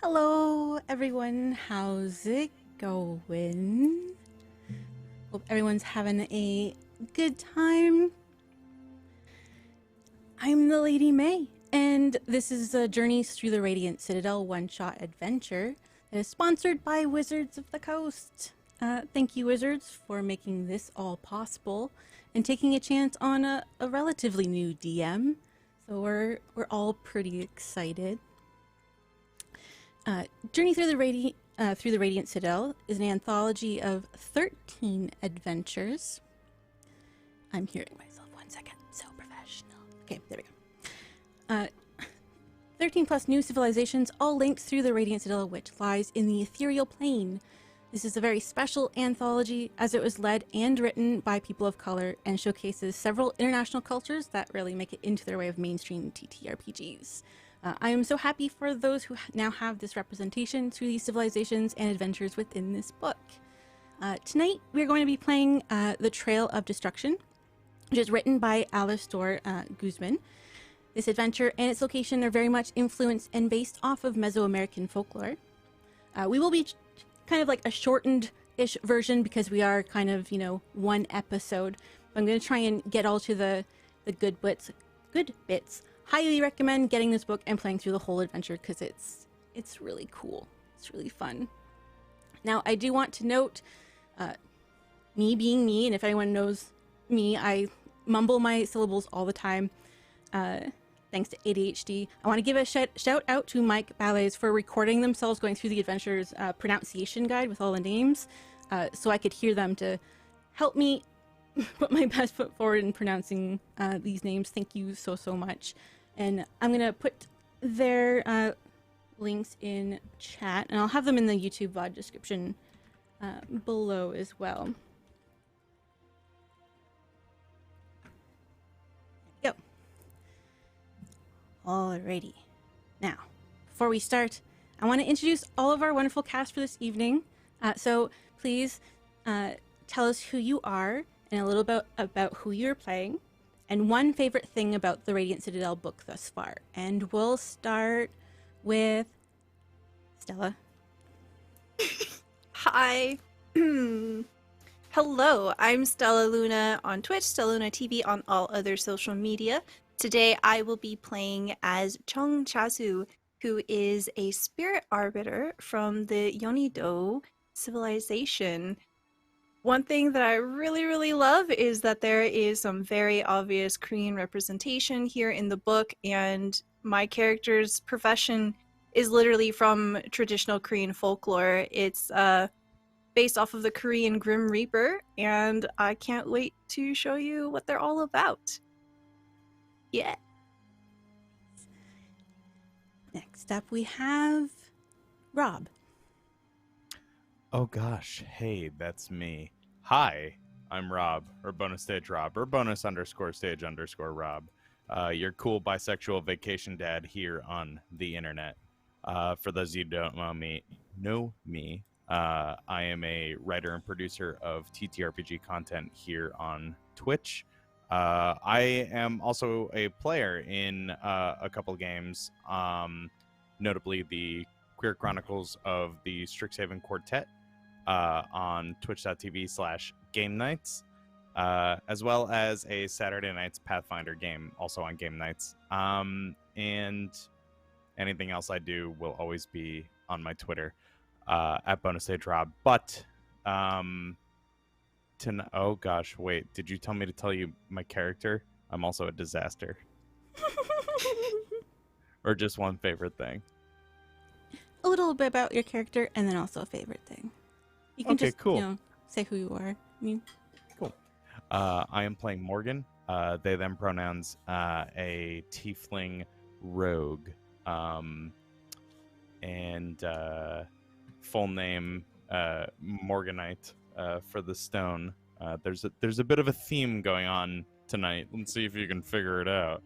Hello, everyone. How's it going? Hope everyone's having a good time. I'm the Lady May, and this is the Journeys Through the Radiant Citadel one-shot adventure that is sponsored by Wizards of the Coast. Thank you, Wizards, for making this all possible and taking a chance on a relatively new DM. So we're all pretty excited. Journey Through the Radiant Citadel is an anthology of 13 adventures. I'm hearing myself 1 second. So professional. Okay, there we go. 13 plus new civilizations, all linked through the Radiant Citadel, which lies in the ethereal plane. This is a very special anthology as it was led and written by people of color and showcases several international cultures that really make it into their way of mainstream TTRPGs. I am so happy for those who now have this representation through these civilizations and adventures within this book. Tonight, we're going to be playing The Trail of Destruction, which is written by Alistair Guzman. This adventure and its location are very much influenced and based off of Mesoamerican folklore. We will be kind of like a shortened-ish version because we are kind of, one episode. I'm going to try and get all to the good bits. Highly recommend getting this book and playing through the whole adventure because it's really cool. It's really fun. Now, I do want to note, me being me, and if anyone knows me, I mumble my syllables all the time, thanks to ADHD. I want to give a shout out to Mike Ballets for recording themselves going through the adventure's pronunciation guide with all the names, so I could hear them to help me put my best foot forward in pronouncing these names. Thank you so much. And I'm gonna put their links in chat, and I'll have them in the YouTube VOD description below as well. There we go. Alrighty. Now, before we start, I want to introduce all of our wonderful cast for this evening. So please tell us who you are and a little bit about who you're playing, and one favorite thing about the Radiant Citadel book thus far. And we'll start with Stella. Hi. Hello, I'm Stella Luna on Twitch, Stella Luna TV on all other social media. Today I will be playing as Chong Chasu, who is a spirit arbiter from the Yonido civilization. One thing that I really love is that there is some very obvious Korean representation here in the book, and my character's profession is literally from traditional Korean folklore. It's based off of the Korean Grim Reaper, and I can't wait to show you what they're all about. Yeah. Next up we have Rob. Oh gosh, hey, that's me. Hi, I'm Rob, or bonus stage Rob, or bonus_stage_Rob. Your cool bisexual vacation dad here on the internet. For those of you who don't know me, I am a writer and producer of TTRPG content here on Twitch. I am also a player in a couple games, notably the Queer Chronicles of the Strixhaven Quartet on twitch.tv/game nights, as well as a Saturday Nights Pathfinder game also on game nights. And anything else I do will always be on my Twitter at bonusstagerob. But oh gosh, wait, did you tell me to tell you my character? I'm also a disaster. Or just one favorite thing? A little bit about your character and then also a favorite thing. You can just, cool. Say who you are. Cool. I am playing Morgan, they, them pronouns, a tiefling rogue. And full name, Morganite, for the stone. There's a bit of a theme going on tonight. Let's see if you can figure it out.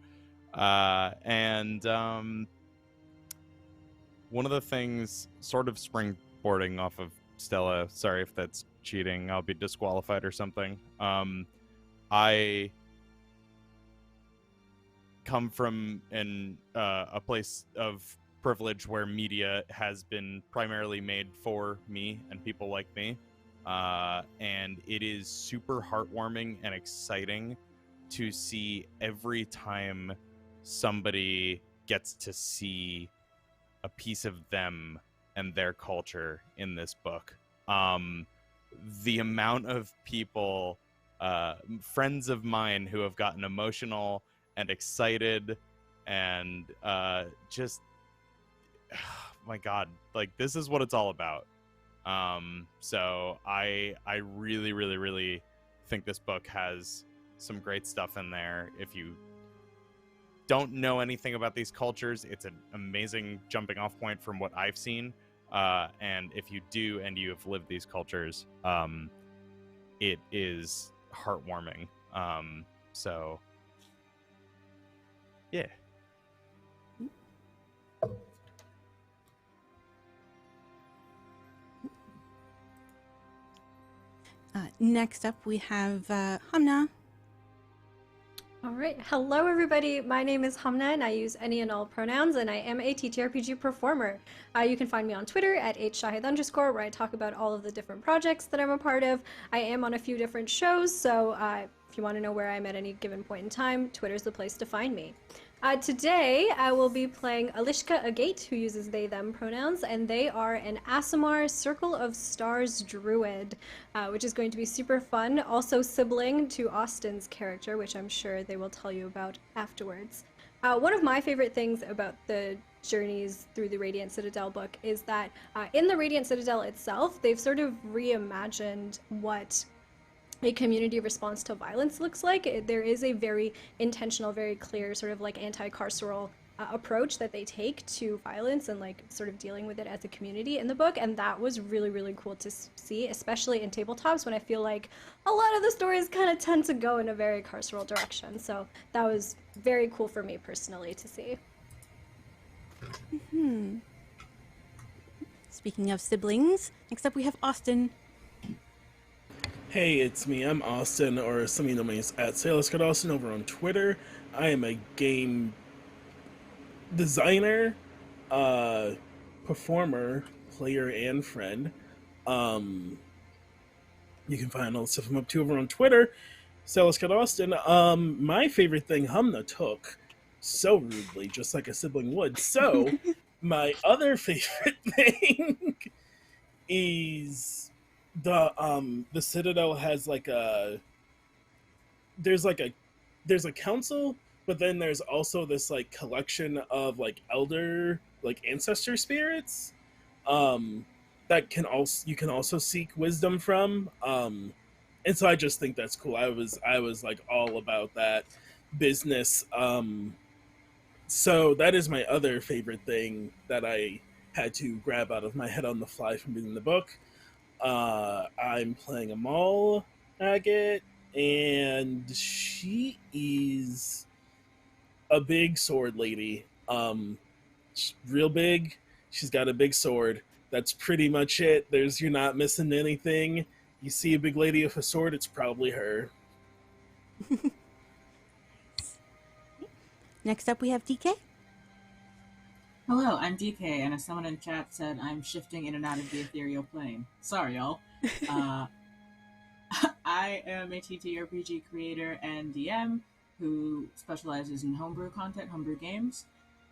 One of the things, sort of springboarding off of Stella, sorry if that's cheating, I'll be disqualified or something. I come from a place of privilege where media has been primarily made for me and people like me. And it is super heartwarming and exciting to see every time somebody gets to see a piece of them and their culture in this book. The amount of people, friends of mine, who have gotten emotional and excited and just, my God, like, this is what it's all about. So I really, really, really think this book has some great stuff in there. If you don't know anything about these cultures, it's an amazing jumping off point from what I've seen. And if you do and you have lived these cultures, it is heartwarming. So yeah. Next up, we have Hamna. All right. Hello, everybody. My name is Hamna, and I use any and all pronouns, and I am a TTRPG performer. You can find me on Twitter at @shahid_, where I talk about all of the different projects that I'm a part of. I am on a few different shows, so if you want to know where I'm at any given point in time, Twitter's the place to find me. Today, I will be playing Alishka Agate, who uses they, them pronouns, and they are an Aasimar Circle of Stars druid, which is going to be super fun. Also sibling to Austin's character, which I'm sure they will tell you about afterwards. One of my favorite things about the Journeys Through the Radiant Citadel book is that in the Radiant Citadel itself, they've sort of reimagined what a community response to violence looks like. There is a very intentional, very clear sort of like anti-carceral approach that they take to violence and like sort of dealing with it as a community in the book, and that was really, really cool to see, especially in tabletops when I feel like a lot of the stories kind of tend to go in a very carceral direction. So that was very cool for me personally to see. Speaking of siblings, next up we have Austin. Hey, it's me. I'm Austin, or some of you know me as @SailorScottAustin over on Twitter. I am a game designer, performer, player, and friend. You can find all the stuff I'm up to over on Twitter, SailorScottAustin. My favorite thing Humna took so rudely, just like a sibling would. So, my other favorite thing is the Citadel has there's a council, but then there's also this like collection of like elder, like ancestor spirits that you can also seek wisdom from, and so I just think that's cool. I was like all about that business. So that is my other favorite thing that I had to grab out of my head on the fly from reading the book. I'm playing Amal Agate, and she is a big sword lady. She's real big. She's got a big sword. That's pretty much it. You're not missing anything. You see a big lady with a sword, it's probably her. Next up we have DK. Hello, I'm DK, and as someone in chat said, I'm shifting in and out of the ethereal plane. Sorry, y'all. I am a TTRPG creator and DM who specializes in homebrew content, homebrew games.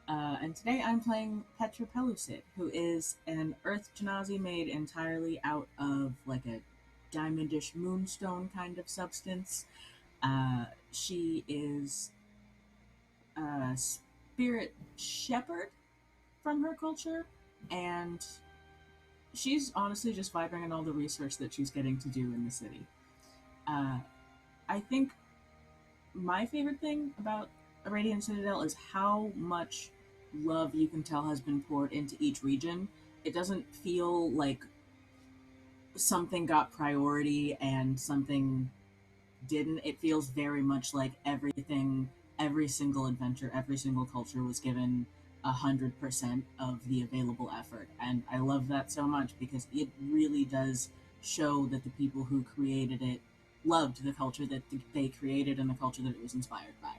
And today I'm playing Petra Pelucid, who is an Earth Genasi made entirely out of like a diamondish moonstone kind of substance. She is a spirit shepherd from her culture, and she's honestly just vibing on all the research that she's getting to do in the city. I think my favorite thing about a Radiant Citadel is how much love you can tell has been poured into each region. It doesn't feel like something got priority and something didn't. It feels very much like everything, every single adventure, every single culture was given 100% of the available effort, and I love that so much because it really does show that the people who created it loved the culture that they created and the culture that it was inspired by.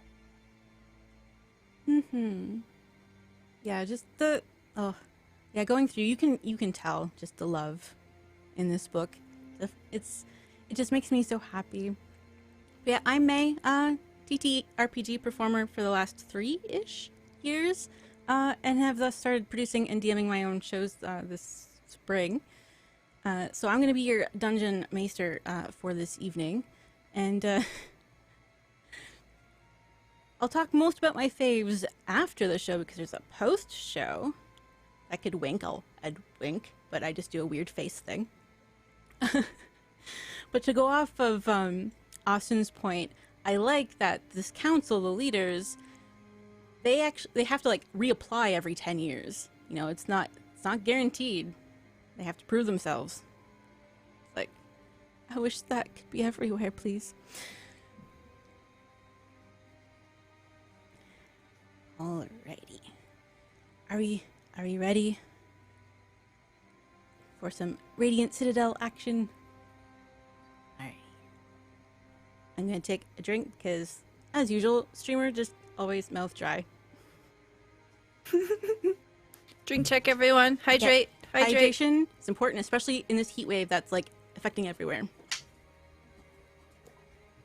Yeah, just the Oh, yeah. Going through, you can tell just the love in this book. It just makes me so happy. But yeah, I'm May, TTRPG performer for the last 3-ish years, and have thus started producing and DMing my own shows this spring. So I'm going to be your dungeon maester for this evening, and I'll talk most about my faves after the show because there's a post-show. I could wink, I'd wink, but I just do a weird face thing. But to go off of Austin's point, I like that this council, the leaders, they have to like reapply every 10 years. You know, it's not guaranteed. They have to prove themselves. Like, I wish that could be everywhere, please. Alrighty. Are we ready for some Radiant Citadel action? Alright. I'm gonna take a drink because, as usual, streamer just always mouth dry. Drink check, everyone. Hydrate. Yeah. Hydrate. Hydration is important, especially in this heat wave that's like affecting everywhere.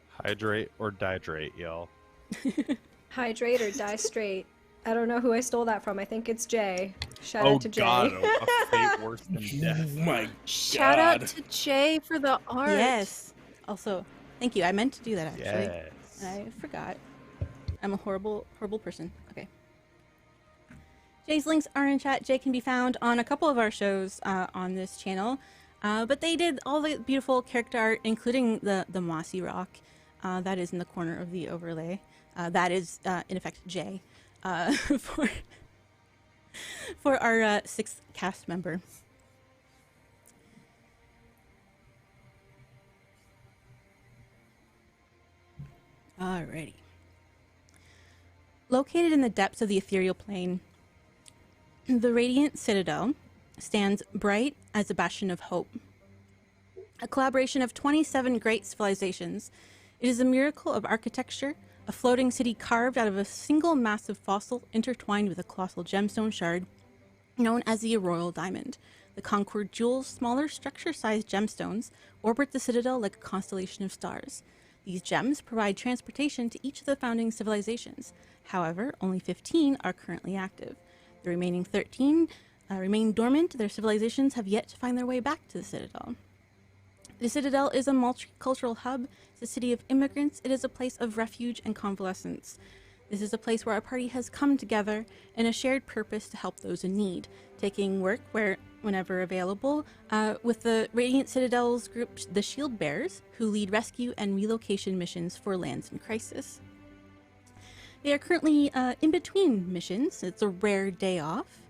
Hydrate or dihydrate, y'all. Hydrate or die straight. I don't know who I stole that from. I think it's Jay. Shout Oh out to Jay. God, a fate worse than death. Oh my Shout God. out to Jay for the art. Yes. Also, thank you. I meant to do that actually. Yes. And I forgot. I'm a horrible, horrible person. Okay. Jay's links are in chat. Jay can be found on a couple of our shows on this channel. But they did all the beautiful character art, including the mossy rock. That is in the corner of the overlay. That is, in effect, Jay. For our 6th cast member. Alrighty. Located in the depths of the ethereal plane, the Radiant Citadel stands bright as a bastion of hope. A collaboration of 27 great civilizations, it is a miracle of architecture, a floating city carved out of a single massive fossil intertwined with a colossal gemstone shard known as the Royal Diamond. The Concord Jewel's smaller structure-sized gemstones orbit the Citadel like a constellation of stars. These gems provide transportation to each of the founding civilizations. However, only 15 are currently active. The remaining 13 remain dormant. Their civilizations have yet to find their way back to the Citadel. The Citadel is a multicultural hub. It's a city of immigrants. It is a place of refuge and convalescence. This is a place where our party has come together in a shared purpose to help those in need, taking work whenever available, with the Radiant Citadel's group, the Shield Bearers, who lead rescue and relocation missions for lands in crisis. They are currently in between missions. It's a rare day off.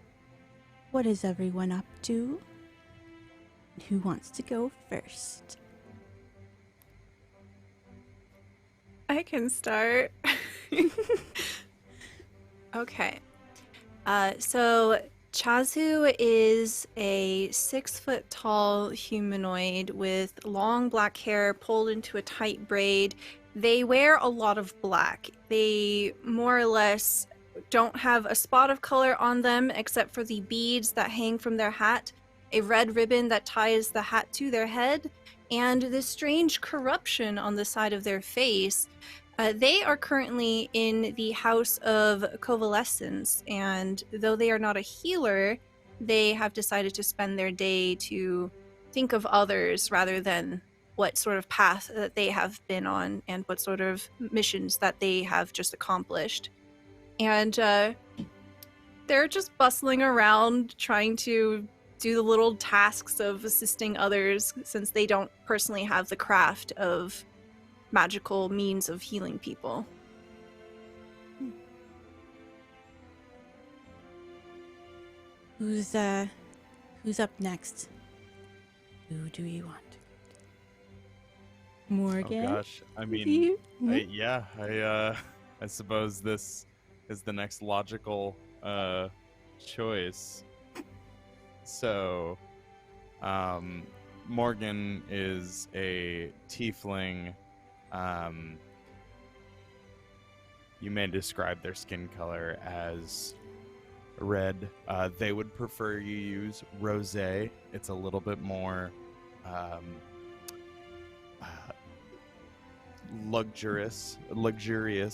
What is everyone up to? Who wants to go first? I can start. Okay. So Chazu is a 6-foot-tall humanoid with long black hair pulled into a tight braid. They wear a lot of black. They more or less don't have a spot of color on them except for the beads that hang from their hat, a red ribbon that ties the hat to their head, and this strange corruption on the side of their face. They are currently in the House of Convalescence, and though they are not a healer, they have decided to spend their day to think of others rather than what sort of path that they have been on and what sort of missions that they have just accomplished. And they're just bustling around trying to do the little tasks of assisting others since they don't personally have the craft of magical means of healing people. Who's up next? Who do you want? Morgan? Oh gosh, I mean, You? I suppose this is the next logical choice. So, Morgan is a tiefling. You may describe their skin color as red. They would prefer you use rosé. It's a little bit more luxurious.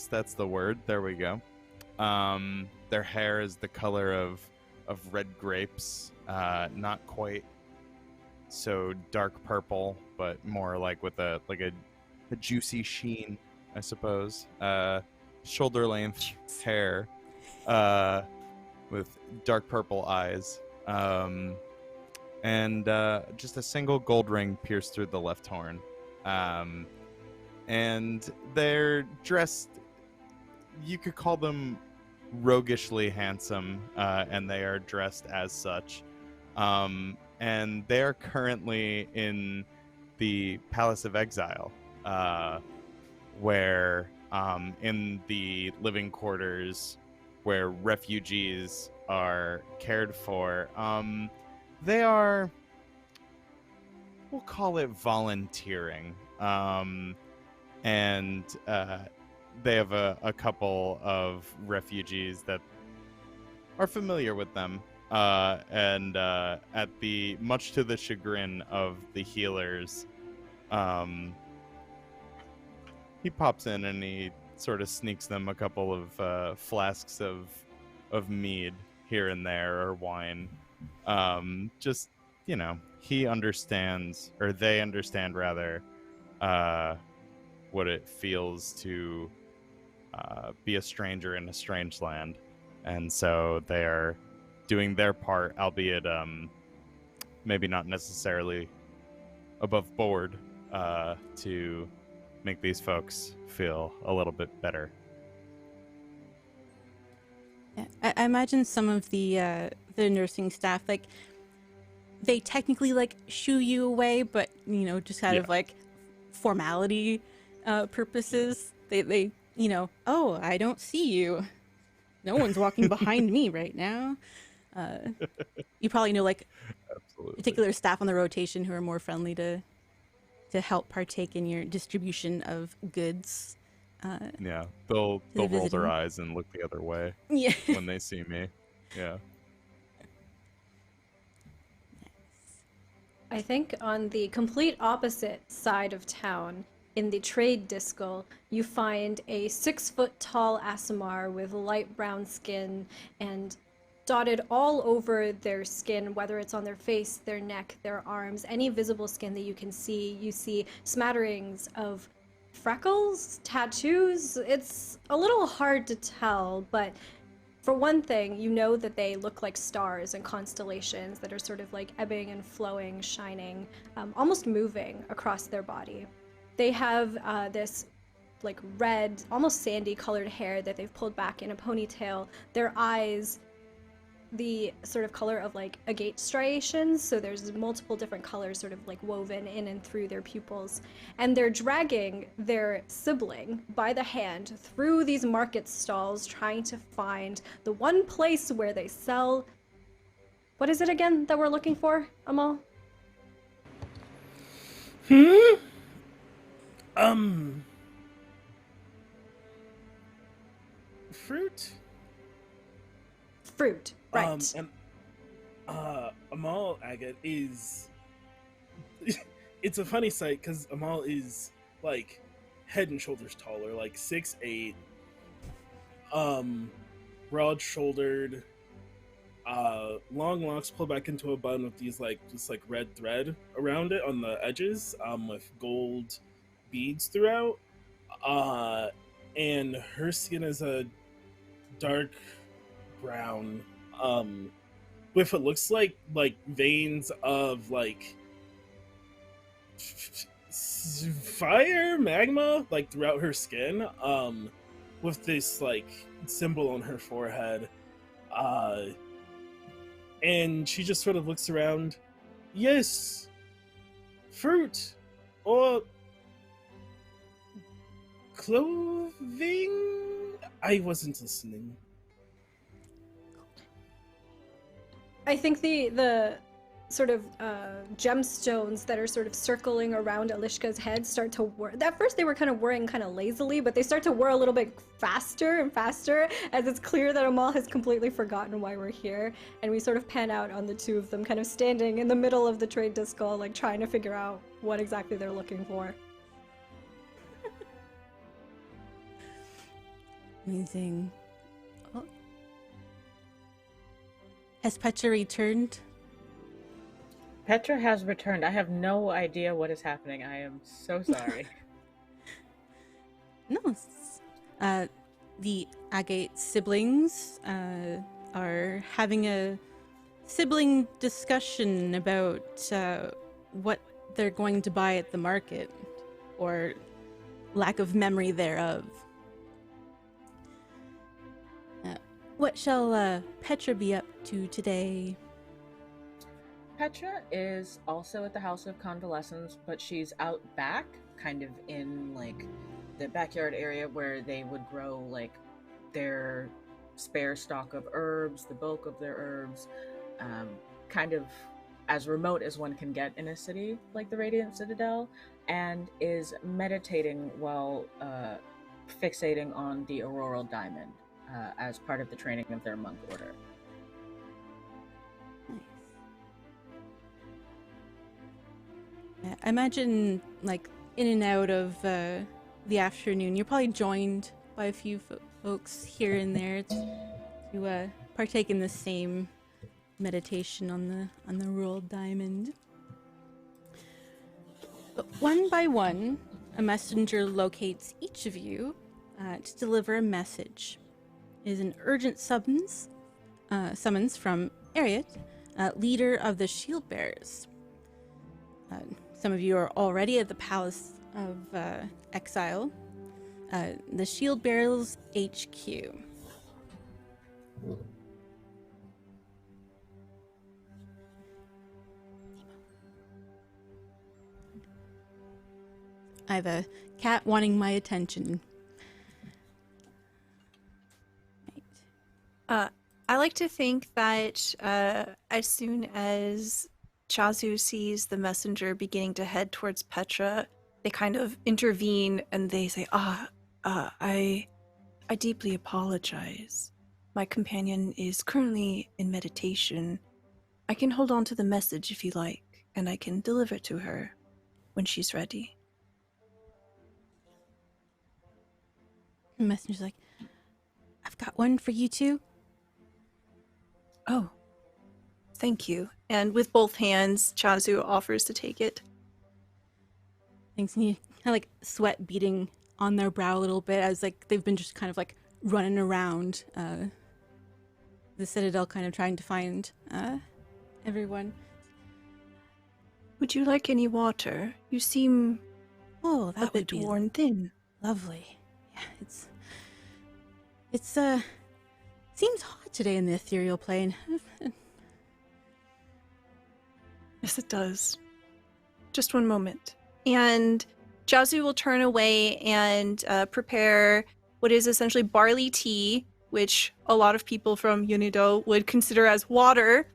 That's the word. There we go. Their hair is the color of red grapes. Not quite so dark purple, but more like with a juicy sheen, I suppose. Shoulder length hair, with dark purple eyes, and just a single gold ring pierced through the left horn. And they're dressed, you could call them roguishly handsome, and they are dressed as such. And they are currently in the Palace of Exile, where in the living quarters where refugees are cared for, they are, we'll call it volunteering. And they have a couple of refugees that are familiar with them. And at the much to the chagrin of the healers, he pops in and he sort of sneaks them a couple of flasks of mead here and there, or wine. Just, you know, he understands, or they understand rather, what it feels to be a stranger in a strange land, and so they are doing their part, albeit maybe not necessarily above board, to make these folks feel a little bit better. I imagine some of the nursing staff, like, they technically like shoo you away, but you know, just kind of like formality purposes. They you know, oh, I don't see you. No one's walking behind me right now. You probably know like particular staff on the rotation who are more friendly to help partake in your distribution of goods. Yeah, they'll roll their eyes and look the other way when they see me. Yeah. I think on the complete opposite side of town, in the trade discal, you find a 6-foot-tall Aasimar with light brown skin, and dotted all over their skin, whether it's on their face, their neck, their arms, any visible skin that you can see, you see smatterings of freckles, tattoos. It's a little hard to tell, but for one thing, you know that they look like stars and constellations that are sort of like ebbing and flowing, shining, almost moving across their body. They have this like red, almost sandy colored hair that they've pulled back in a ponytail. Their eyes, the sort of color of like agate striations, so there's multiple different colors sort of like woven in and through their pupils, and they're dragging their sibling by the hand through these market stalls, trying to find the one place where they sell, what is it again that we're looking for, Amal? Fruit, right. And Amal Agate is it's a funny sight because Amal is like head and shoulders taller, like 6'8", broad shouldered, long locks pulled back into a bun with these like just like red thread around it on the edges, with gold beads throughout, and her skin is a dark brown, with what looks like veins of like fire, magma, like throughout her skin, with this like symbol on her forehead, and she just sort of looks around. Yes, fruit or clothing? I wasn't listening. I think the sort of gemstones that are sort of circling around Alishka's head start to whir. At first they were kind of whirring kind of lazily, but they start to whir a little bit faster and faster as it's clear that Amal has completely forgotten why we're here. And we sort of pan out on the two of them kind of standing in the middle of the trade disc, like trying to figure out what exactly they're looking for. Amazing. Oh. Has Petra returned? Petra has returned. I have no idea what is happening. I am so sorry. No. The Agate siblings are having a sibling discussion about what they're going to buy at the market, or lack of memory thereof. What shall Petra be up to today? Petra is also at the House of Convalescence, but she's out back, kind of in like the backyard area where they would grow like their spare stock of herbs, the bulk of their herbs, kind of as remote as one can get in a city like the Radiant Citadel, and is meditating while fixating on the auroral diamond as part of the training of their monk order. Yeah, I imagine, like, in and out of the afternoon, you're probably joined by a few folks here and there to partake in the same meditation on the rolled diamond. But one by one, a messenger locates each of you to deliver a message. It is an urgent summons from Ariat, leader of the Shield Bearers. Some of you are already at the Palace of Exile, the Shield Bearers HQ. I have a cat wanting my attention. I like to think that as soon as Chazu sees the messenger beginning to head towards Petra, they kind of intervene and they say, I deeply apologize. My companion is currently in meditation. I can hold on to the message if you like, and I can deliver it to her when she's ready. The messenger's like, I've got one for you too. Oh, thank you. And with both hands, Chazu offers to take it. Thanks, and you kind of like sweat beading on their brow a little bit as like they've been just kind of like running around the Citadel, kind of trying to find everyone. Would you like any water? You seem Oh, a that would bit be worn thin. lovely. Yeah, it's seems hot today in the ethereal plane. Yes, it does. Just one moment. And Chazu will turn away and prepare what is essentially barley tea, which a lot of people from Unido would consider as water.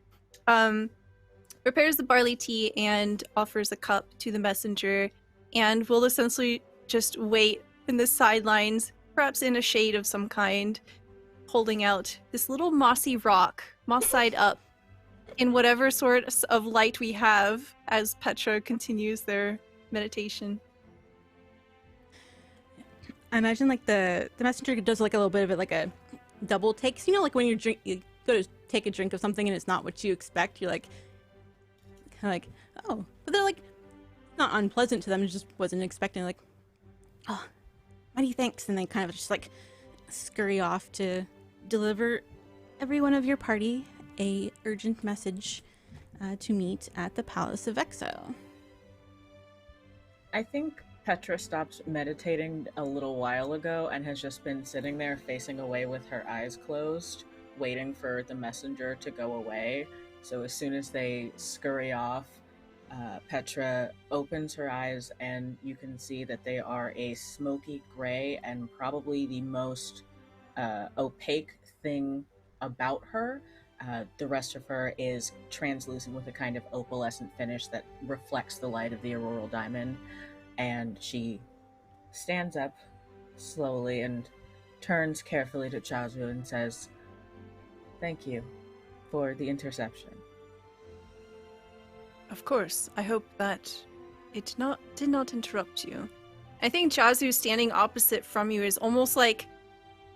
Prepares the barley tea and offers a cup to the messenger, and will essentially just wait in the sidelines, perhaps in a shade of some kind, holding out this little mossy rock, moss side up, in whatever sort of light we have as Petra continues their meditation. I imagine like the messenger does like a little bit of it, like a double take. So, you know, like when you go to take a drink of something and it's not what you expect, you're like, kind of like, oh, but they're like not unpleasant to them. It just wasn't expecting. Like, oh, mighty thanks, and they kind of just like scurry off to deliver every one of your party a urgent message to meet at the Palace of Exile. I think Petra stopped meditating a little while ago and has just been sitting there facing away with her eyes closed, waiting for the messenger to go away. So as soon as they scurry off, Petra opens her eyes and you can see that they are a smoky gray and probably the most opaque thing about her, The rest of her is translucent with a kind of opalescent finish that reflects the light of the auroral diamond. And she stands up slowly and turns carefully to Chazu and says, "Thank you for the interception." Of course. I hope that it did not interrupt you. I think Chazu standing opposite from you is almost like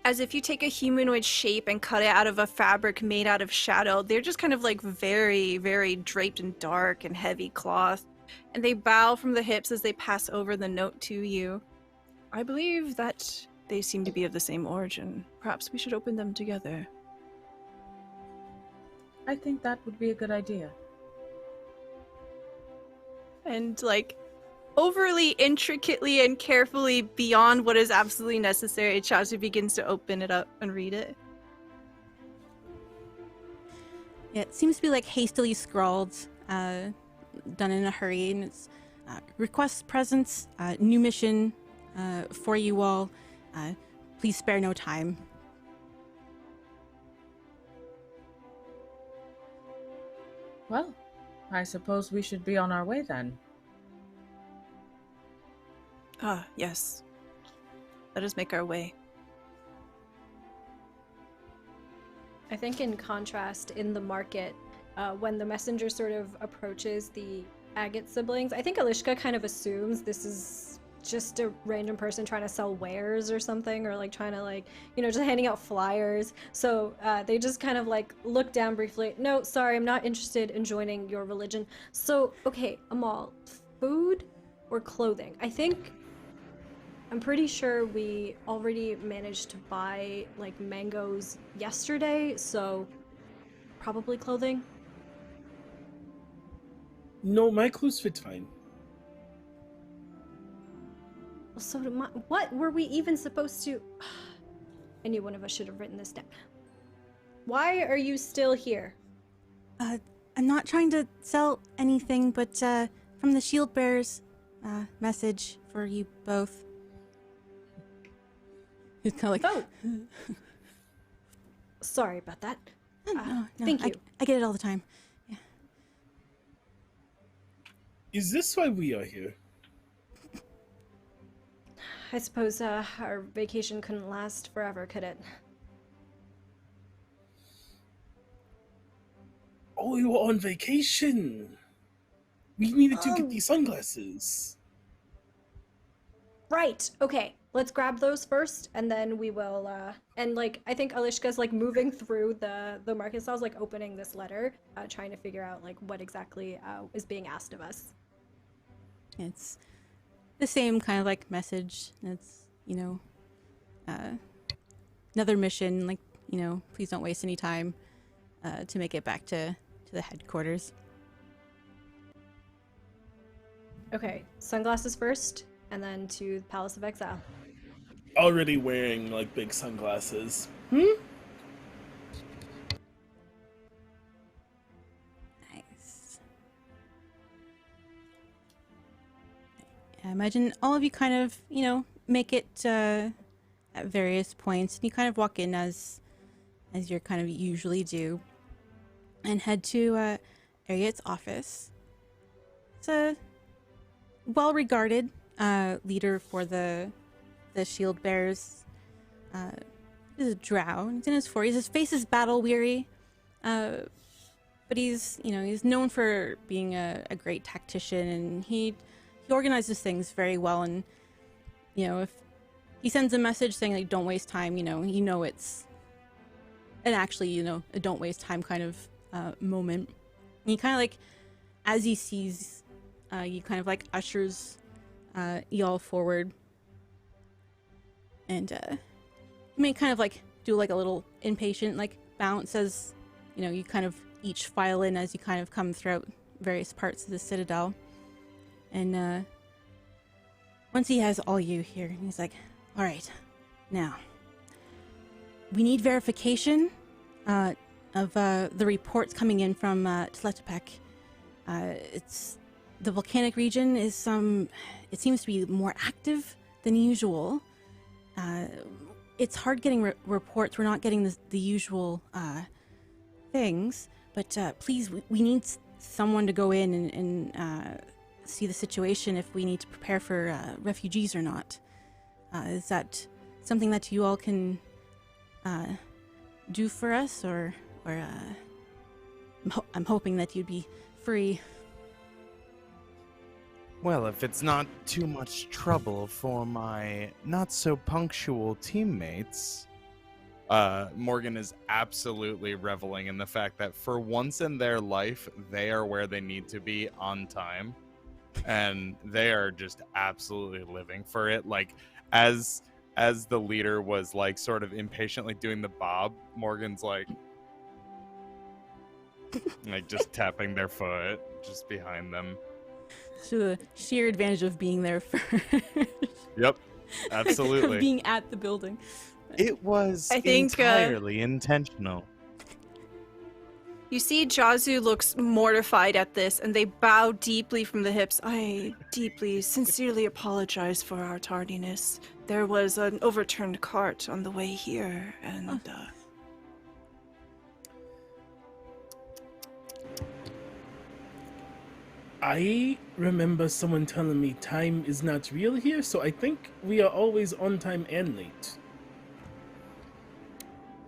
as if you take a humanoid shape and cut it out of a fabric made out of shadow. They're just kind of like very, very draped in dark and heavy cloth. And they bow from the hips as they pass over the note to you. I believe that they seem to be of the same origin. Perhaps we should open them together. I think that would be a good idea. And like overly intricately and carefully beyond what is absolutely necessary, Chazu begins to open it up and read it. Yeah, it seems to be like hastily scrawled, done in a hurry, and it's request presence, new mission for you all. Please spare no time. Well, I suppose we should be on our way then. Ah, yes. Let us make our way. I think in contrast, in the market, when the messenger sort of approaches the Agate siblings, I think Alishka kind of assumes this is just a random person trying to sell wares or something, or like trying to like, you know, just handing out flyers. So they just kind of like look down briefly. No, sorry, I'm not interested in joining your religion. So, okay, Amal, food or clothing? I'm pretty sure we already managed to buy like mangoes yesterday, so probably clothing. No, my clothes fit fine. So do my, what were we even supposed to? I knew one of us should have written this down. Why are you still here? I'm not trying to sell anything, but from the shield bearer's message for you both. He's kind of like, Oh. Sorry about that. no, Thank you. I get it all the time. Yeah. Is this why we are here? I suppose our vacation couldn't last forever, could it? Oh, you were on vacation. We needed to get these sunglasses. Right. Okay. Let's grab those first, and then we will. And like, I think Alishka's like moving through the market stalls, like opening this letter, trying to figure out like what exactly is being asked of us. It's the same kind of like message. It's, you know, another mission, like, you know, please don't waste any time to make it back to the headquarters. Okay. Sunglasses first, and then to the Palace of Exile. Already wearing like big sunglasses. Nice. I imagine all of you kind of, you know, make it at various points, and you kind of walk in as you kind of usually do, and head to Ariet's office. It's a well-regarded leader for the shield bearers. He's a drow. He's in his 40s. His face is battle weary, but he's, you know, he's known for being a great tactician, and he organizes things very well. And, you know, if he sends a message saying like don't waste time, you know it's an actually, you know, a don't waste time kind of moment. And he kind of like, as he sees you, kind of like ushers y'all forward. And you may kind of like do like a little impatient like bounce as, you know, you kind of each file in as you kind of come throughout various parts of the Citadel. And once he has all you here, he's like, all right, now we need verification of the reports coming in from TableTopAudio. It's the volcanic region is it seems to be more active than usual. It's hard getting reports. We're not getting the usual things, but please, we need someone to go in and see the situation if we need to prepare for refugees or not. Is that something that you all can do for us, or I'm hoping that you'd be free. Well, if it's not too much trouble for my not-so-punctual teammates... Morgan is absolutely reveling in the fact that for once in their life, they are where they need to be on time. And they are just absolutely living for it. Like, as the leader was, like, sort of impatiently doing the bob, Morgan's like just tapping their foot just behind them. So the sheer advantage of being there first. Yep, absolutely. Being at the building. It was I think, entirely intentional. You see Jazu looks mortified at this, and they bow deeply from the hips. I deeply, sincerely apologize for our tardiness. There was an overturned cart on the way here, and I remember someone telling me time is not real here, so I think we are always on time and late.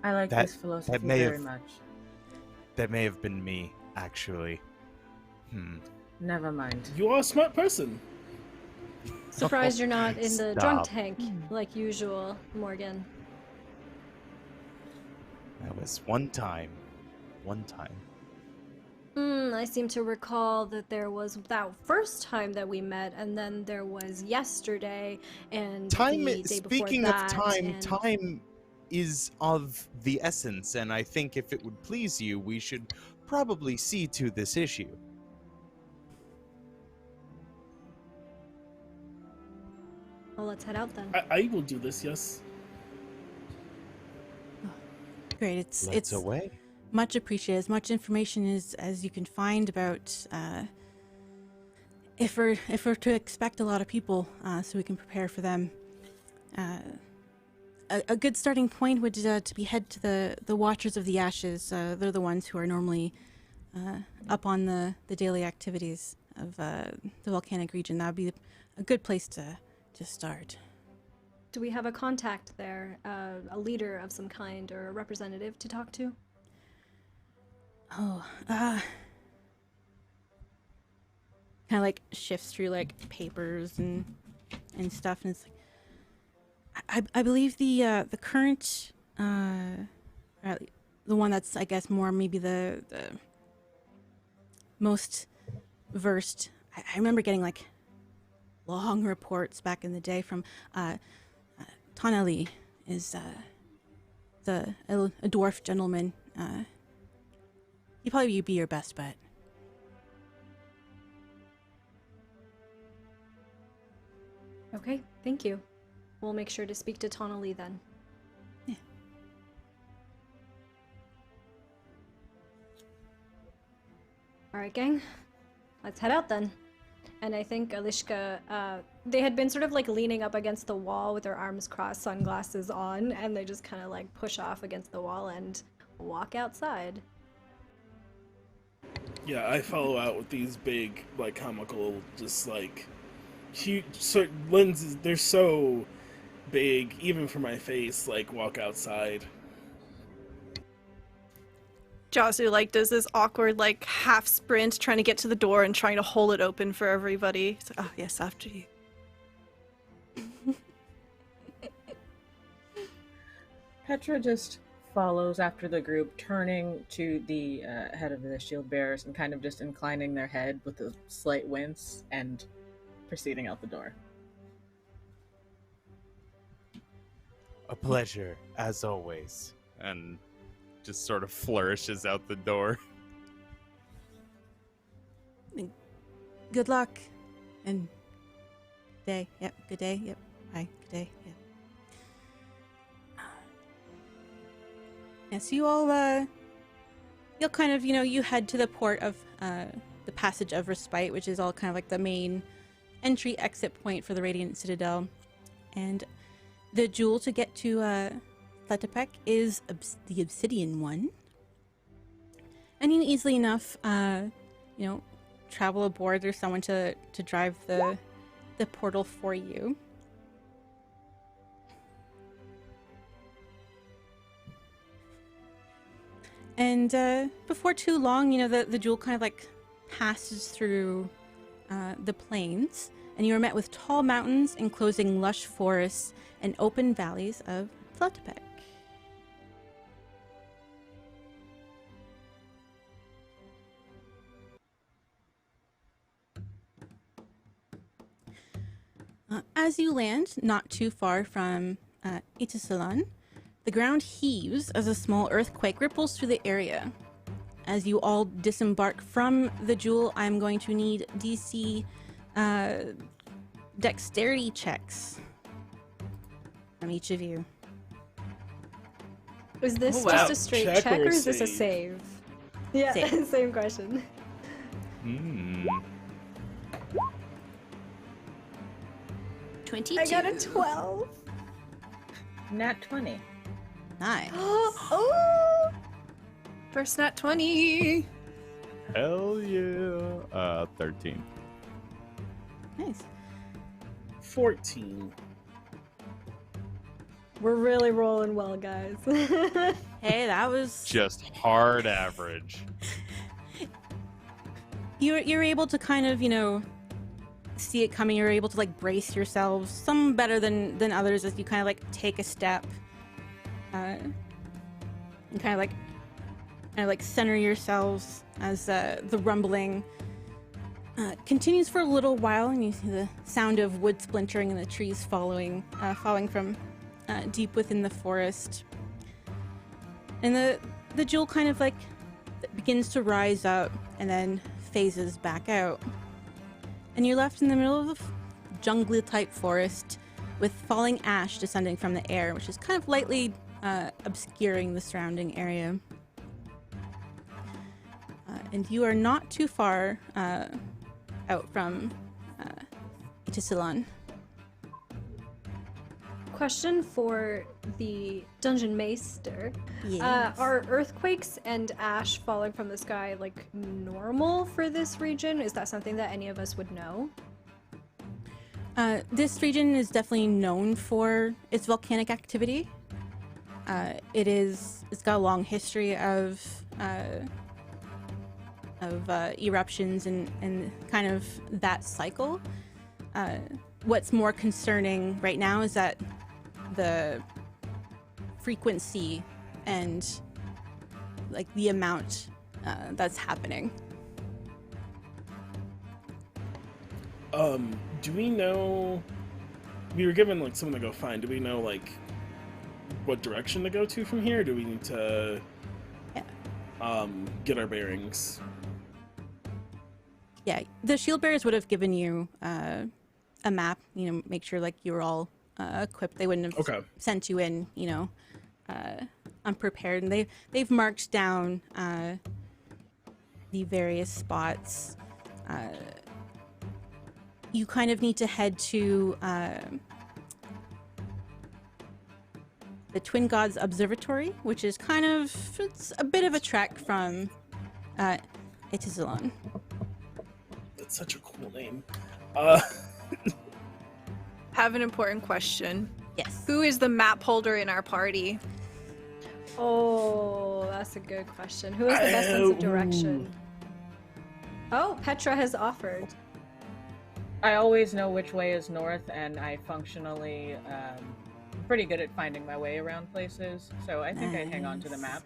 I like That- this philosophy that may very have- much. That may have been me, actually. Never mind. You are a smart person. Surprised you're not in the Stop. drunk tank like usual, Morgan. That was one time. One time. I seem to recall that there was that first time that we met, and then there was yesterday, and Time, the day before speaking that, of time, and... time is of the essence, and I think if it would please you, we should probably see to this issue. Well, let's head out then. I will do this, yes. Great, it's Let's away. much appreciated. As much information as you can find about if we're to expect a lot of people, so we can prepare for them. A good starting point would to be head to the Watchers of the Ashes. They're the ones who are normally up on the daily activities of the volcanic region. That would be a good place to start. Do we have a contact there, a leader of some kind, or a representative to talk to? Oh, kind of like shifts through like papers and stuff, and it's like I believe the current the one that's I guess more maybe the most versed. I remember getting like long reports back in the day from Tonali is a dwarf gentleman. He'd probably be your best bet. Okay, thank you. We'll make sure to speak to Tonali then. Yeah. Alright, gang. Let's head out then. And I think Alishka, they had been sort of like leaning up against the wall with their arms crossed, sunglasses on, and they just kind of like push off against the wall and walk outside. Yeah, I follow out with these big, like, comical, just, like, huge lenses. They're so big, even for my face, like, walk outside. Jazu like does this awkward like half sprint trying to get to the door and trying to hold it open for everybody. It's like, oh yes, after you. Petra just follows after the group, turning to the head of the shield bearers and kind of just inclining their head with a slight wince and proceeding out the door. A pleasure, as always. And just sort of flourishes out the door. Good luck. And day. Yep. Good day. Yep. Hi. Good day. Yep. Yes, you all, you'll kind of, you head to the port of the Passage of Respite, which is all kind of like the main entry-exit point for the Radiant Citadel. And the jewel to get to Thetapek is the obsidian one. And you easily enough, travel aboard. There's someone to drive the portal for you. And before too long, the jewel kind of like passes through the plains, and you are met with tall mountains enclosing lush forests and open valleys of Tlutepec. As you land not too far from Itisalan, the ground heaves as a small earthquake ripples through the area. As you all disembark from the jewel, I'm going to need DC dexterity checks from each of you. Is this wow. just a straight check, or is this a save? save? Yeah, Save. same question. Hmm. 22. I got a 12. Nat 20. Nice. Oh! First nat 20. Hell yeah. 13. Nice. 14. We're really rolling well, guys. Hey, that was... Just hard average. You're able to kind of, see it coming. You're able to like brace yourselves, some better than others, as you kind of like take a step and kind of like center yourselves as the rumbling continues for a little while, and you see the sound of wood splintering and the trees falling from deep within the forest, and the jewel kind of like begins to rise up and then phases back out. And you're left in the middle of a jungle-type forest with falling ash descending from the air, which is kind of lightly obscuring the surrounding area. And you are not too far out from Itisalan. Question for the Dungeon Maester. Yes. Are earthquakes and ash falling from the sky like normal for this region? Is that something that any of us would know? This region is definitely known for its volcanic activity. It's got a long history of eruptions and kind of that cycle. What's more concerning right now is that the frequency and like the amount that's happening. Do we know? We were given like someone to go find. Do we know like what direction to go to from here? Do we need to get our bearings? Yeah, the shield bearers would have given you a map. Make sure like you were all equipped. They wouldn't have sent you in, unprepared. And they've marked down the various spots. You kind of need to head to the Twin Gods Observatory, which is it's a bit of a trek from Itisalan. That's such a cool name. Have an important question. Yes. Who is the map holder in our party? Oh, that's a good question. Who has the best sense of direction? Oh, Petra has offered. I always know which way is north, and I functionally pretty good at finding my way around places, so I think I'd hang on to the map.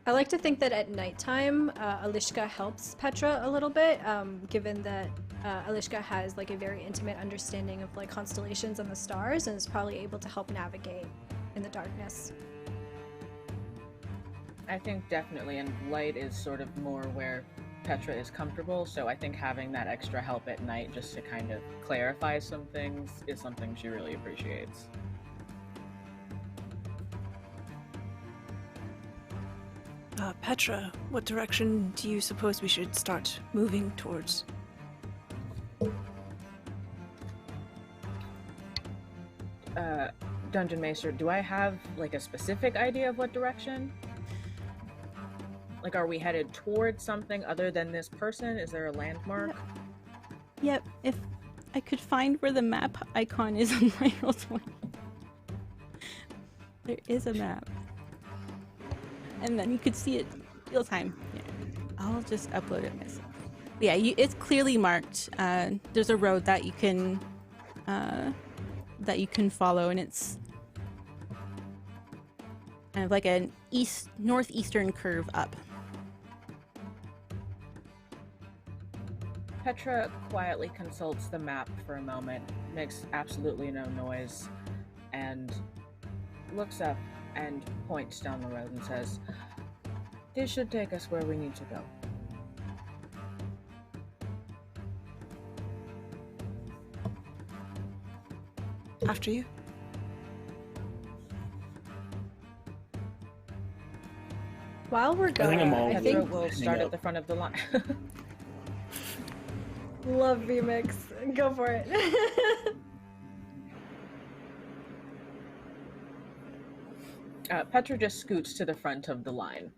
I like to think that at nighttime, Alishka helps Petra a little bit, given that Alishka has like a very intimate understanding of like constellations and the stars, and is probably able to help navigate in the darkness. I think definitely, and light is sort of more where Petra is comfortable, so I think having that extra help at night just to kind of clarify some things is something she really appreciates. Petra, what direction do you suppose we should start moving towards? Dungeon Maester, do I have like a specific idea of what direction? Like, are we headed towards something other than this person? Is there a landmark? Yep, if I could find where the map icon is on my Roll20. There is a map. And then you could see it real time. Yeah. I'll just upload it myself. Yeah, it's clearly marked. There's a road that you can follow, and it's kind of like an northeastern curve up. Petra quietly consults the map for a moment, makes absolutely no noise, and looks up and points down the road and says, "This should take us where we need to go." After you. While we're going, I Petra think will start at the front of the line. love Vmix. Go for it. Petra just scoots to the front of the line.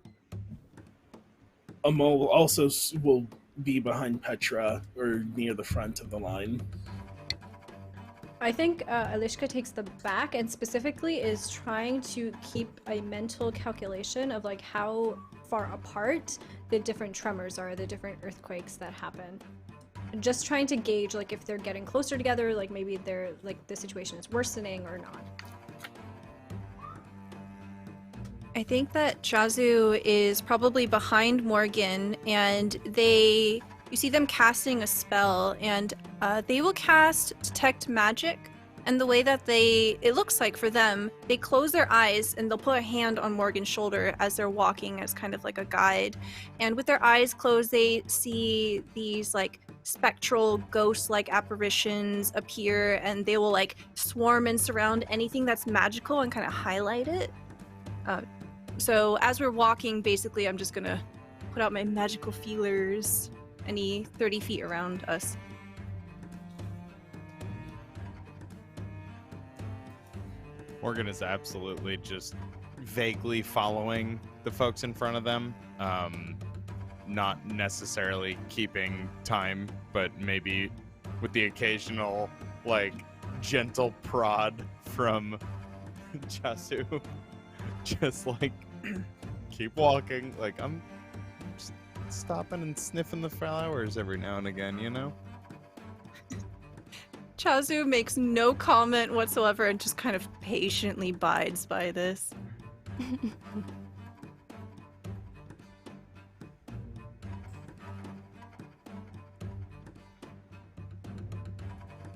Amal will be behind Petra or near the front of the line. I think Alishka takes the back and specifically is trying to keep a mental calculation of like how far apart the different tremors are, the different earthquakes that happen. Just trying to gauge like if they're getting closer together, like maybe they're like the situation is worsening or not. I think that Chazu is probably behind Morgan, and you see them casting a spell, and they will cast Detect Magic. And the way that it looks like for them, they close their eyes and they'll put a hand on Morgan's shoulder as they're walking as kind of like a guide. And with their eyes closed, they see these like spectral ghost-like apparitions appear, and they will like swarm and surround anything that's magical and kind of highlight it. So as we're walking, basically, I'm just gonna put out my magical feelers any 30 feet around us. Morgan is absolutely just vaguely following the folks in front of them. Not necessarily keeping time, but maybe with the occasional, like, gentle prod from Chasu. Just like, keep walking. Like, I'm just stopping and sniffing the flowers every now and again, you know? Chazu makes no comment whatsoever and just kind of patiently bides by this.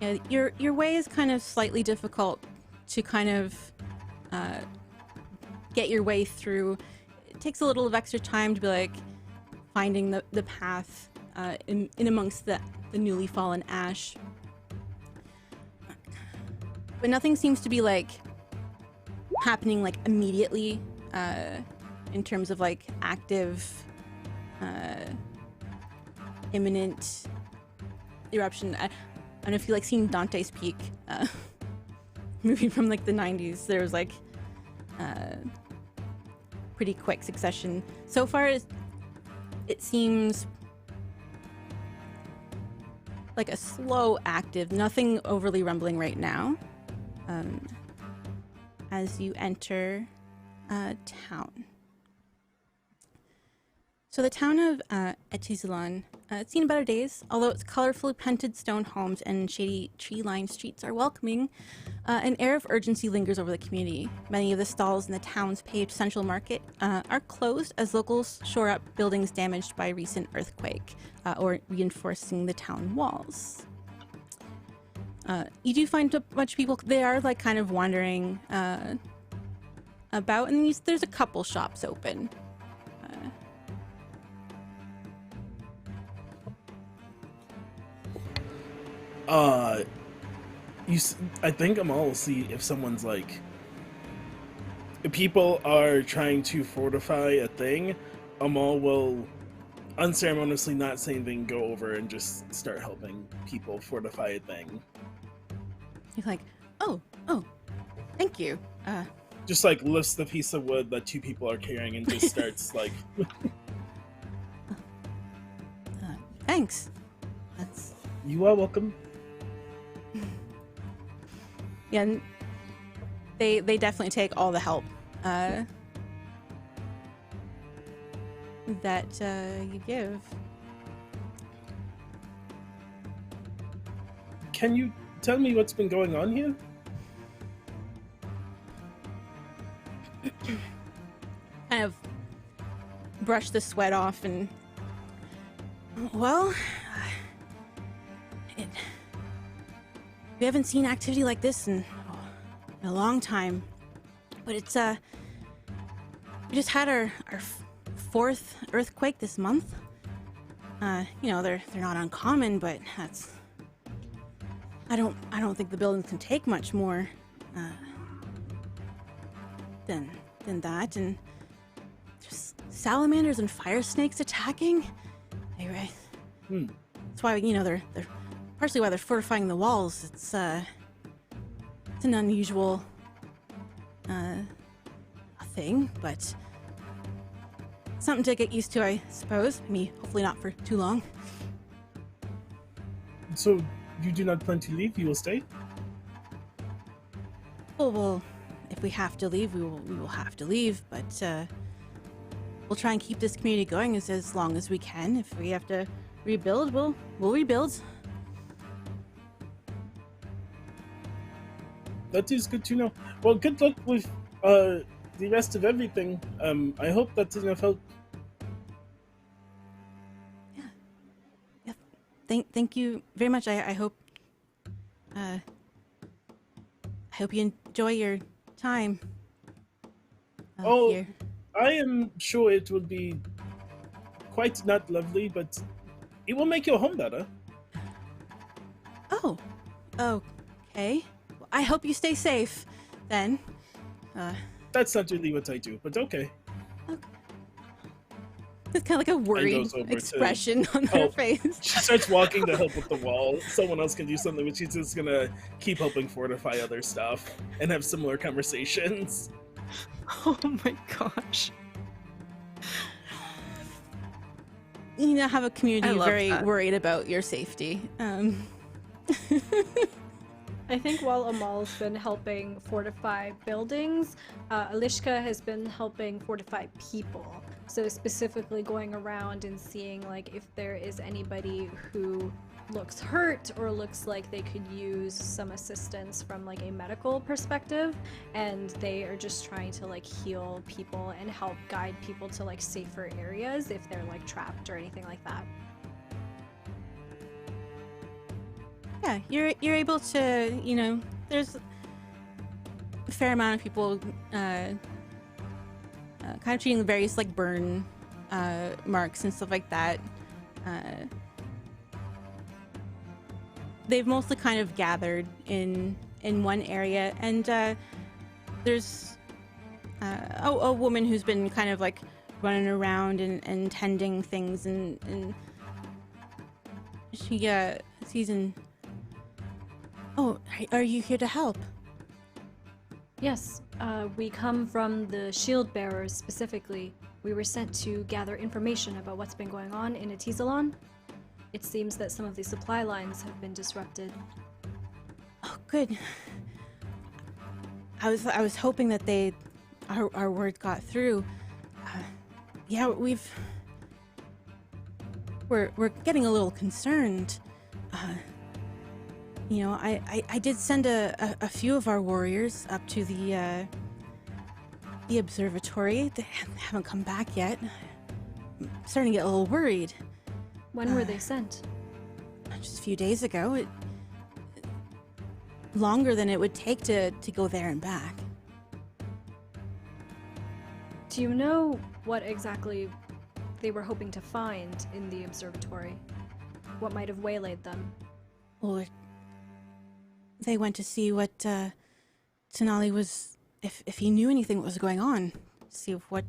Yeah, your way is kind of slightly difficult to kind of get your way through. It takes a little of extra time to be like finding the path in amongst the newly fallen ash. But nothing seems to be like happening like immediately in terms of like active imminent eruption. I don't know if you like seen Dante's Peak movie from like the 90s. There was like pretty quick succession. So far it seems like a slow active, nothing overly rumbling right now. As you enter town. So the town of Etizulan, it's seen better days, although its colorfully painted stone homes and shady tree-lined streets are welcoming. An air of urgency lingers over the community. Many of the stalls in the town's paved central market are closed as locals shore up buildings damaged by a recent earthquake or reinforcing the town walls. You do find a bunch of people, they are like kind of wandering about, and there's a couple shops open. I think Amal will see if someone's like, if people are trying to fortify a thing, Amal will unceremoniously not say anything, go over and just start helping people fortify a thing. You're like, oh, thank you. Just like lifts the piece of wood that two people are carrying and just starts like thanks. That's You are welcome. yeah. And they definitely take all the help that you give. Can you tell me what's been going on here? Kind of brush the sweat off and well, we haven't seen activity like this in a long time, but it's we just had our fourth earthquake this month. You know, they're not uncommon, but that's I don't think the buildings can take much more than that, and just salamanders and fire snakes attacking. Anyway, that's why, you know, they're partially why they're fortifying the walls. It's an unusual thing, but something to get used to, I suppose. I mean, hopefully not for too long. So you do not plan to leave? You will stay? Well, if we have to leave, we will have to leave, but we'll try and keep this community going as long as we can. If we have to rebuild, we'll rebuild. That is good to know. Well, good luck with the rest of everything. I hope that's enough help. Yeah. Thank you very much. I hope you enjoy your time here. I am sure it will be quite not lovely, but it will make your home better. Oh, okay. Well, I hope you stay safe, then. That's not really what I do, but okay. It's kind of like a worried goes over expression to on her help. face. She starts walking to help with the wall. Someone else can do something, but she's just gonna keep helping fortify other stuff and have similar conversations. Oh my gosh. You know, have a community I love very that. worried about your safety. I think while Amal's been helping fortify buildings, Alishka has been helping fortify people. So specifically going around and seeing like if there is anybody who looks hurt or looks like they could use some assistance from like a medical perspective, and they are just trying to like heal people and help guide people to like safer areas if they're like trapped or anything like that. Yeah, you're able to, you know, there's a fair amount of people kind of treating the various like burn marks and stuff like that. They've mostly kind of gathered in one area, and there's a woman who's been kind of like running around and tending things, and she sees an. Oh, are you here to help? Yes, we come from the shield bearers specifically. We were sent to gather information about what's been going on in Atisalon. It seems that some of the supply lines have been disrupted. Oh, good. I was hoping that our word got through. Yeah, we're getting a little concerned. You know, I did send a few of our warriors up to the observatory. They haven't come back yet. I'm starting to get a little worried. When were they sent? Just a few days ago. Longer than it would take to go there and back. Do you know what exactly they were hoping to find in the observatory? What might have waylaid them? Or they went to see what Tenali was, if he knew anything what was going on, see what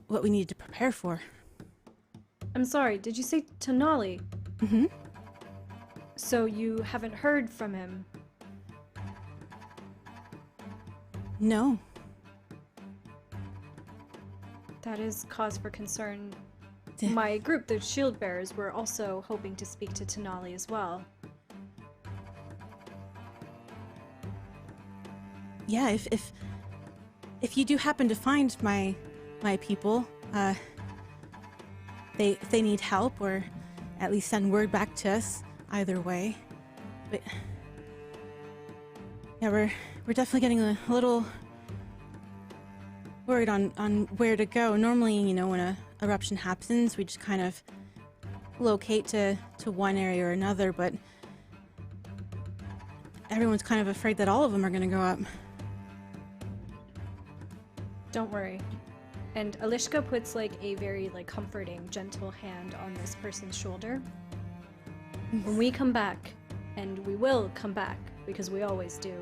we needed to prepare for. I'm sorry, did you say Tenali? Mm-hmm. So you haven't heard from him? No. That is cause for concern. my group, the Shield Bearers, were also hoping to speak to Tenali as well. Yeah, if you do happen to find my people, if they need help, or at least send word back to us, either way. But yeah, we're definitely getting a little worried on where to go. Normally, you know, when a eruption happens, we just kind of locate to one area or another, but everyone's kind of afraid that all of them are going to go up. Don't worry. And Alishka puts like a very like comforting, gentle hand on this person's shoulder. When we come back, and we will come back because we always do,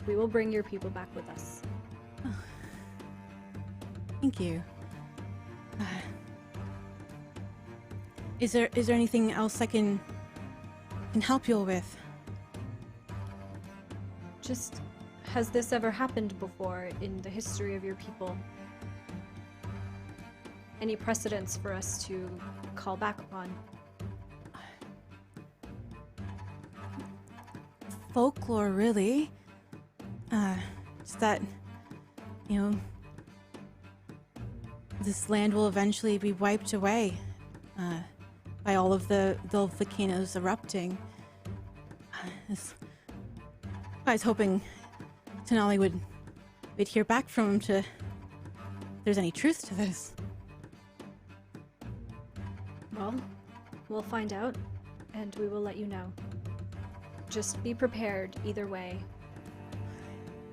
we will bring your people back with us. Oh. Thank you. Is there anything else I can help you with? Just, has this ever happened before in the history of your people? Any precedents for us to call back upon? Folklore, really. Just that, you know, this land will eventually be wiped away by all of the volcanoes erupting. I was hoping Tenali would hear back from him if there's any truth to this. Well, we'll find out, and we will let you know. Just be prepared either way.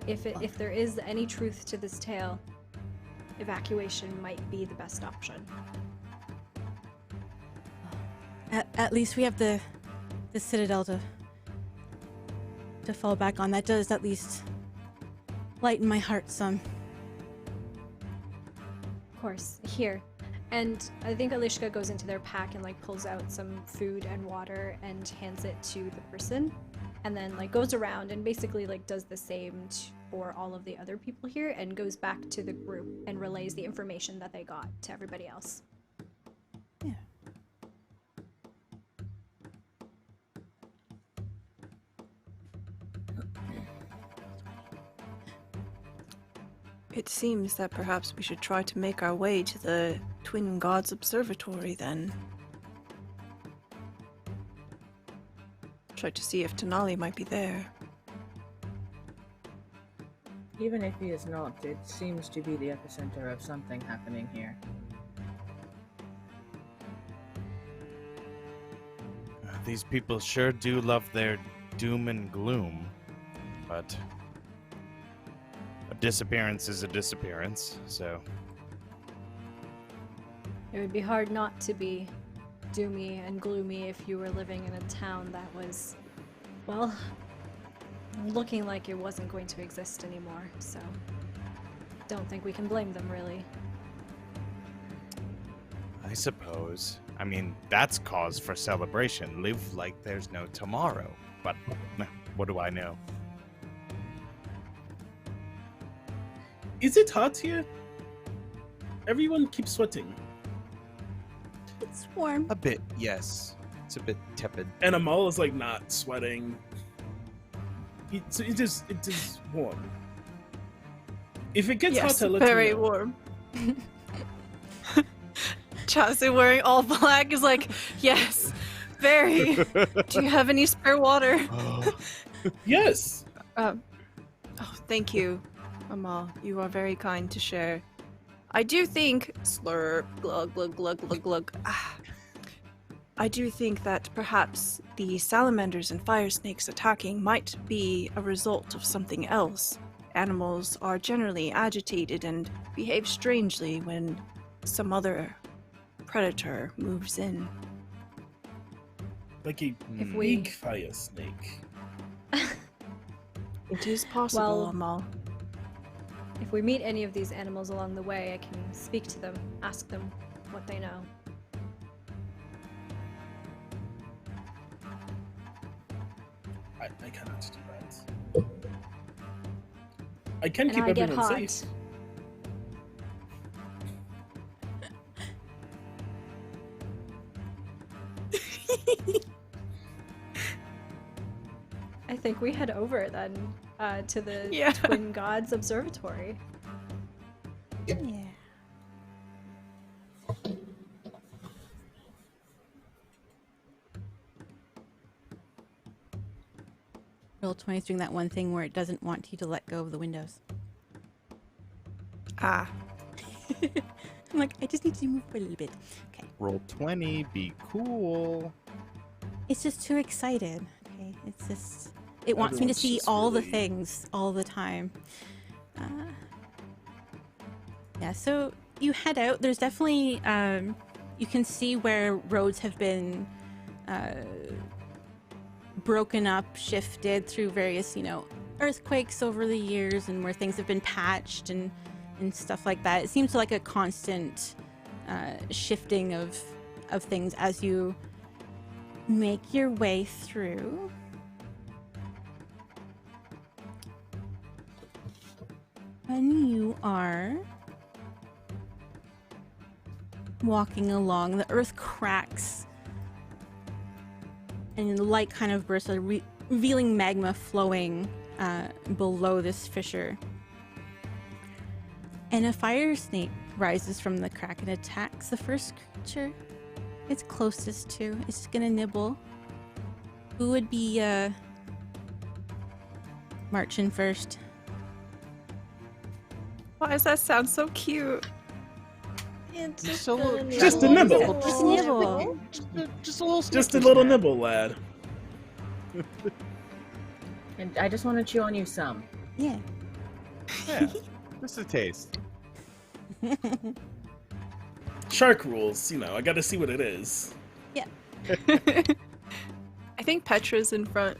If there is any truth to this tale, evacuation might be the best option. At least we have the Citadel to fall back on. That does at least lighten my heart some. Of course, here. And I think Alishka goes into their pack and like pulls out some food and water and hands it to the person, and then like goes around and basically like does the same for all of the other people here, and goes back to the group and relays the information that they got to everybody else. Yeah. It seems that perhaps we should try to make our way to the Twin Gods Observatory then. Try to see if Tenali might be there. Even if he is not, it seems to be the epicenter of something happening here. These people sure do love their doom and gloom, but a disappearance is a disappearance, so... It would be hard not to be doomy and gloomy if you were living in a town that was, well, looking like it wasn't going to exist anymore, so don't think we can blame them, really. I suppose. I mean, that's cause for celebration. Live like there's no tomorrow. But what do I know? Is it hot here? Everyone keeps sweating. It's warm. A bit, yes. It's a bit tepid. And Amal is like not sweating. It is warm. If it gets hot, I'll let very you know. warm. Chasu wearing all black is like, yes, very. Do you have any spare water? Yes. Oh, thank you, Amal. You are very kind to share. I do think, slurp, glug, glug, glug, glug, glug. I do think that perhaps the salamanders and fire snakes attacking might be a result of something else. Animals are generally agitated and behave strangely when some other predator moves in. Like a If big fire snake. It is possible, Well- Amal. If we meet any of these animals along the way, I can speak to them, ask them what they know. I cannot do that. I can And keep I get everyone hot. safe. I think we head over then to the Yeah. Twin Gods Observatory. Yeah. Roll20 is doing that one thing where it doesn't want you to let go of the windows. Ah. I'm like, I just need to move for a little bit. Okay. Roll 20, be cool. It's just too excited. Okay. It's just, it wants me to Everyone's see just all the really- things all the time. Yeah, so you head out. There's definitely, you can see where roads have been broken up, shifted through various, earthquakes over the years, and where things have been patched and stuff like that. It seems like a constant shifting of things as you make your way through. When you are walking along, the earth cracks and light kind of bursts, revealing magma flowing below this fissure. And a fire snake rises from the crack and attacks the first creature it's closest to. It's just gonna nibble. Who would be marching first? Why does that sound so cute? It's Just a little- Just a nibble. Just nibble. Just a little Just a Snickers little snack. nibble, lad. And I just want to chew on you some. Yeah. Yeah, just a taste. Shark rules, I gotta see what it is. I think Petra's in front.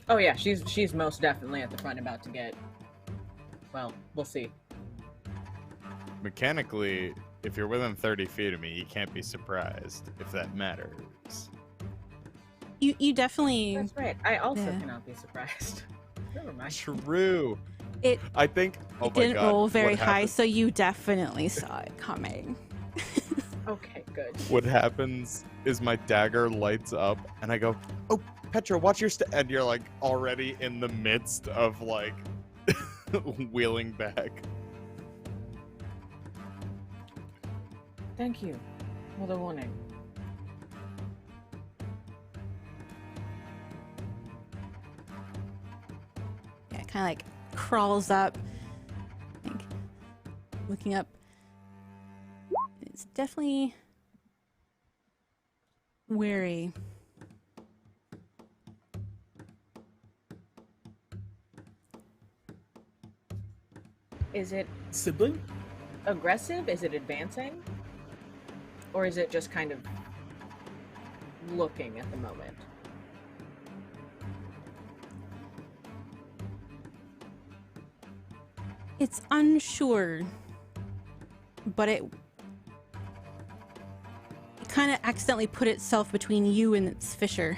Oh yeah, she's most definitely at the front, about to get. Well, we'll see. Mechanically, if you're within 30 feet of me, you can't be surprised, if that matters. You definitely. That's right. I also Yeah. cannot be surprised. Never mind. True. It I think. Oh It my didn't God, roll what very high, happens- so you definitely saw it coming. Okay, good. What happens is my dagger lights up, and I go, "Oh, Petra, watch your step," and you're like already in the midst of like wheeling back. Thank you for the warning. Yeah, it kind of like crawls up, like, looking up. It's definitely wary. Is it Sibling? aggressive? Is it advancing? Or is it just kind of looking at the moment? It's unsure, but it kind of accidentally put itself between you and its fissure.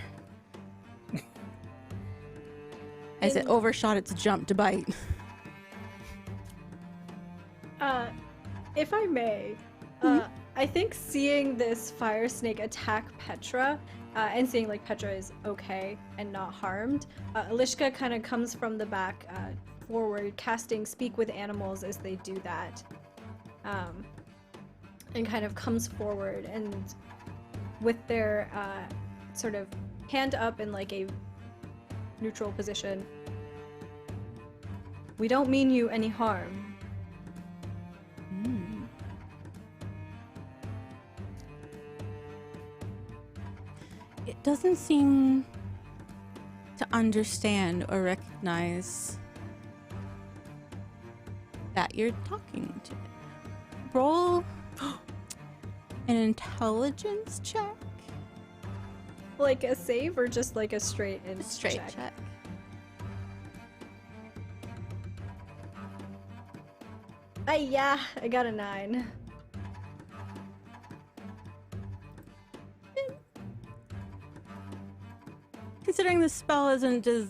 As it overshot its jump to bite. If I may, I think seeing this fire snake attack Petra, and seeing like Petra is okay and not harmed, Alishka kind of comes from the back forward, casting Speak with Animals as they do that, and kind of comes forward and with their sort of hand up in like a neutral position. We don't mean you any harm. It doesn't seem to understand or recognize that you're talking to it. Roll an intelligence check. Like a save or just like a straight in Straight check. Yeah, I got a 9. Considering the spell isn't as,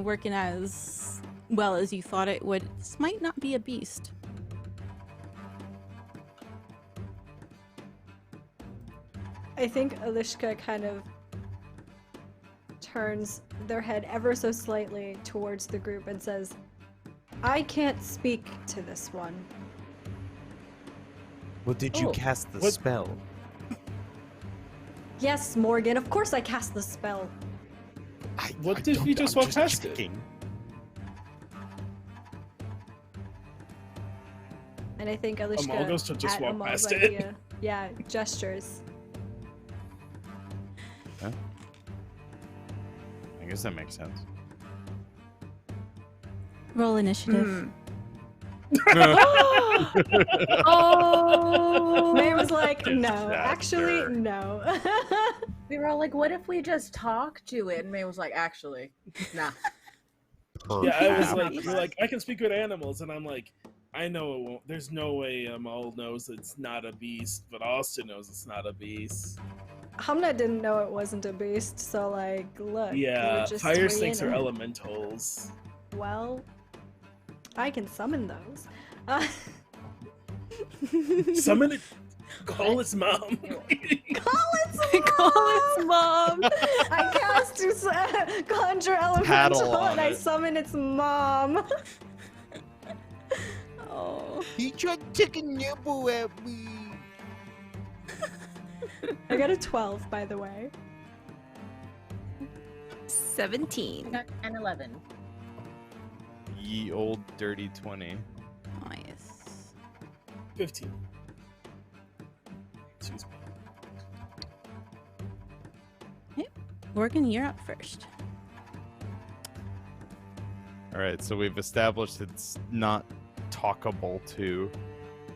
working as well as you thought it would, this might not be a beast. I think Alishka kind of turns their head ever so slightly towards the group and says, I can't speak to this one. Well, did you cast the What? spell? Yes, Morgan, of course I cast the spell. What if you just walk past it? checking. And I think Alishka Amal goes to just at walk Amal's past it. idea, yeah, gestures. Huh? I guess that makes sense. Roll initiative. Oh! May was like, no, Disaster. actually, no. We were all like, what if we just talk to it? And May was like, actually, nah. Yeah, I was Perhaps. like, you're like, I can speak with animals, and I'm like, I know it won't. There's no way Amal knows it's not a beast, but Austin knows it's not a beast. Hamna didn't know it wasn't a beast, so like, look. Yeah, we're just fire three snakes in are it. elementals. Well, I can summon those. Summon it. Call its mom. Call its mom! I cast to conjure Paddle elemental on and I it. summon its mom. Oh. He tried to take a nibble at me. I got a 12, by the way. 17. Got an 11. Ye old dirty 20. Nice. 15. Excuse me. Morgan, you're up first. All right, so we've established it's not talkable to,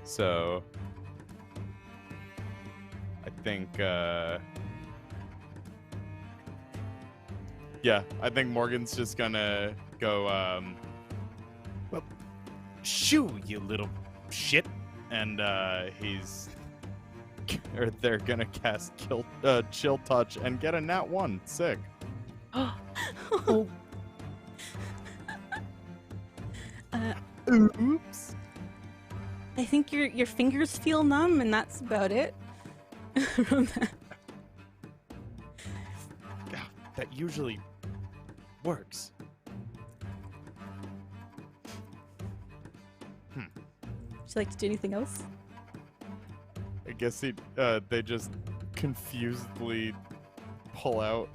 so I think, yeah, I think Morgan's just gonna go, well, shoo, you little shit, and or they're gonna cast Chill Touch and get a nat 1. Sick. Oops. I think your fingers feel numb, and that's about it. From that. God, that usually works. Would you like to do anything else? I guess they just confusedly pull out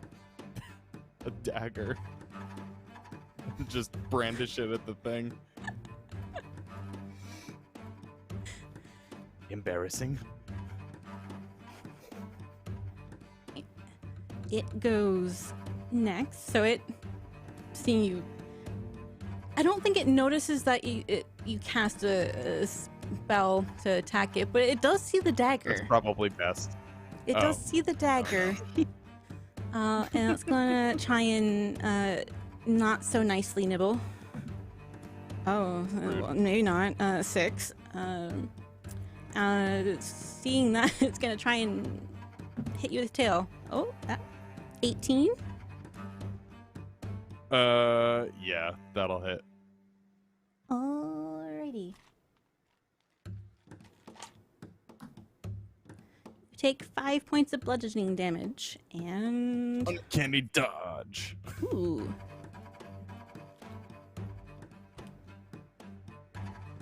a dagger and just brandish it at the thing. Embarrassing. It goes next, so it seeing you. I don't think it notices that you cast a spell to attack it, but it does see the dagger. That's probably best. It does see the dagger, and it's gonna try and not so nicely nibble. Oh, well, maybe not. 6. Seeing that, it's gonna try and hit you with its tail. Oh, 18. Yeah, that'll hit. Alrighty. Take 5 points of bludgeoning damage, and Uncanny dodge. ooh,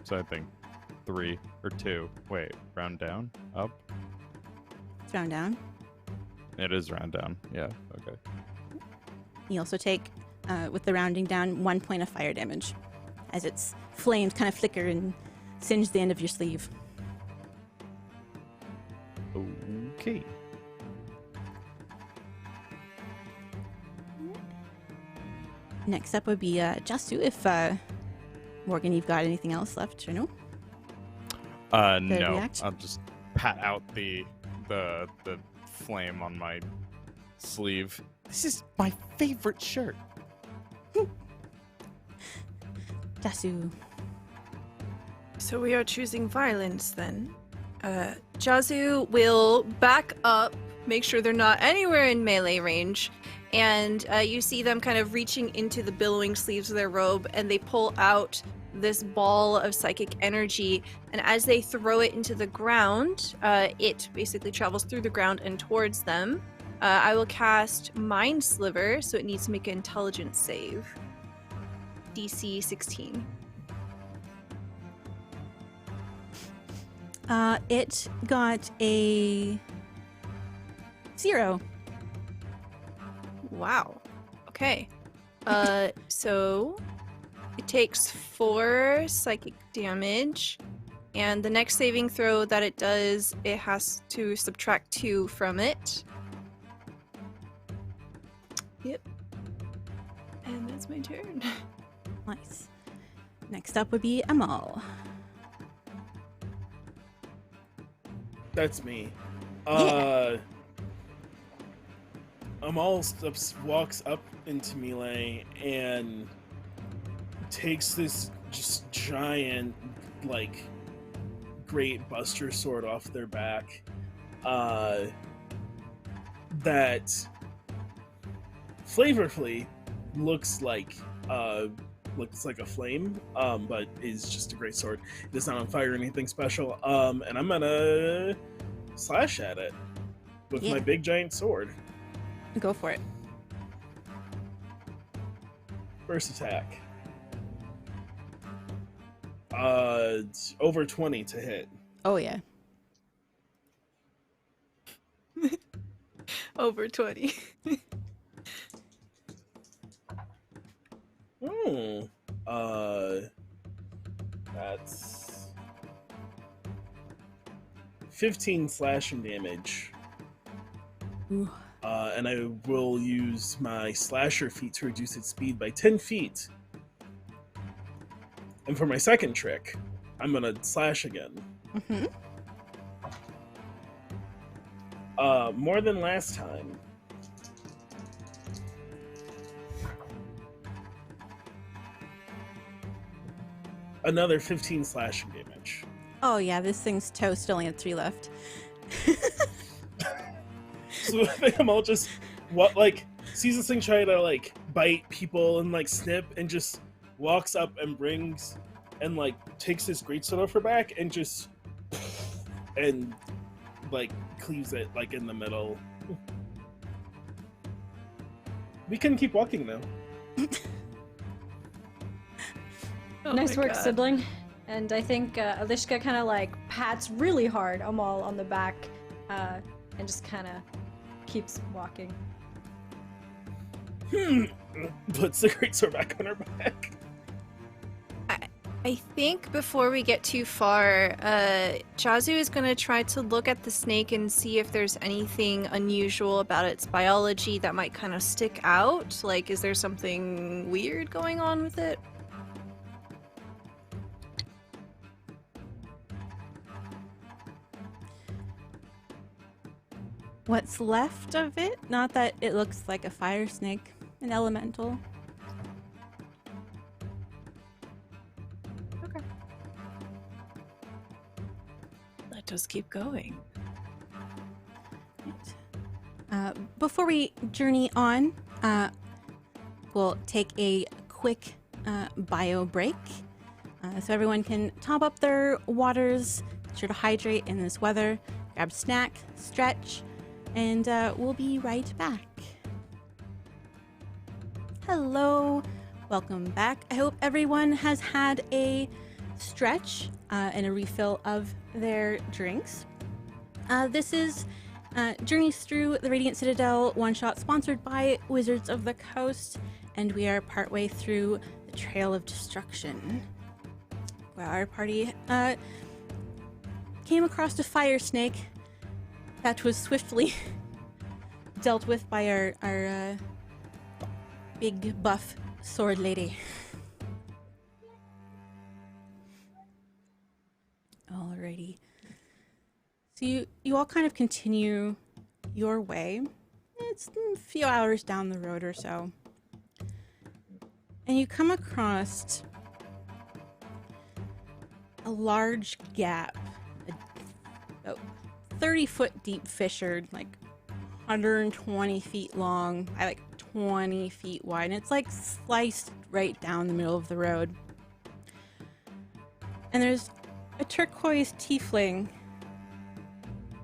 So I think 3 or 2. Wait, round down? Up? it's round down. It is round down. Yeah, okay. You also take, with the rounding down, 1 point of fire damage, as its flames kind of flicker and singe the end of your sleeve. Okay. Next up would be Jasu. If Morgan, you've got anything else left or no? No. react? I'll just pat out the flame on my sleeve. This is my favorite shirt. Jasu. So we are choosing violence then. Jazu will back up, make sure they're not anywhere in melee range, and you see them kind of reaching into the billowing sleeves of their robe, and they pull out this ball of psychic energy, and as they throw it into the ground, it basically travels through the ground and towards them. I will cast Mind Sliver, so it needs to make an intelligence save. DC 16. It got a 0. Wow. Okay. So it takes 4 psychic damage, and the next saving throw that it does, it has to subtract 2 from it. Yep. And that's my turn. Nice. Next up would be Amal. That's me. Yeah. Amal walks up into Melee and takes this just giant, like, great buster sword off their back. That flavorfully looks like a flame, but is just a great sword. It does not on fire or anything special. And I'm gonna slash at it with my big giant sword. Go for it. First attack. It's over 20 to hit. Oh yeah. Over 20. That's 15 slashing damage. Ooh. And I will use my slasher feat to reduce its speed by 10 feet. And for my second trick, I'm gonna slash again. Mm-hmm. More than last time. Another 15 slashing damage. Oh yeah, this thing's toast. Only had 3 left. So I think I'm all just sees this thing try to bite people and snip, and just walks up and brings and takes his greatsword off her back and just cleaves it in the middle. We can keep walking now. Oh Nice my work, God. sibling. And I think Alishka kind of pats really hard Amal on the back and just kind of keeps walking. Puts the greatsword back on her back. I think before we get too far, Chazu is going to try to look at the snake and see if there's anything unusual about its biology that might kind of stick out. Is there something weird going on with it? What's left of it? Not that it looks like a fire snake, an elemental. Okay. Let us keep going. Before we journey on, we'll take a quick bio break so everyone can top up their waters, sure to hydrate in this weather, grab a snack, stretch, and we'll be right back. Hello, welcome back. I hope everyone has had a stretch and a refill of their drinks. This is Journeys Through the Radiant Citadel one-shot sponsored by Wizards of the Coast, and we are partway through the Trail of Destruction, where our party came across a fire snake that was swiftly dealt with by our big buff sword lady. Alrighty. So you all kind of continue your way. It's a few hours down the road or so. And you come across a large gap, a 30-foot deep fissure, 120 feet long by 20 feet wide, and it's sliced right down the middle of the road. And there's a turquoise tiefling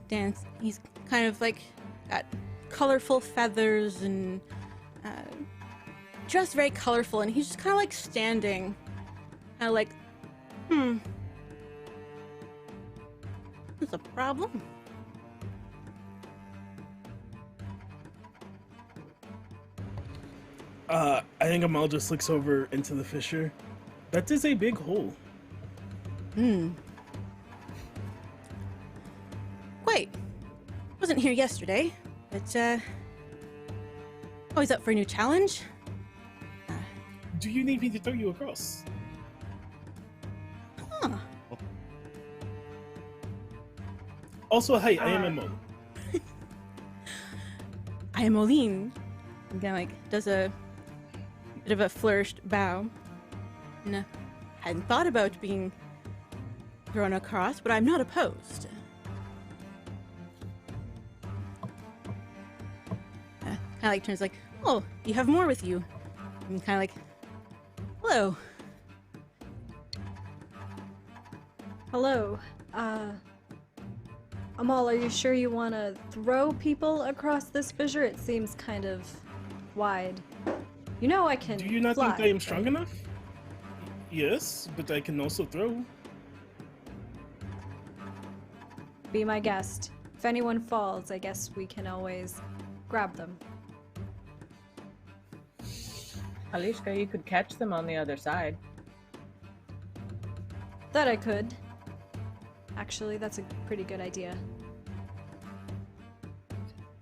dance. He's kind of like got colorful feathers and dressed very colorful, and he's just kind of like standing, kind of like, there's a problem. I think Amal just looks over into the fissure. That is a big hole. Wait, wasn't here yesterday, but always up for a new challenge. Do you need me to throw you across? Huh. Also, hi, I am Amal. I am Oline. And kind of like does a bit of a flourished bow. And hadn't thought about being thrown across, but I'm not opposed. Kind of like turns like, oh, you have more with you. And kind of like, hello. Hello. Amal, are you sure you want to throw people across this fissure? It seems kind of wide. You know I can Do you not fly, think I am strong enough? Yes, but I can also throw. Be my guest. If anyone falls, I guess we can always grab them. Alishka, you could catch them on the other side. That I could. Actually, that's a pretty good idea.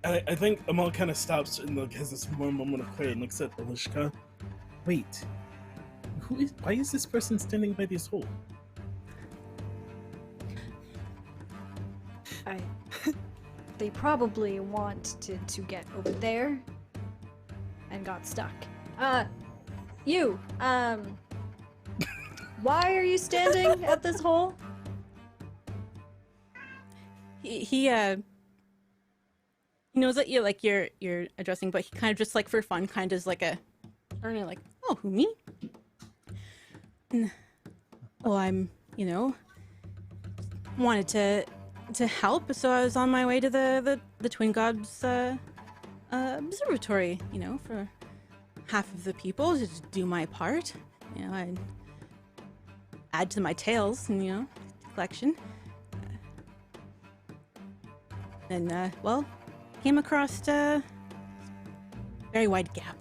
I think Amal kind of stops and like has this one moment of clarity and looks at Alishka. Wait, why is this person standing by this hole? They probably wanted to get over there and got stuck. You, why are you standing at this hole? He knows that you're addressing, but he kind of just like for fun, kind of is like a, like, oh, who, me? Well, I'm, wanted to help, so I was on my way to the Twin Gods observatory, for half of the people to do my part. I add to my tales, and collection. And well, came across a very wide gap.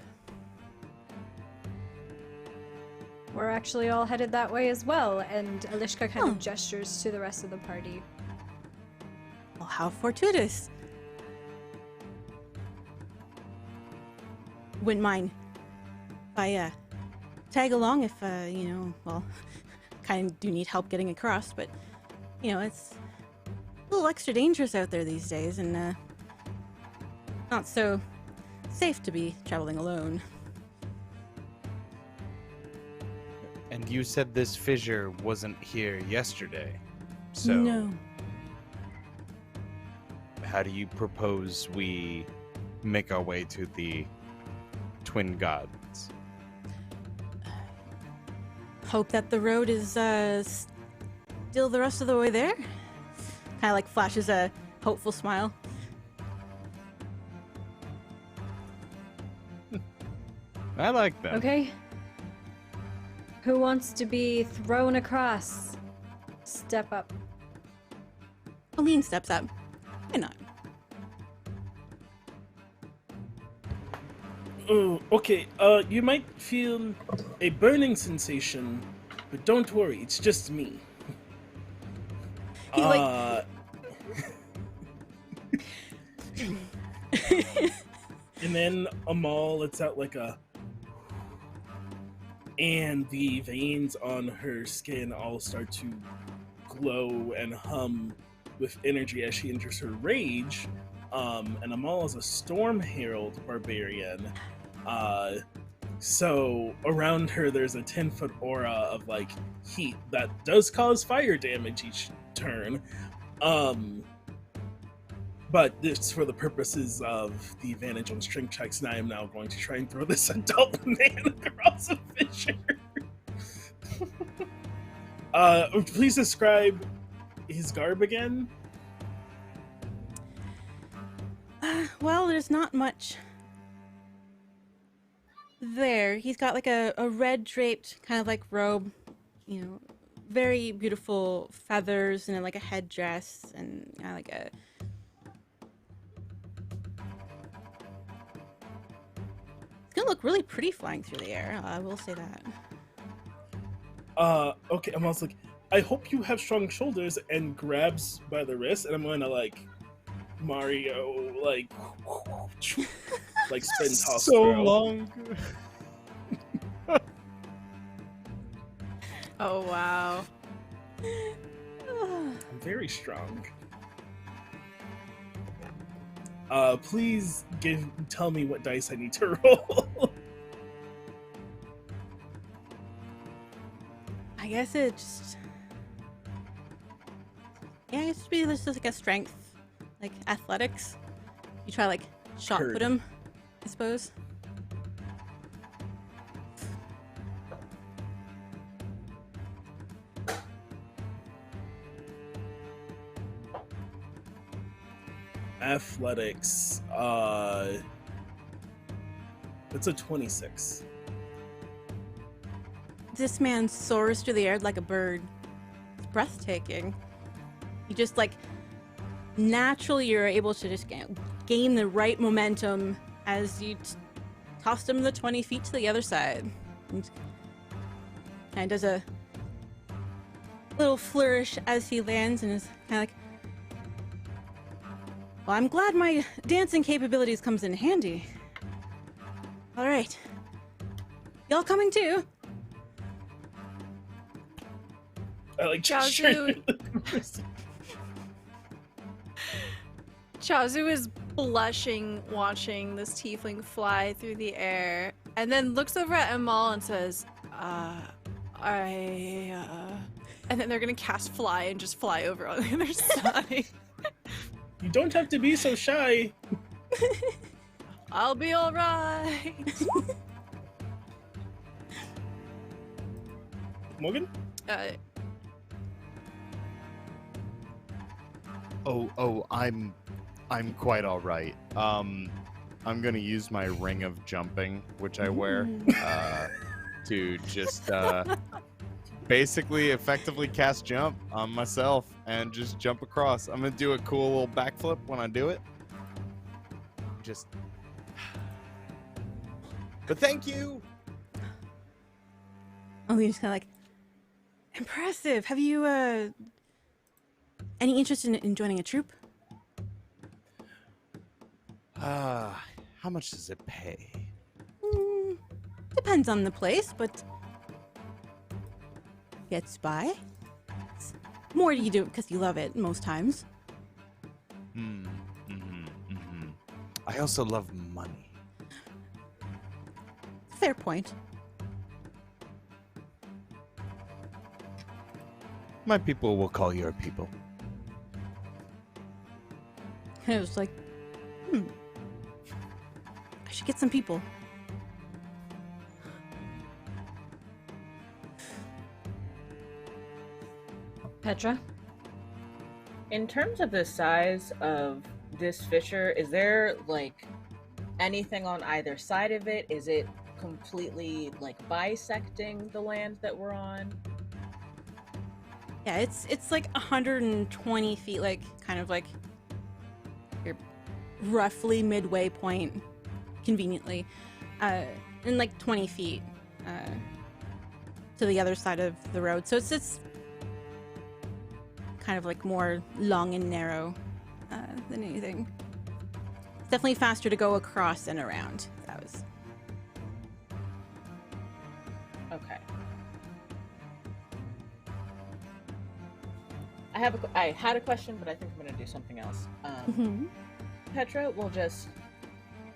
We're actually all headed that way as well, and Alishka kind of gestures to the rest of the party. Well, how fortuitous. Wouldn't mind if I tag along if, well, kind of do need help getting across, but, it's a little extra dangerous out there these days, and not so safe to be traveling alone. And you said this fissure wasn't here yesterday, so No. how do you propose we make our way to the Twin Gods? Hope that the road is still the rest of the way there. Kind of like flashes a hopeful smile. I like that. Okay. Who wants to be thrown across? Step up. Aline steps up. Why not? Oh, okay. You might feel a burning sensation, but don't worry, it's just me. He like And then Amal lets out like a, and the veins on her skin all start to glow and hum with energy as she enters her rage. And Amal is a Storm Herald barbarian. So around her there's a 10-foot aura of like heat that does cause fire damage each turn. But this for the purposes of the advantage on strength checks, and I am now going to try and throw this adult man across a fissure. Please describe his garb again. Well, there's not much there. He's got like a red draped kind of like robe, you know, very beautiful feathers and like a headdress and like a. It's gonna look really pretty flying through the air. I will say that. Okay, I'm also like, I hope you have strong shoulders, and grabs by the wrist, and I'm gonna like Mario, like spin toss So throw. long. Oh wow. I'm very strong. Please tell me what dice I need to roll. I guess it just. Yeah, I guess it'd be just like a strength, like athletics. You try like shot Heard. put him, I suppose. Athletics. It's a 26. This man soars through the air like a bird. It's breathtaking. You just like naturally you're able to just gain the right momentum as you tossed him the 20 feet to the other side. And does a little flourish as he lands and is kind of like, well, I'm glad my dancing capabilities comes in handy. All right. Y'all coming too? I like Chazu. Chazu is blushing watching this tiefling fly through the air, and then looks over at Amal and says, and then they're gonna cast fly and just fly over on the other side. You don't have to be so shy. I'll be alright. Morgan? I'm quite all right. I'm gonna use my ring of jumping, which I wear, to just basically effectively cast jump on myself and just jump across. I'm gonna do a cool little backflip when I do it. Just. But thank you. Oh, you're just kind of like, impressive. Have you any interest in joining a troupe? How much does it pay? Depends on the place, but gets by. It's more you do it because you love it most times. I also love money. Fair point. My people will call your people. And it was like, I should get some people. Petra? In terms of the size of this fissure, is there like anything on either side of it? Is it completely like bisecting the land that we're on? Yeah, it's like 120 feet, like kind of like your roughly midway point, conveniently, and like 20 feet to the other side of the road. So it's kind of like more long and narrow than anything. It's definitely faster to go across and around. That was Okay. I had a question, but I think I'm going to do something else. Petra will just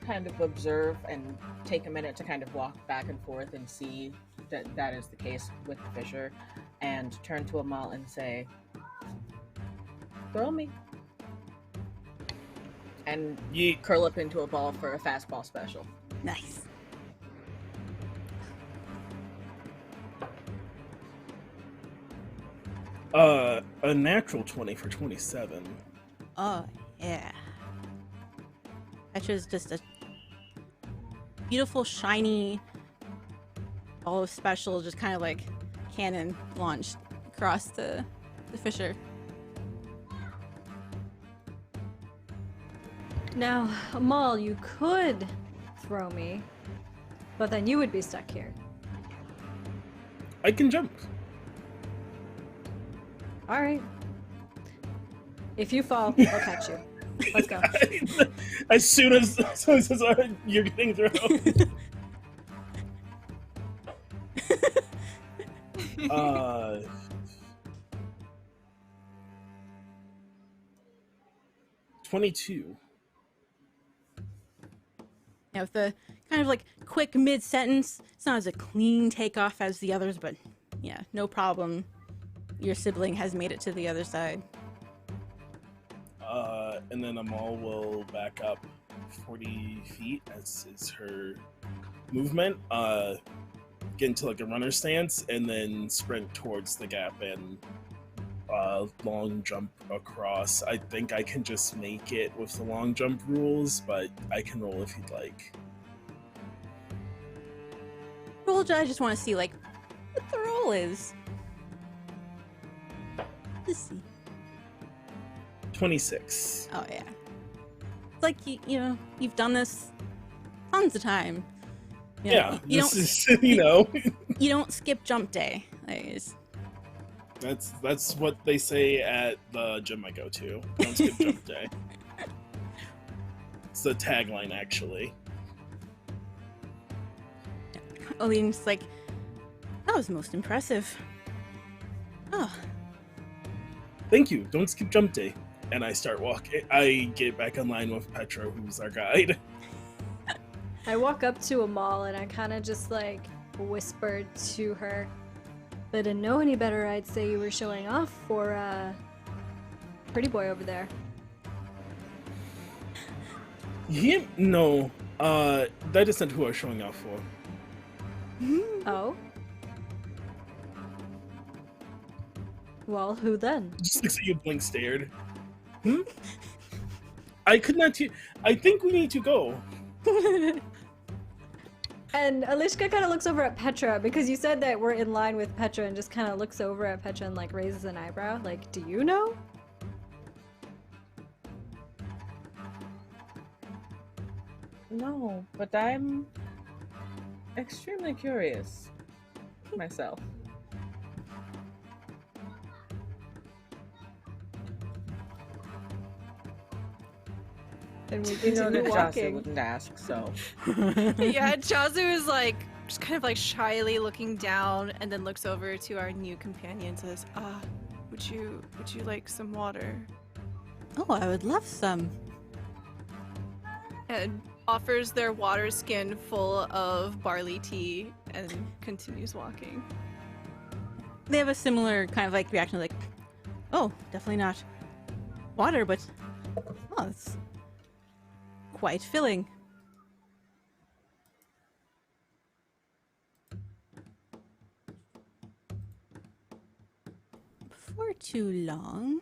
kind of observe and take a minute to kind of walk back and forth and see that that is the case with the fissure, and turn to Amal and say, "Throw me." And Yeet. curl up into a ball for a fastball special. nice. A natural 20 for 27. Oh, yeah. Petra's just a beautiful, shiny ball of special, just kind of like cannon launched across the fissure. Now, Amal, you could throw me, but then you would be stuck here. I can jump. All right. If you fall, I'll catch you. Let's go. As soon as you're getting thrown. 22. Now, with the kind of like quick mid-sentence, it's not as a clean takeoff as the others, but yeah, no problem. Your sibling has made it to the other side. And then Amal will back up 40 feet, as is her movement. Get into like a runner stance, and then sprint towards the gap and long jump across. I think I can just make it with the long jump rules, but I can roll if you'd like. Roll, I just want to see like what the roll is. Let's see. 26. Oh yeah. It's like you know you've done this tons of time. You know, Yeah, you this don't is, you know. you don't skip jump day. Like, it's, That's what they say at the gym I go to. Don't skip jump day. It's the tagline, actually. Oline's like, that was most impressive. Oh, Thank you. Don't skip jump day. And I start walking. I get back online with Petra, who's our guide. I walk up to Amal and I kind of just like whispered to her. If I didn't know any better, I'd say you were showing off for pretty boy over there. No. That isn't who I was showing off for. Oh? Well, who then? Just looks at you, blink stared. I could not. I think we need to go. And Alishka kind of looks over at Petra because you said that we're in line with Petra and just kind of looks over at Petra and like raises an eyebrow. Like, do you know? No, but I'm extremely curious myself. And we You know continue that Jasu walking. wouldn't ask, so. Yeah, Jazu is like just kind of like shyly looking down and then looks over to our new companion and says, would you like some water? oh, I would love some. And offers their water skin full of barley tea and continues walking. They have a similar kind of like reaction, like, oh, definitely not water, but oh, it's quite filling. Before too long.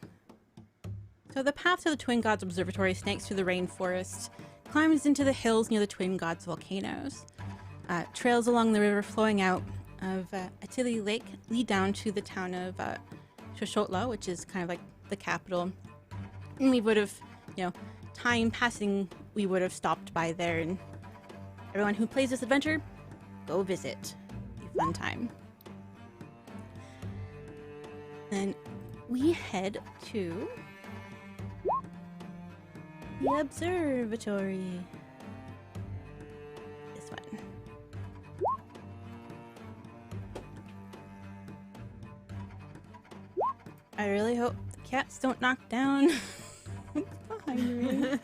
So the path to the Twin Gods Observatory snakes through the rainforest, climbs into the hills near the Twin Gods volcanoes. Trails along the river flowing out of Atili Lake lead down to the town of Shoshotla, which is kind of like the capital. And we would have, you know, time passing, we would have stopped by there, and everyone who plays this adventure, go visit. Be a fun time. Then we head to the observatory. This one. I really hope the cats don't knock down what's behind me.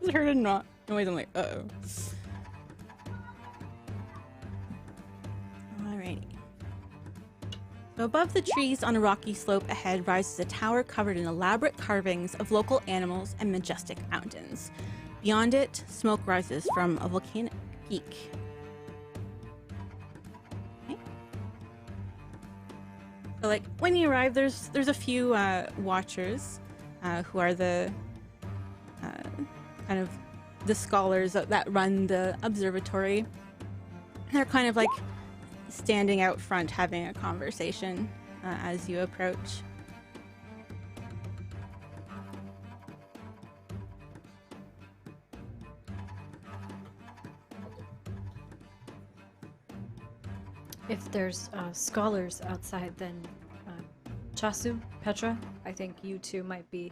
I heard a noise. I'm like, uh-oh. Alrighty. So above the trees on a rocky slope ahead rises a tower covered in elaborate carvings of local animals and majestic mountains. Beyond it, smoke rises from a volcanic peak. Okay. So like when you arrive, there's a few watchers who are the kind of the scholars that run the observatory. They're kind of like standing out front having a conversation as you approach. If there's scholars outside, then Chasu, Petra, I think you two might be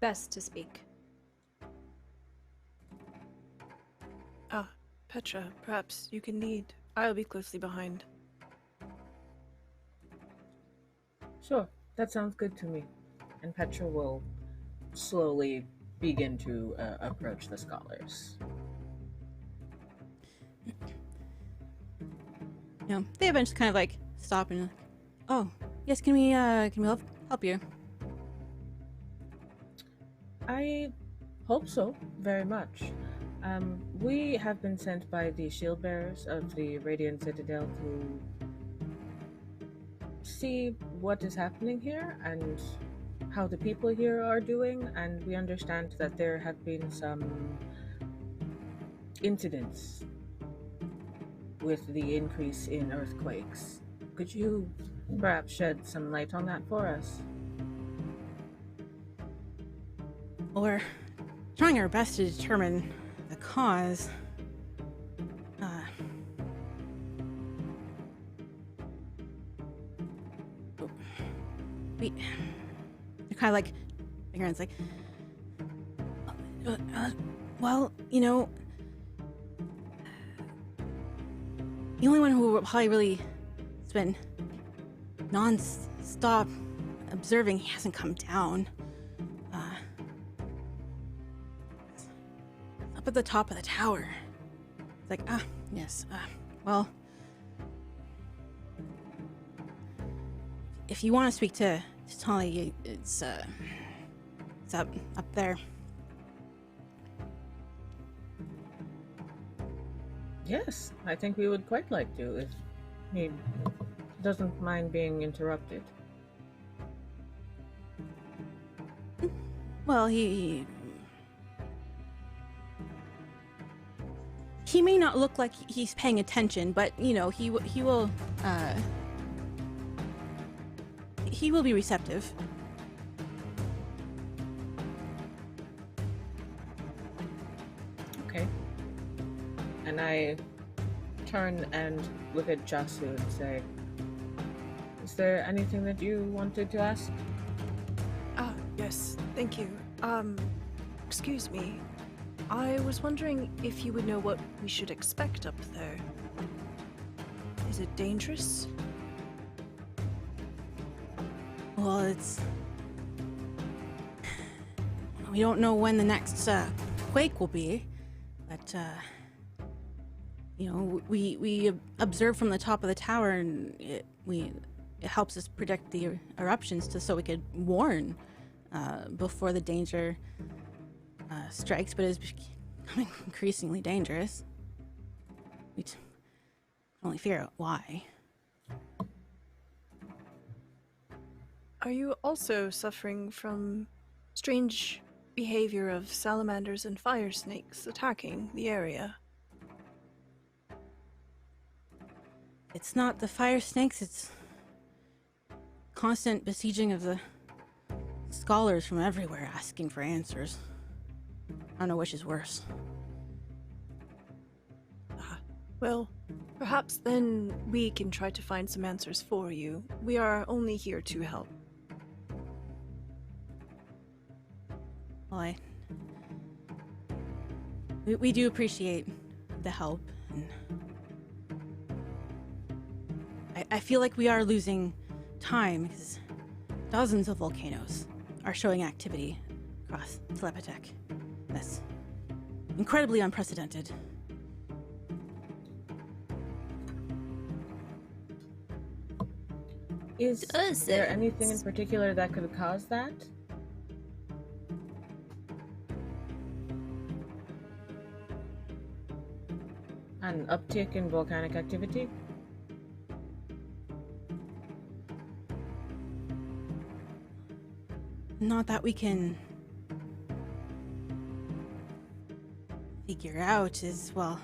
best to speak. Petra, perhaps you can lead. I'll be closely behind. Sure, that sounds good to me. And Petra will slowly begin to approach the scholars. You know, they eventually kind of like stop and like, oh, yes, can we help you? I hope so, very much. We have been sent by the shield bearers of the Radiant Citadel to see what is happening here and how the people here are doing, and we understand that there have been some incidents with the increase in earthquakes. Could you perhaps shed some light on that for us? Well, we're trying our best to determine the cause. They're kind of like, Aaron's like, well, you know, the only one who probably really has been non-stop observing, he hasn't come down. Up at the top of the tower. It's like, yes, well, if you want to speak to Tali, it's up there. Yes, I think we would quite like to, if he doesn't mind being interrupted. Well, he may not look like he's paying attention, but you know, he will be receptive. Okay. And I turn and look at Jasu and say, is there anything that you wanted to ask? Yes, thank you. Excuse me. I was wondering if you would know what we should expect up there. Is it dangerous? Well, we don't know when the next quake will be, but you know, we observe from the top of the tower, and it helps us predict the eruptions so we could warn before the danger strikes, but it's becoming increasingly dangerous. We can only figure out why. Are you also suffering from strange behavior of salamanders and fire snakes attacking the area? It's not the fire snakes, it's constant besieging of the scholars from everywhere asking for answers. I don't know which is worse. Well, perhaps then we can try to find some answers for you. We are only here to help. Well, we do appreciate the help, and I feel like we are losing time because dozens of volcanoes are showing activity across Telepatech. That's incredibly unprecedented. Is there anything in particular that could cause that? An uptick in volcanic activity? not that we can figure out is, well,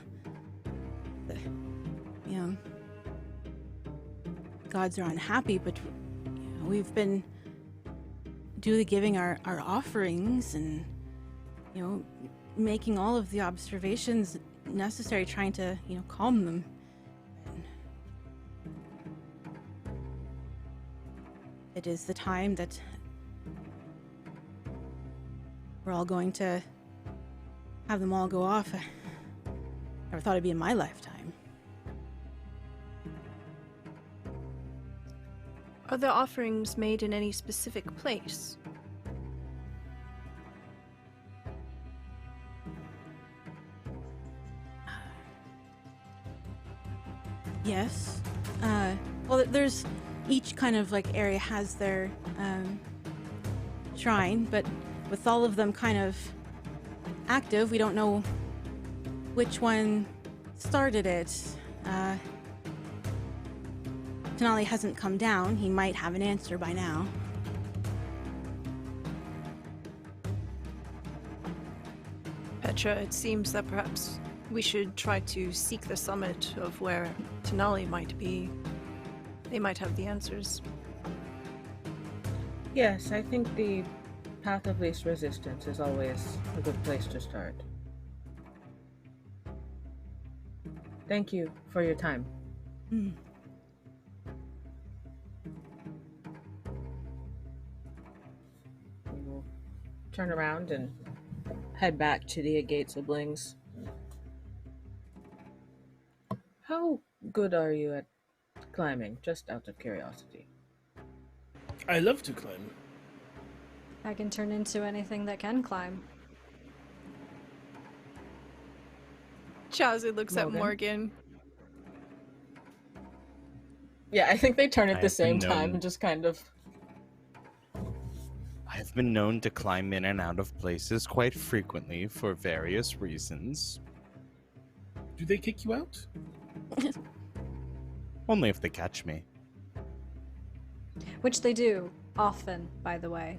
the, you know, gods are unhappy, but we've been duly giving our offerings and, you know, making all of the observations necessary, trying to, you know, calm them. It is the time that we're all going to have them all go off. I never thought it'd be in my lifetime. Are the offerings made in any specific place? Yes. Well, there's each kind of like area has their shrine, but with all of them kind of active, we don't know which one started it. Denali hasn't come down. He might have an answer by now. Petra, it seems that perhaps we should try to seek the summit of where Denali might be. They might have the answers. Yes, I think the path of least resistance is always a good place to start. Thank you for your time. Mm. We will turn around and head back to the Agate siblings. How good are you at climbing, just out of curiosity? I love to climb. I can turn into anything that can climb. Chazu looks at Morgan? Morgan. Yeah, I think they turn at I the have been same time known- and just kind of... I've been known to climb in and out of places quite frequently for various reasons. Do they kick you out? Only if they catch me. Which they do, often, by the way.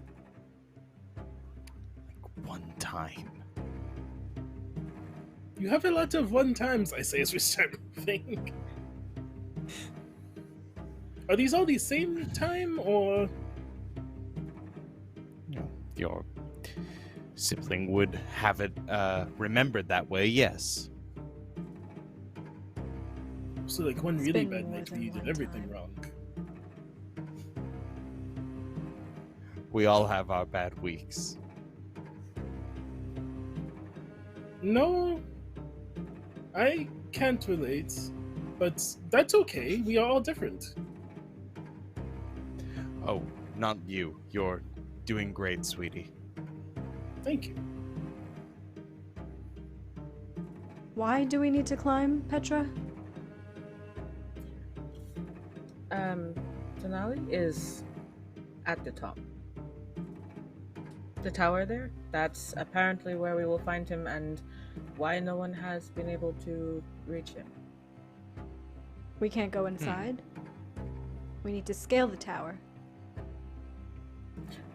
One time. You have a lot of one times, I say as we start moving. Are these all the same time, or...? Your sibling would have it remembered that way, yes. So, like, one It's really been bad more night than where you did one everything time. wrong. We all have our bad weeks. No, I can't relate, but that's okay. We are all different. Oh, not you. You're doing great, sweetie. Thank you. Why do we need to climb, Petra? Denali is at the top. The tower there, that's apparently where we will find him and why no one has been able to reach him. We can't go inside. We need to scale the tower.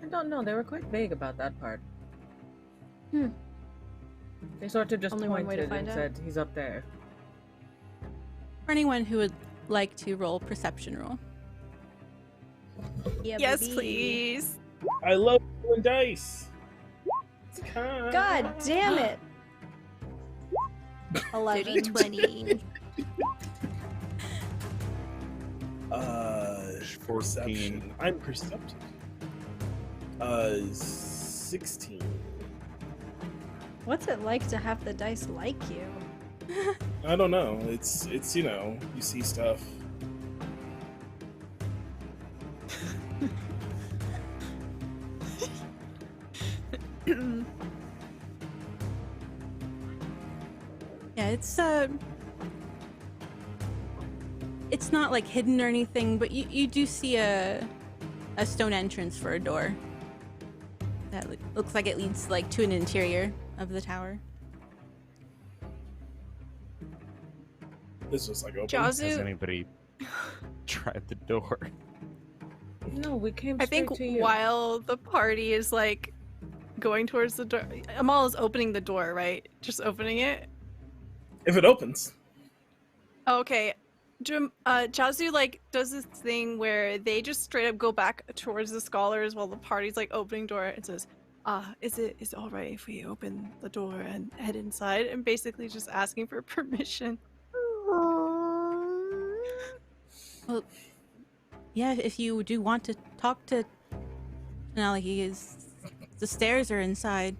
I don't know, they were quite vague about that part. Hmm. They sort of just Only one way to pointed and find out. said, he's up there. For anyone who would like to roll perception roll. Yeah, Yes, baby. please. I love doing dice. God damn it! 11. Dirty 20. Perception. I'm perceptive. 16. What's it like to have the dice like you? I don't know. It's you know, you see stuff. Yeah, it's not like hidden or anything, but you do see a stone entrance for a door that looks like it leads like to an interior of the tower. This was like open. Has Jazu, anybody tried the door? No, we came I straight think to you. while the party is like going towards the door, Amal is opening the door, right? Just opening it. If it opens. Okay. Jazu like does this thing where they just straight up go back towards the scholars while the party's like opening door and says, is it all right if we open the door and head inside? And basically just asking for permission. Well, yeah, if you do want to talk to Penelope, the stairs are inside.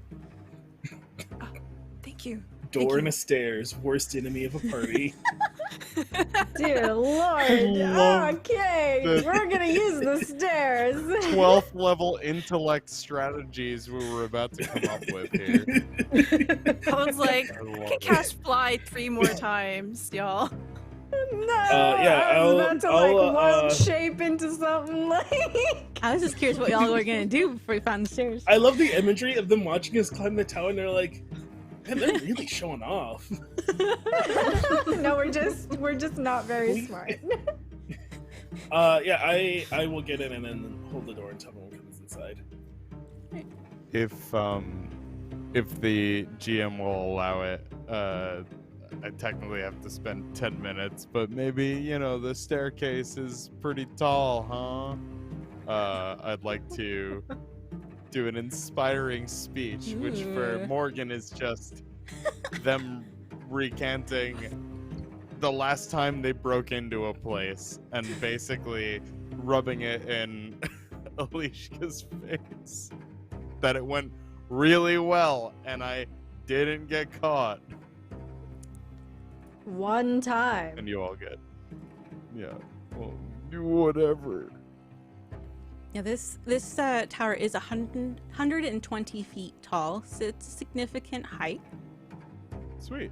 Thank you. Door and a stairs. Worst enemy of a party. Dear Lord. love Okay, the- we're gonna use the stairs. 12th level intellect strategies we were about to come up with here. I was like, I I love can it. cast fly 3 more times, y'all. No, yeah, I was about to like I'll, wild shape into something like. I was just curious what y'all were gonna do before you found the stairs. I love the imagery of them watching us climb the tower, and they're like, man, they're really showing off. No, we're just not very smart. Yeah, I will get in and then hold the door until no one comes inside. If the GM will allow it, I technically have to spend 10 minutes, but maybe, the staircase is pretty tall, huh? I'd like to do an inspiring speech, which for Ooh. Morgan is just them recanting the last time they broke into a place and basically rubbing it in Alishka's face. That it went really well and I didn't get caught. One time. And you all get, well, do whatever. Yeah, this tower is 120 feet tall, so it's a significant height. Sweet.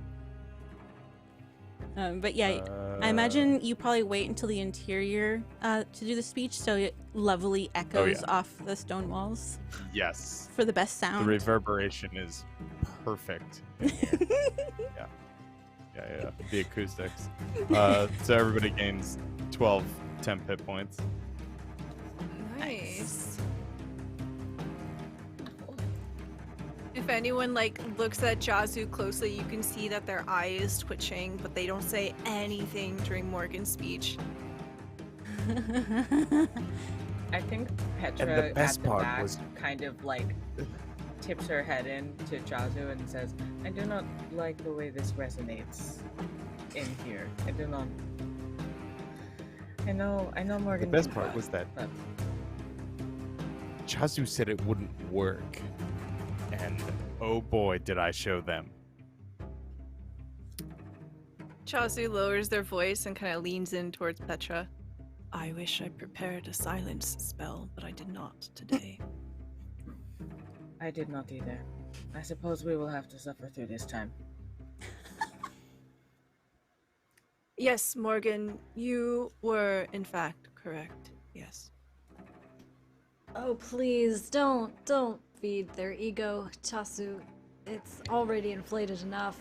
But yeah, I imagine you probably wait until the interior to do the speech, so it lovely echoes off the stone walls Yes. for the best The sound. reverberation is perfect. Yeah. The acoustics. So everybody gains 12 temp hit points. Nice. If anyone looks at Jazu closely, you can see that their eye is twitching, but they don't say anything during Morgan's speech. I think Petra And the best at the part back was- kind of tips her head in to Jazu and says, I do not like the way this resonates in here. I do not. I know Morgan. The best did part was that but Chazu said it wouldn't work. And oh boy, did I show them. Jazu lowers their voice and kind of leans in towards Petra. I wish I prepared a silence spell, but I did not today. I did not either. I suppose we will have to suffer through this time. Yes, Morgan, you were in fact correct. Yes. Oh, please don't feed their ego, Chasu. It's already inflated enough.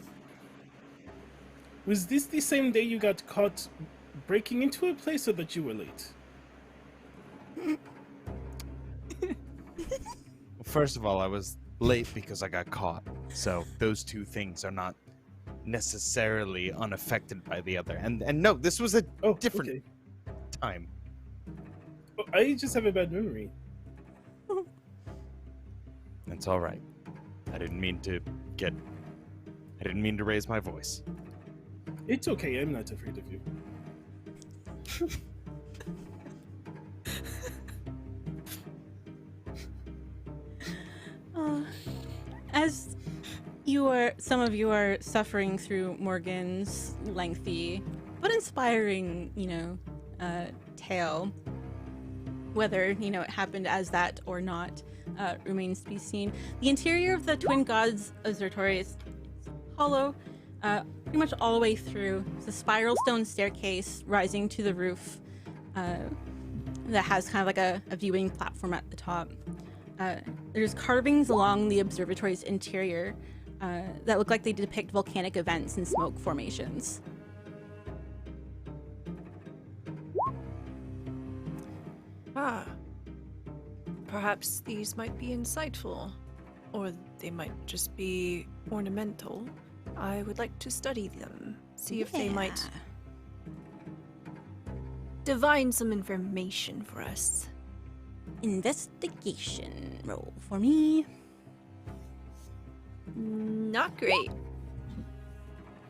Was this the same day you got caught breaking into a place, or that you were late? First of all, I was late because I got caught. So those two things are not necessarily unaffected by the other. And no, this was a different Okay. time. Oh, I just have a bad memory. That's all right. I didn't mean to raise my voice. It's okay, I'm not afraid of you. As some of you are suffering through Morgan's lengthy but inspiring, tale, whether, it happened as that or not, remains to be seen. The interior of the Twin Gods Observatory is hollow, pretty much all the way through. It's a spiral stone staircase rising to the roof that has kind of like a viewing platform at the top. There's carvings along the observatory's interior that look like they depict volcanic events and smoke formations. perhaps these might be insightful, or they might just be ornamental. I would like to study them, see if they might divine some information for us. Investigation roll for me. Not great.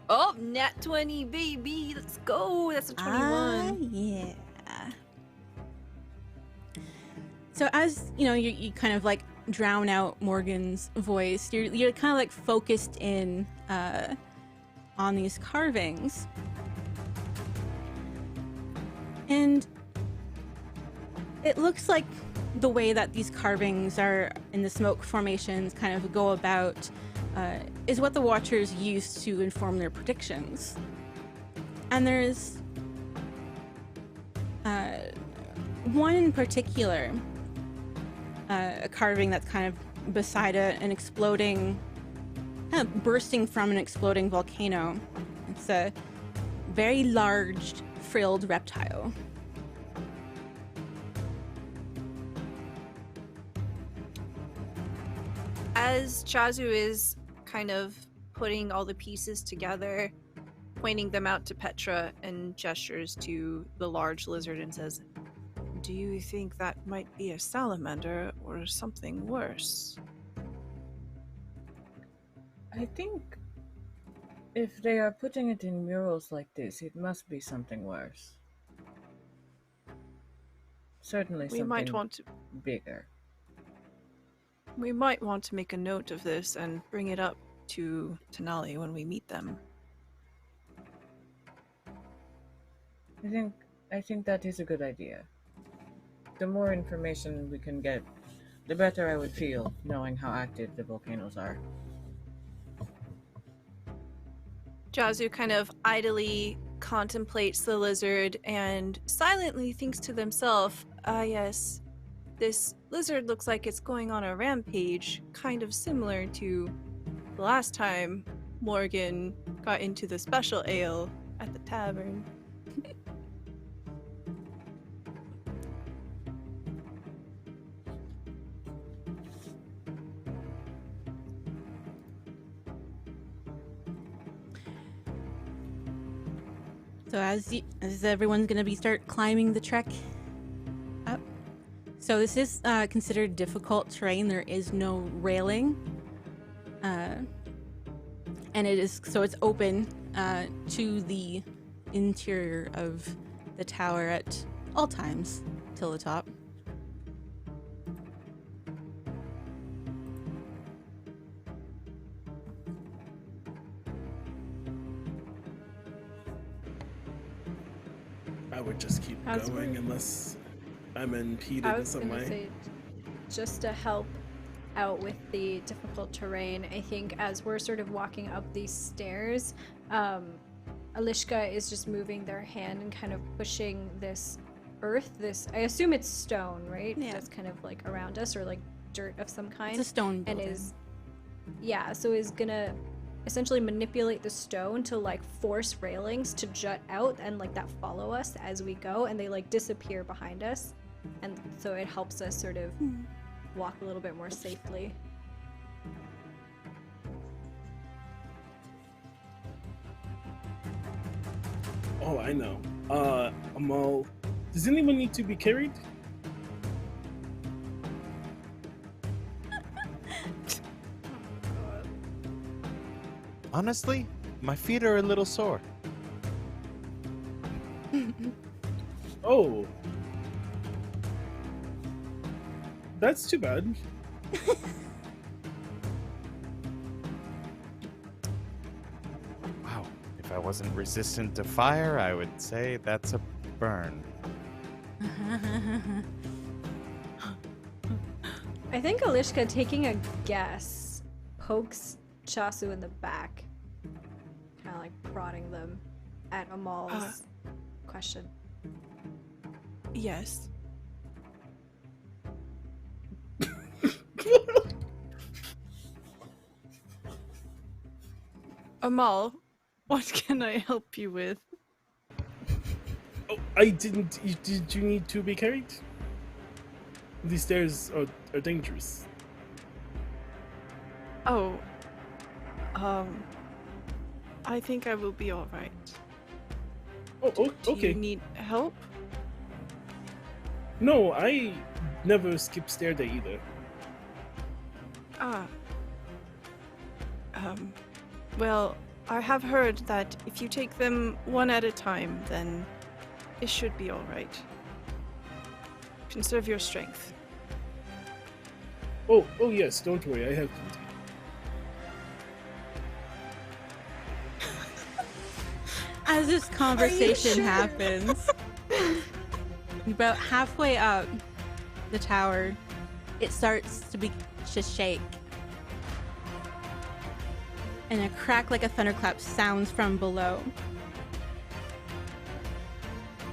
Oh, nat 20, baby. Let's go. That's a 21. Yeah. So as, you know, you kind of like drown out Morgan's voice, you're kind of like focused in on these carvings. And it looks like the way that these carvings are in the smoke formations kind of go about is what the Watchers use to inform their predictions. And there's one in particular, a carving that's kind of beside an exploding, kind of bursting from an exploding volcano. It's a very large, frilled reptile. As Chazu is kind of putting all the pieces together, pointing them out to Petra, and gestures to the large lizard and says, "Do you think that might be a salamander or something worse?" I think if they are putting it in murals like this, it must be something worse. Certainly We something might want to bigger. We might want to make a note of this and bring it up to Tenali when we meet them. I think that is a good idea. The more information we can get, the better I would feel knowing how active the volcanoes are. Jazu kind of idly contemplates the lizard and silently thinks to themselves, yes, this lizard looks like it's going on a rampage, kind of similar to the last time Morgan got into the special ale at the tavern. So as everyone's gonna start climbing the trek up. So this is considered difficult terrain. There is no railing, and it's open to the interior of the tower at all times till the top. I would just keep As going we're- unless I'm impeded I in was some gonna way. say, just to help out with the difficult terrain, I think as we're sort of walking up these stairs, Alishka is just moving their hand and kind of pushing this earth, I assume it's stone, right? Yeah. That's kind of like around us, or like dirt of some kind. It's a stone and building. is gonna essentially manipulate the stone to like force railings to jut out and like that follow us as we go, and they like disappear behind us, and so it helps us sort of walk a little bit more safely. Oh, I know. Amal, does anyone need to be carried? Honestly, my feet are a little sore. Oh. That's too bad. Wow, if I wasn't resistant to fire, I would say that's a burn. I think Alishka, taking a guess, pokes Chasu in the back, kind of like prodding them at Amal's question. Yes. Amal, what can I help you with? Oh, I didn't. Did you need to be carried? These stairs are dangerous. Oh. I think I will be alright. Oh, Do okay. you need help? No, I never skip stair day either. Ah. Well, I have heard that if you take them one at a time, then it should be alright. Conserve your strength. Oh yes, don't worry, I have plenty. As this conversation sure? happens, about halfway up the tower, it starts to shake. And a crack like a thunderclap sounds from below.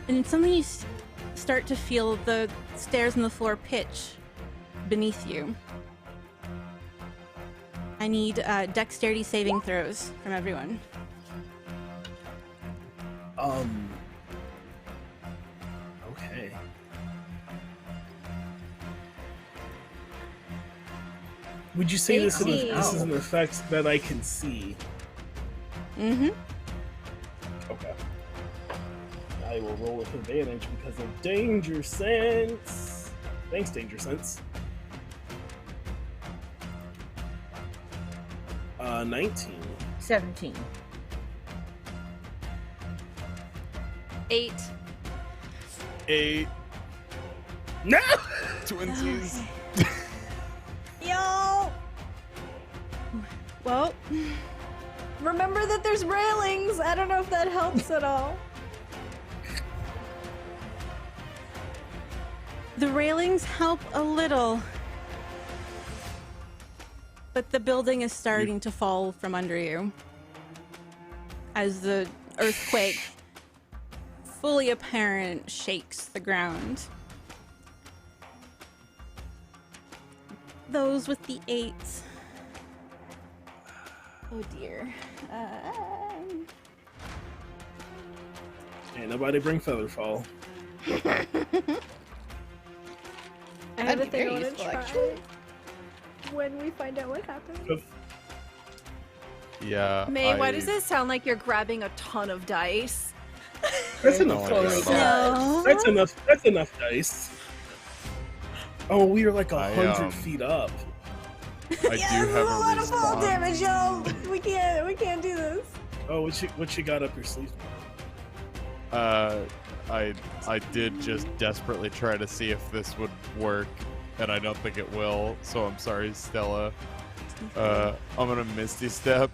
And then suddenly you start to feel the stairs and the floor pitch beneath you. I need dexterity saving throws from everyone. Okay. Would you say this is an effect that I can see? Mm-hmm. Okay. I will roll with advantage because of Danger Sense. Thanks, Danger Sense. 19. 17. 8. 8. No! Twinsies. Yo! Well, Remember that there's railings. I don't know if that helps at all. the railings help a little. But the building is starting to fall from under you. As the earthquake, fully apparent, shakes the ground. Those with the 8s. Oh dear. Ain't nobody bring Featherfall. I have a That'd be thing I very want to useful, try actually. when we find out what happens. Yeah. May, why does it sound like you're grabbing a ton of dice? That's No enough idea dice. about No. That's enough. That's enough dice. Oh, we are like 100 feet up. I do have a lot of fall respawn. damage, y'all. We can't do this. Oh, what you got up your sleeve? I did just desperately try to see if this would work, and I don't think it will. So I'm sorry, Stella. I'm gonna Misty Step.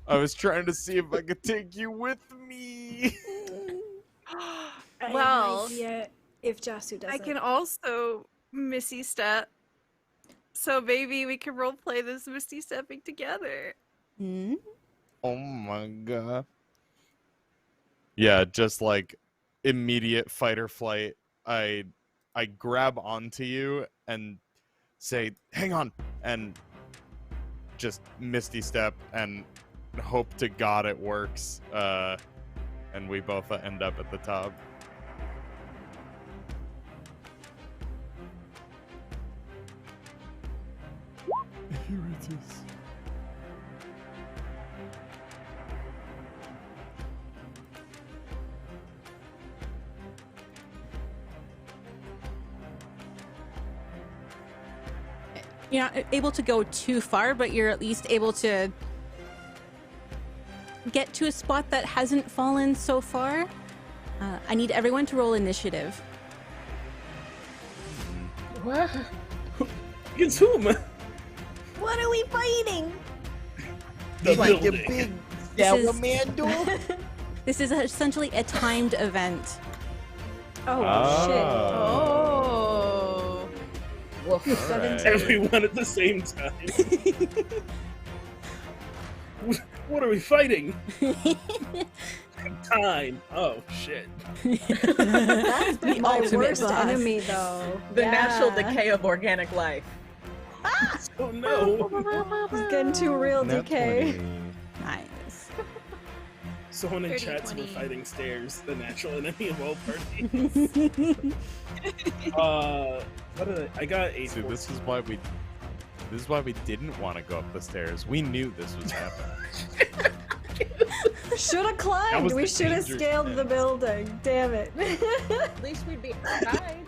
I was trying to see if I could take you with me. I have Well, an idea if Jasu does I it. can also Misty Step. So maybe we can roleplay this Misty Stepping together. Hmm? Oh my god. Yeah, just like immediate fight or flight. I grab onto you and say, "Hang on," and just Misty Step and hope to God it works. And we both end up at the top. Here it is. You're not able to go too far, but you're at least able to get to a spot that hasn't fallen so far. I need everyone to roll initiative. What? Against whom? What are we fighting? The Like the building. big This is- salamander? This is essentially a timed event. Oh, Oh. Woof. Seven- Everyone at the same time. What are we fighting? Time. Oh shit. shit. That's The my ultimate worst boss. enemy, though. The natural Yeah. decay of organic life. Oh no. It's getting too real, Nat DK. 20. Nice. Someone in 30, chats were 20. fighting stairs, the natural enemy of all parties. What did I got a See, 14. this is why we didn't want to go up the stairs. We knew this was happening. Should have climbed. was We the should have dangerous scaled bit. the building. Damn it. At least we'd be outside.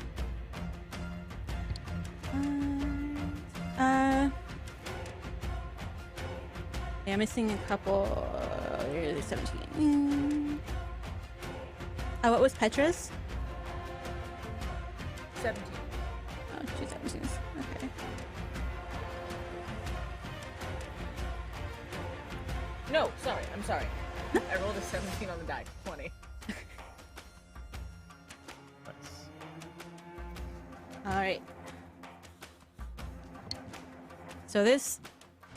Yeah, I'm missing a couple. There's 17. What was Petra's? 17. Oh, two 17s. Okay. No, sorry. I'm sorry. I rolled a 17 on the die. 20. Nice. All right. So this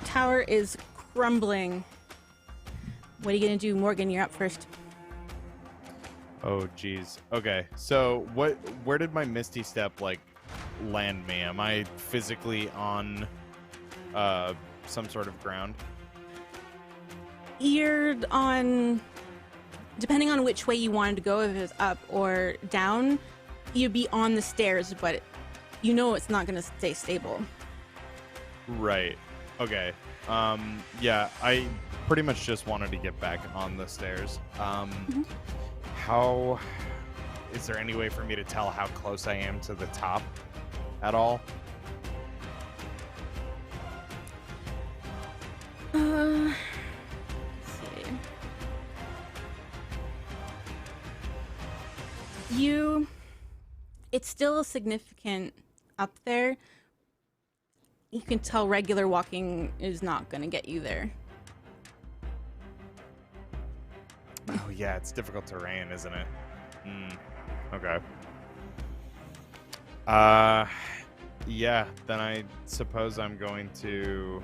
tower is crumbling. What are you gonna do, Morgan? You're up first. Oh, geez. Okay, so where did my Misty Step, like, land me? Am I physically on some sort of ground? You're on, depending on which way you wanted to go, if it was up or down, you'd be on the stairs, but you know it's not gonna stay stable. Right. Okay. Yeah, I pretty much just wanted to get back on the stairs. How is there any way for me to tell how close I am to the top at all? Let's see. It's still significant up there. You can tell regular walking is not gonna get you there. Oh, yeah, it's difficult terrain, isn't it? Okay. Yeah, then I suppose I'm going to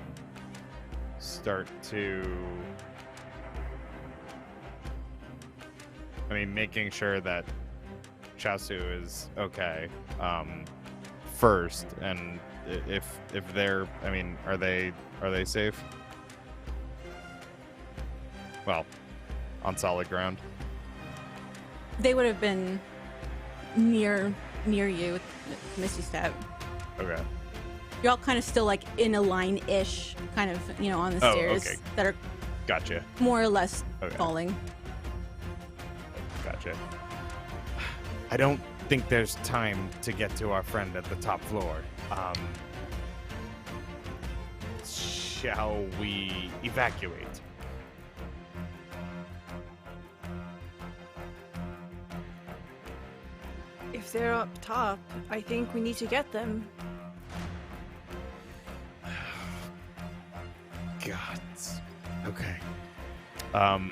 start to... making sure that Chasu is okay, first, and if they're, are they safe? Well, on solid ground. They would have been near you with Misty Step. Okay. You're all kind of still like in a line-ish, kind of, on the stairs okay. that are Gotcha. more or less Okay. falling. Gotcha. I don't think there's time to get to our friend at the top floor. Shall we evacuate? If they're up top, I think we need to get them. Gods. Okay. I'm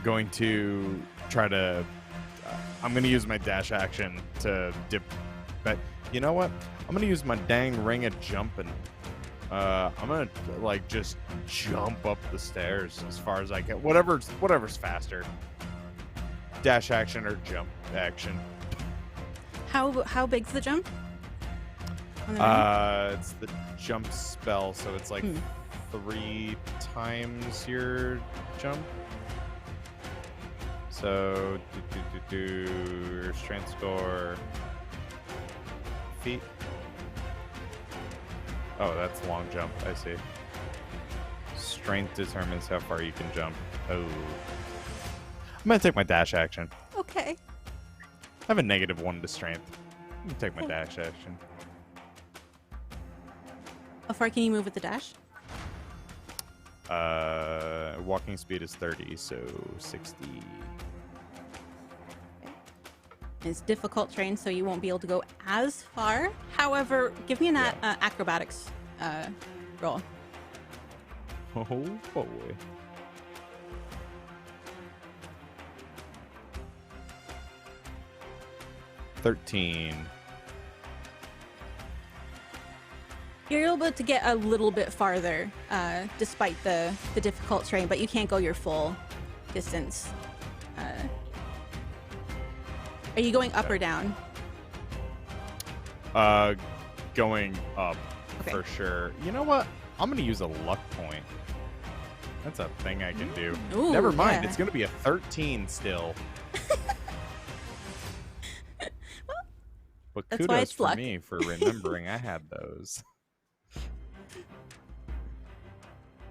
going to try to... I'm going to use my dash action to dip... But you know what? I'm going to use my dang ring of jumping. I'm going to, just jump up the stairs as far as I can. Whatever's faster. Dash action or jump action. How big's the jump? On the ring? It's the jump spell, so it's 3 times your jump. So your strength score, feet. Oh, that's long jump. I see. Strength determines how far you can jump. Oh, I'm gonna take my dash action. Okay. I have a -1 to strength. I'm gonna take my dash action. How far can you move with the dash? Walking speed is 30, so 60. It's difficult terrain, so you won't be able to go as far. However, give me an acrobatics roll. Oh boy. $13. You're able to get a little bit farther, despite the difficult terrain, but you can't go your full distance. Are you going up or down? Going up Okay. for sure. You know what? I'm gonna use a luck point. That's a thing I can do. Ooh, Never mind. yeah. It's gonna be a 13 still. But That's why kudos it's for luck. me for remembering I had those.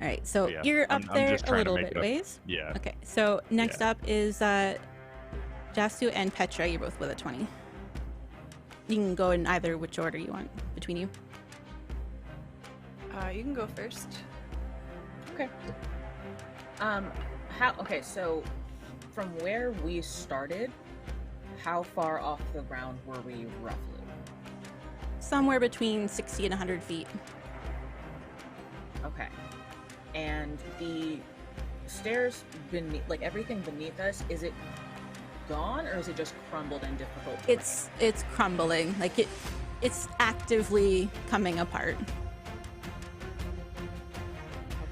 All right, so Yeah, you're up I'm there just a trying to little make bit it up. ways. Yeah. Okay, so next Yeah. up is Jasu and Petra. You're both with a 20. You can go in either which order you want between you. You can go first. Okay. Okay, so from where we started, how far off the ground were we roughly? Somewhere between 60 and 100 feet. Okay. And the stairs beneath, like everything beneath us, is it gone or is it just crumbled and difficult to It's crumbling. Like it's actively coming apart.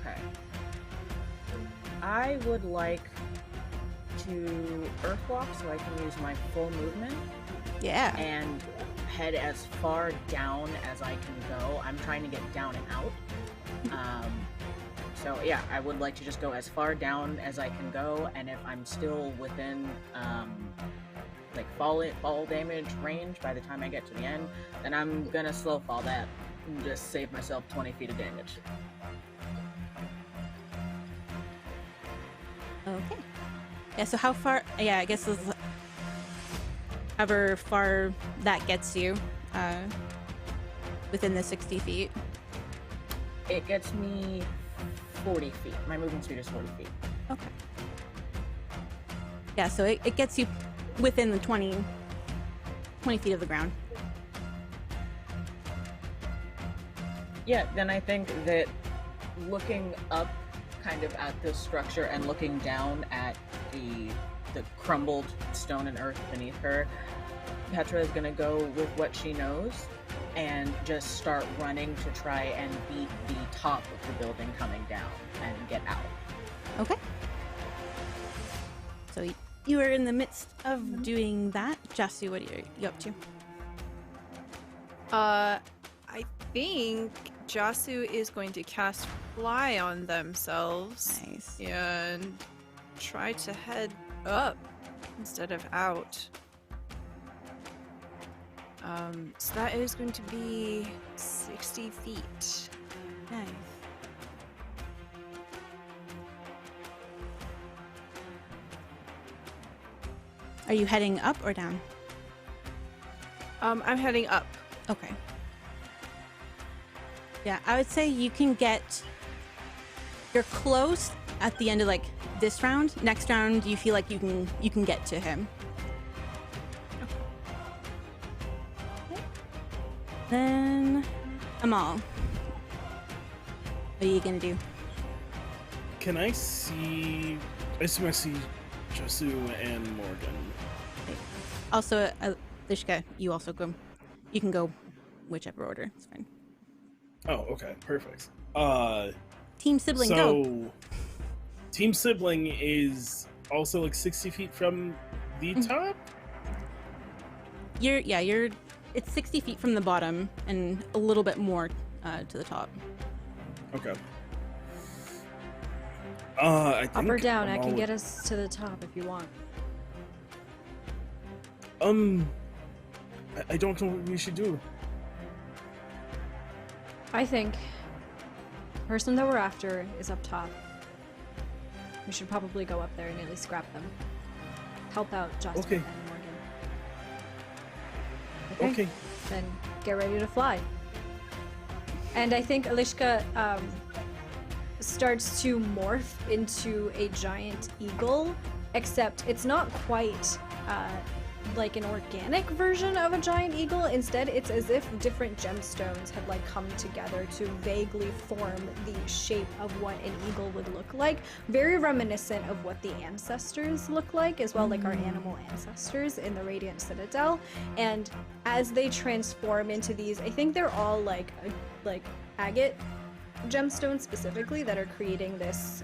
Okay. I would like to earthwalk so I can use my full movement Yeah. and head as far down as I can go. I'm trying to get down and out. So yeah, I would like to just go as far down as I can go, and if I'm still within like fall damage range by the time I get to the end, then I'm gonna slow fall that and just save myself 20 feet of damage. Okay. Yeah, so how far... Yeah, I guess however far that gets you within the 60 feet. It gets me 40 feet. My movement speed is 40 feet. Okay. Yeah, so it gets you within the 20 feet of the ground. Yeah, then I think that looking up kind of at this structure and looking down at the crumbled stone and earth beneath her, Petra is going to go with what she knows and just start running to try and beat the top of the building coming down and get out. Okay. So you are in the midst of doing that. Jasu, what are you up to? I think Jasu is going to cast Fly on themselves Nice. and try to head up instead of out. So that is going to be 60 feet. Nice. Are you heading up or down? I'm heading up. Okay. Yeah, I would say you can get... You're close at the end of, like, this round. Next round, you feel like you can get to him. Okay. Then... Amal. What are you gonna do? Can I see... I assume I see Jasu and Morgan. Also, Lishka, you also go... You can go whichever order. It's fine. Oh, okay. Perfect. Team Sibling, go! So, Team Sibling is also like 60 feet from the top? It's 60 feet from the bottom and a little bit more to the top. Okay. I think Up or down, I Amal can would- get us to the top if you want. I don't know what we should do. I think the person that we're after is up top. We should probably go up there and at least grab them. Help out Justin Okay. and Morgan. Okay. Then get ready to fly. And I think Alishka starts to morph into a giant eagle, except it's not quite like an organic version of a giant eagle. Instead, it's as if different gemstones had like come together to vaguely form the shape of what an eagle would look like. Very reminiscent of what the ancestors look like as well, like our animal ancestors in the Radiant Citadel. And as they transform into these, I think they're all like agate gemstones specifically that are creating this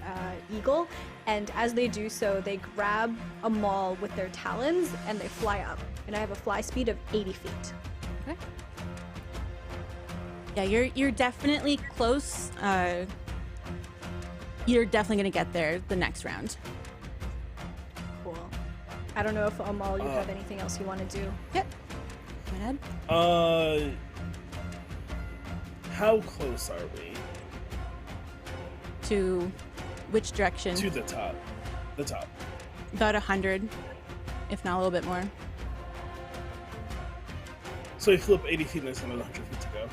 eagle, and as they do so, they grab a maul with their talons and they fly up. And I have a fly speed of 80 feet. Okay. Yeah, you're definitely close. You're definitely gonna get there the next round. Cool. I don't know if Amal, you have anything else you want to do. Yep. Mad? How close are we? To which direction? To the top. The top. About 100, if not a little bit more. So we flew up 80 feet and there's another 100 feet to go.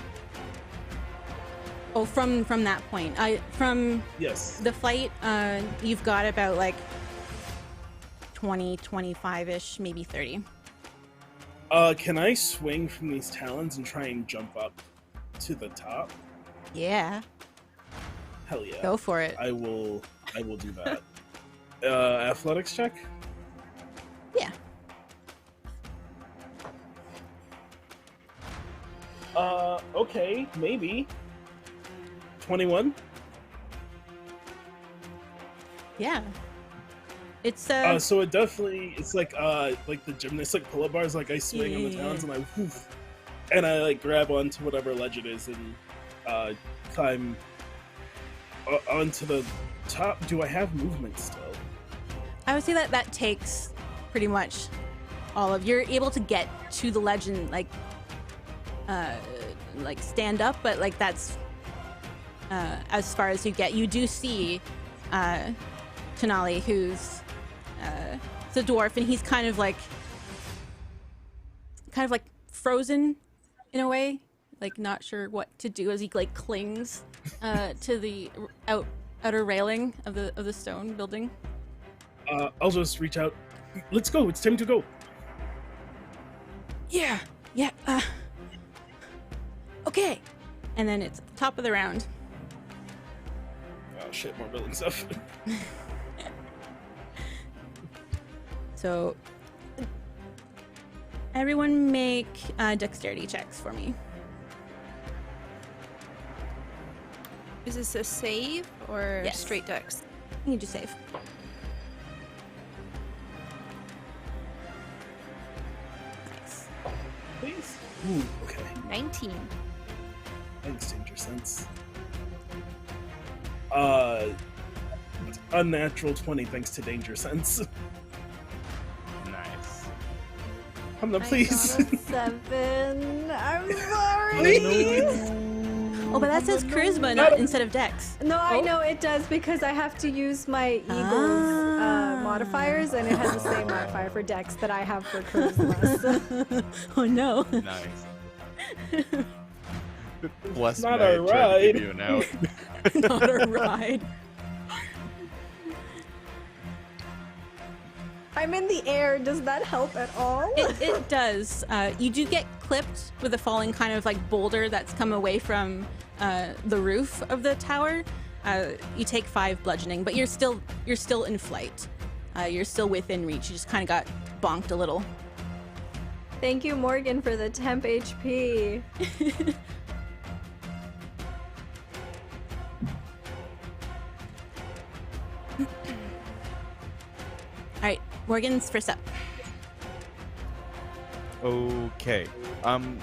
Oh, from that point. From Yes. the flight, you've got about like 20, 25-ish, maybe 30. Can I swing from these talons and try and jump up to the top? Yeah, Hell yeah. go for it. I will do that. Athletics check? Yeah. Okay, maybe. 21? Yeah. It's So it definitely, it's like the gymnastic pull-up bars, like I swing on the talons and I woof, and I like grab onto whatever ledge it is and climb onto the top. Do I have movement still? I would say that takes pretty much all of. You're able to get to the ledge and like stand up, but like that's as far as you get. You do see Tenali, who's the dwarf, and he's kind of like frozen in a way, like not sure what to do as he like clings to the outer railing of the stone building. I'll just reach out. Let's go. It's time to go. Yeah. Okay. And then it's top of the round. Oh shit! More building stuff. So everyone make dexterity checks for me. Is this a save or Yes. straight dex? You need to save. Nice. Please. Ooh. Okay. 19. Thanks, Danger Sense. Unnatural 20 thanks to Danger Sense. Nice. Hamna, please. I got a 7. I'm sorry. Please. Oh, but that says charisma instead of dex. No, I know it does because I have to use my Eagle's modifiers, and it has the same modifier for Dex that I have for Charisma. So. Oh no. Nice. Bless Not me, I a tried to ride. give you an out. Not a ride. I'm in the air. Does that help at all? It does. You do get clipped with a falling kind of like boulder that's come away from the roof of the tower. You take 5 bludgeoning, but you're still in flight. You're still within reach. You just kind of got bonked a little. Thank you, Morgan, for the temp HP. All right, Morgan's first up. Okay. Can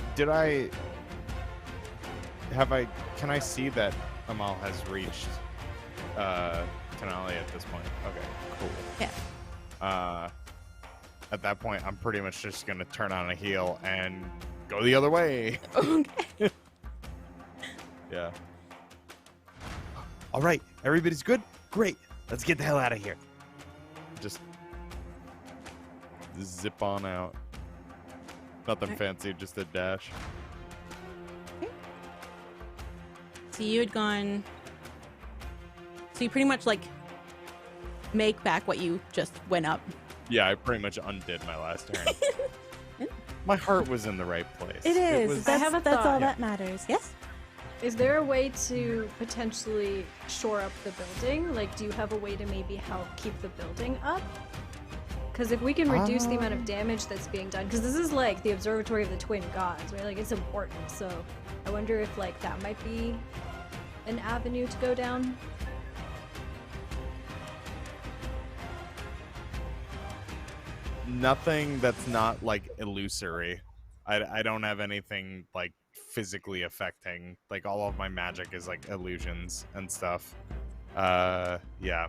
I see that Amal has reached Tenali at this point? Okay, cool. Yeah. At that point, I'm pretty much just gonna turn on a heel and go the other way. Okay. Yeah. All right, everybody's good? Great. Let's get the hell out of here. Just zip on out. Nothing fancy, just a dash. So you had gone. So you pretty much like make back what you just went up. Yeah, I pretty much undid my last turn. My heart was in the right place. It is. was- I have a That's all thought. that matters. Yes. Is there a way to potentially shore up the building? Like, do you have a way to maybe help keep the building up? Because if we can reduce the amount of damage that's being done, because this is like the observatory of the twin gods, right? Like, it's important. So I wonder if like that might be an avenue to go down. Nothing that's not like illusory. I don't have anything like physically affecting. Like all of my magic is like illusions and stuff. Yeah.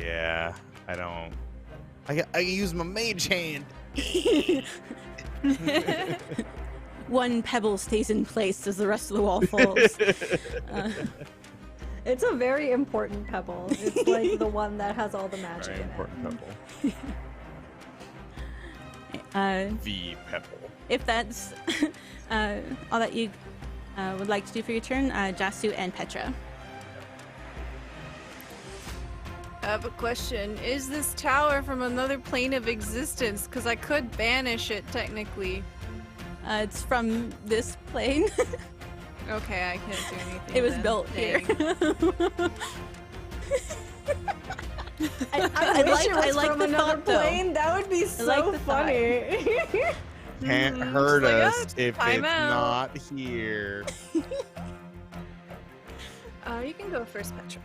Yeah, I don't. I use my mage hand. One pebble stays in place as the rest of the wall falls. It's a very important pebble. It's like the one that has all the magic Very in important it. pebble. The pebble. If that's all that you would like to do for your turn, Jasu and Petra. I have a question. Is this tower from another plane of existence? Because I could banish it, technically. It's from this plane. Okay, I can't do anything. It was then. built here. Dang. I like from the another thought, though. plane. That would be so like the thought. funny. Can't Mhm. hurt Just like, us if time it's out. not here. You can go first, Petra.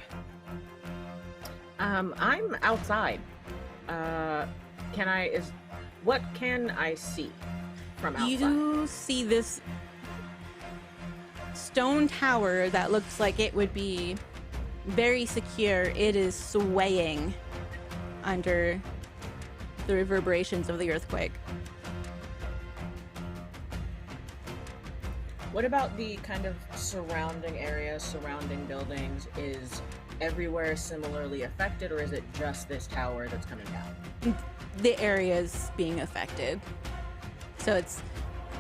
I'm outside. What can I see from outside? You see this stone tower that looks like it would be very secure. It is swaying under the reverberations of the earthquake. What about the kind of surrounding areas, surrounding buildings? Is everywhere similarly affected, or is it just this tower that's coming down? The area is being affected. So it's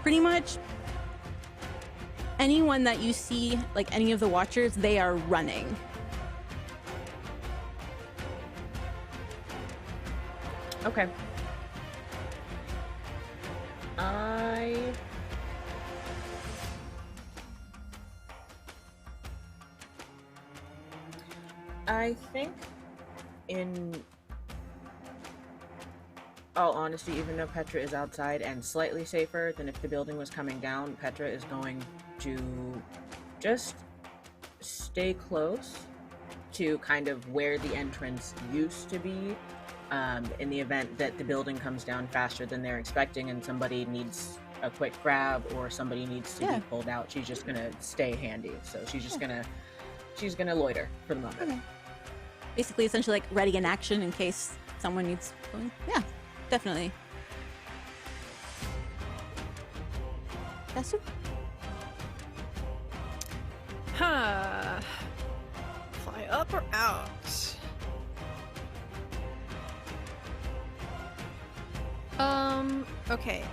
pretty much anyone that you see, like any of the watchers, they are running. Okay. I think in all honesty, even though Petra is outside and slightly safer than if the building was coming down, Petra is going to just stay close to kind of where the entrance used to be, in the event that the building comes down faster than they're expecting and somebody needs a quick grab or somebody needs to be pulled out. She's just gonna stay handy, so she's just gonna loiter for the moment. Okay. Basically, essentially, like ready in action in case someone needs. Yeah, definitely. Yasu? Huh. Fly up or out? Okay.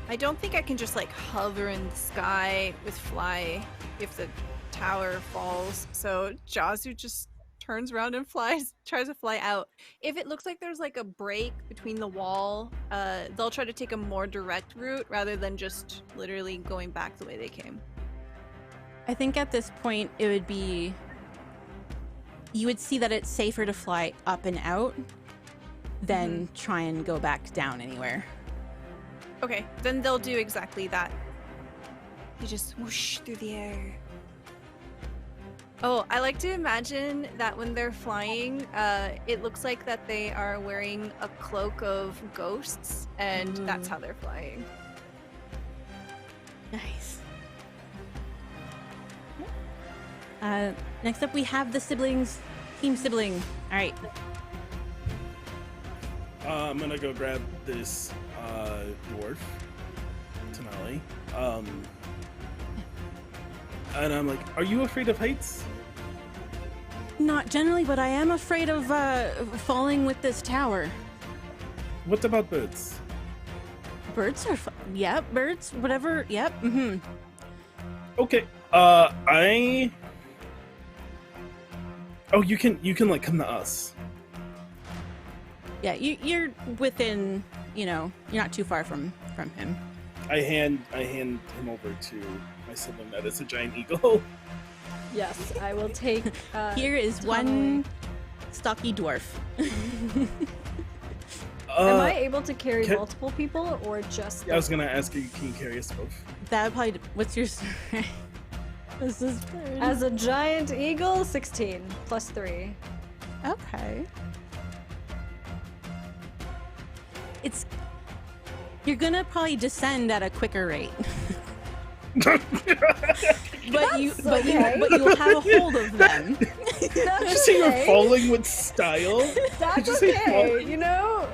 I don't think I can just like hover in the sky with fly if the tower falls. So Jasu just turns around and tries to fly out. If it looks like there's like a break between the wall, they'll try to take a more direct route rather than just literally going back the way they came. I think at this point it would be. You would see that it's safer to fly up and out than try and go back down anywhere. Okay, then they'll do exactly that. They just whoosh through the air. Oh, I like to imagine that when they're flying, it looks like that they are wearing a cloak of ghosts, and that's how they're flying. Nice. Next up we have the siblings. Team sibling. All right. I'm gonna go grab this dwarf, Tanali. And I'm like, are you afraid of heights? Not generally, but I am afraid of falling with this tower. What about birds? Birds are yep, birds, whatever. Yep. Okay. Oh, you can like come to us. Yeah, you're within, you're not too far from him. I hand him over to my sibling that is a giant eagle. Yes, I will take. Here is one stocky dwarf. Am I able to carry multiple people or just? I was gonna ask you, can you carry us both? That would probably. What's your? This is As a giant eagle, 16 plus 3. Okay. You're gonna probably descend at a quicker rate. but you'll have a hold of them. That's Just say you're okay. falling with style. That's Just say okay. falling. You know,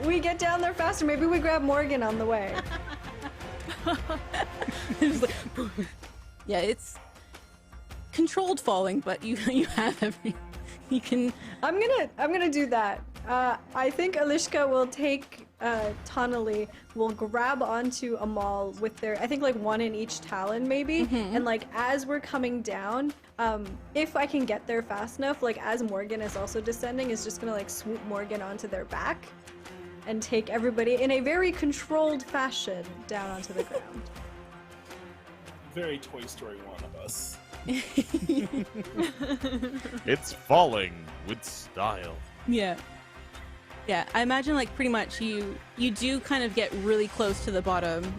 we get down there faster. Maybe we grab Morgan on the way. It's like, yeah, it's controlled falling, but you have every. You can. I'm gonna do that. I think Alishka will take Tonally, will grab onto Amal with their, I think like one in each talon maybe, and like as we're coming down, if I can get there fast enough, like as Morgan is also descending, is just gonna like swoop Morgan onto their back and take everybody in a very controlled fashion down onto the ground. Very Toy Story 1 of us. It's falling with style. Yeah. Yeah, I imagine like pretty much you do kind of get really close to the bottom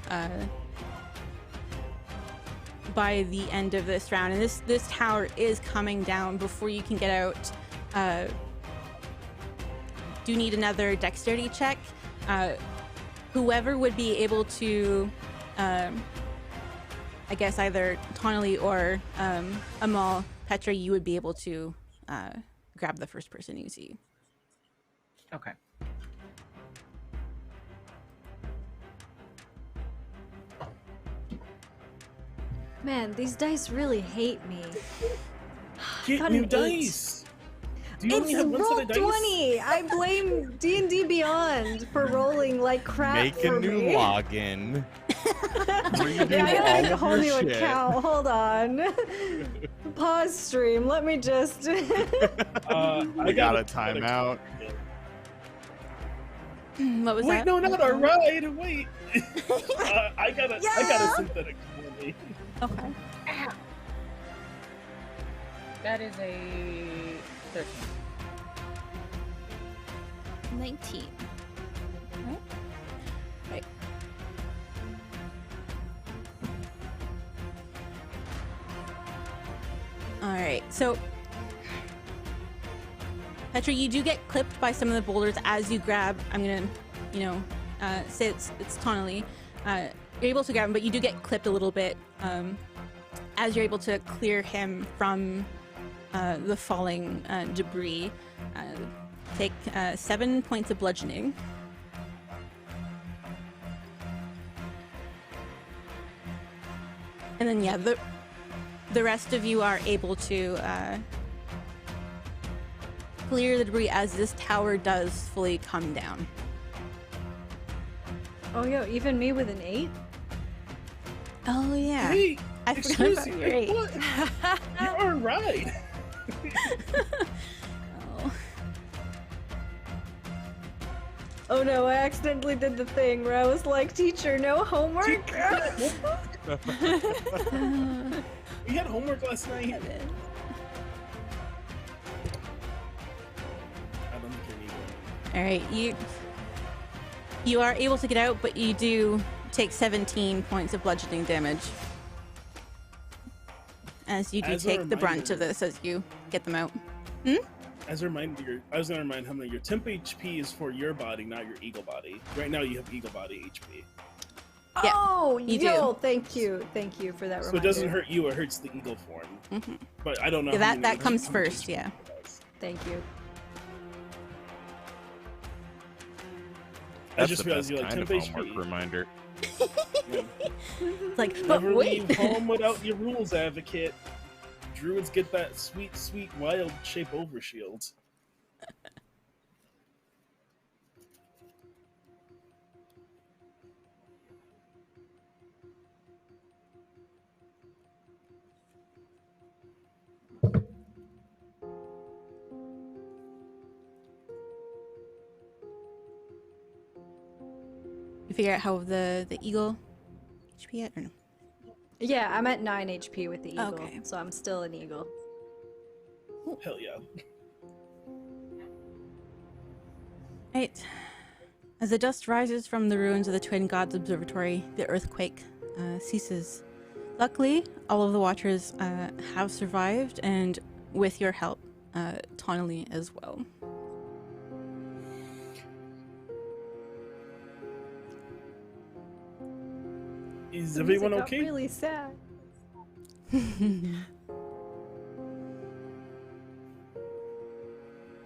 by the end of this round, and this tower is coming down before you can get out. Do need another dexterity check. Whoever would be able to, I guess either Tonally or Amal, Petra, you would be able to grab the first person you see. Okay. Man, these dice really hate me. Get Got new an 8. dice. Do you only It's have one roll set of dice? 20. I blame D&D Beyond for rolling like crap Make for a new me. login. Redo Yeah, I gotta make a all whole of new your shit. account. Hold on. Pause stream. Let me just. We got a timeout. What was Wait, that? no, not a ride. Wait. I got a synthetic 20. Okay. That is a 13. 19. Right. All right. So, Petra, you do get clipped by some of the boulders as you grab. I'm gonna, say it's Tonally. You're able to grab him, but you do get clipped a little bit as you're able to clear him from the falling debris. Take 7 points of bludgeoning. And then, yeah, the rest of you are able to clear the debris as this tower does fully come down. Oh, yo, even me with an 8? Oh, yeah. Hey, I forgot excuse about you. your 8. What? You're on a ride. Oh. Oh no, I accidentally did the thing where I was like, teacher, no homework? We had homework last night. I don't think you're needed. All right, you are able to get out, but you do take 17 points of bludgeoning damage. As you do As a take the brunt reminder- of this as you get them out. As a reminder, I was going to remind Hamna, your temp HP is for your body, not your eagle body. Right now you have eagle body HP. Yeah, Oh, you yo, do. thank you for that So reminder. it doesn't hurt you, it hurts the eagle form. Mhm. But I don't know Yeah, how that many comes HP first, yeah. Thank you. I That's just the realized best you're like kind temp of homework HP. reminder. It's like, but Never wait. leave home without your rules, advocate. Druids get that sweet, sweet wild shape overshield. You figure out how the eagle HP yet or no? Yeah, I'm at 9 HP with the eagle, Okay. so I'm still an eagle. Hell yeah. Right. As the dust rises from the ruins of the Twin Gods Observatory, the earthquake ceases. Luckily, all of the Watchers have survived, and with your help, Tonally as well. Is The everyone music got okay? really sad.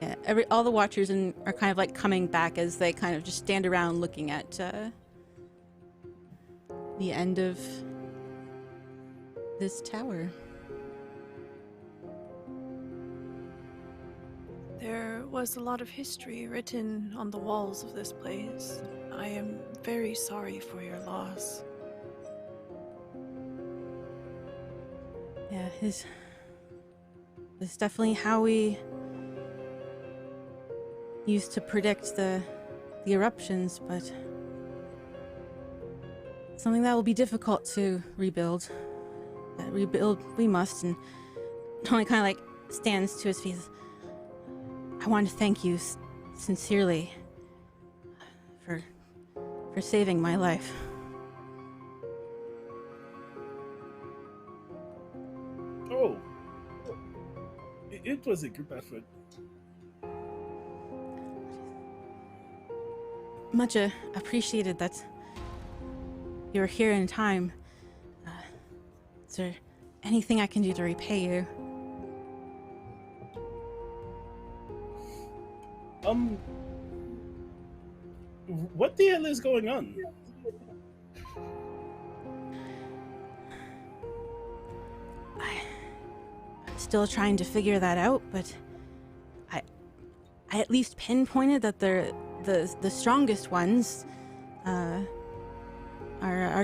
Yeah, all the watchers are kind of like coming back as they kind of just stand around looking at the end of this tower. There was a lot of history written on the walls of this place. I am very sorry for your loss. Yeah, this is definitely how we used to predict the eruptions, but something that will be difficult to rebuild. Rebuild we must, and Tony kind of like stands to his feet. I want to thank you sincerely for saving my life. Oh, it was a group effort. Much appreciated that you're here in time. Is there anything I can do to repay you? What the hell is going on? I'm still trying to figure that out, but I at least pinpointed that they're the strongest ones are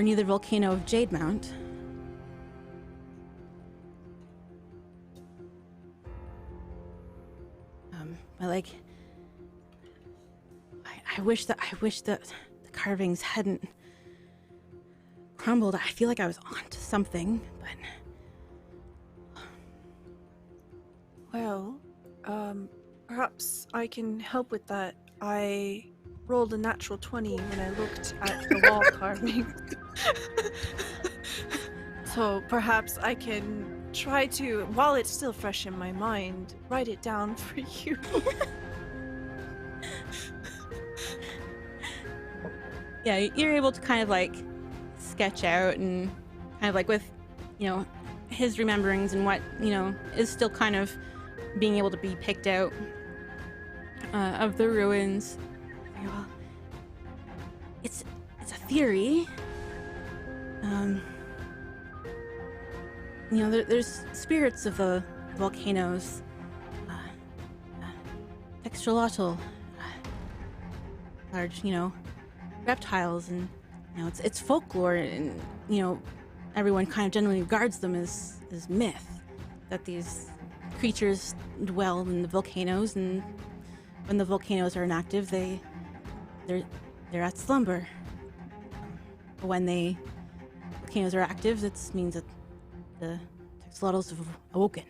near the volcano of Jade Mount. But like, I wish that the carvings hadn't crumbled. I feel like I was onto something, but Well, perhaps I can help with that. I rolled a natural 20 when I looked at the wall carving. So perhaps I can try to, while it's still fresh in my mind, write it down for you. yeah, you're able to kind of like sketch out and kind of like with, his rememberings and what, is still kind of being able to be picked out of the ruins. Very well. It's a theory. There's spirits of the volcanoes, textralotl, large, reptiles, and it's folklore, and everyone kind of generally regards them as myth, that these creatures dwell in the volcanoes, and when the volcanoes are inactive, they're at slumber. But when the volcanoes are active, that means that the textralotls have awoken.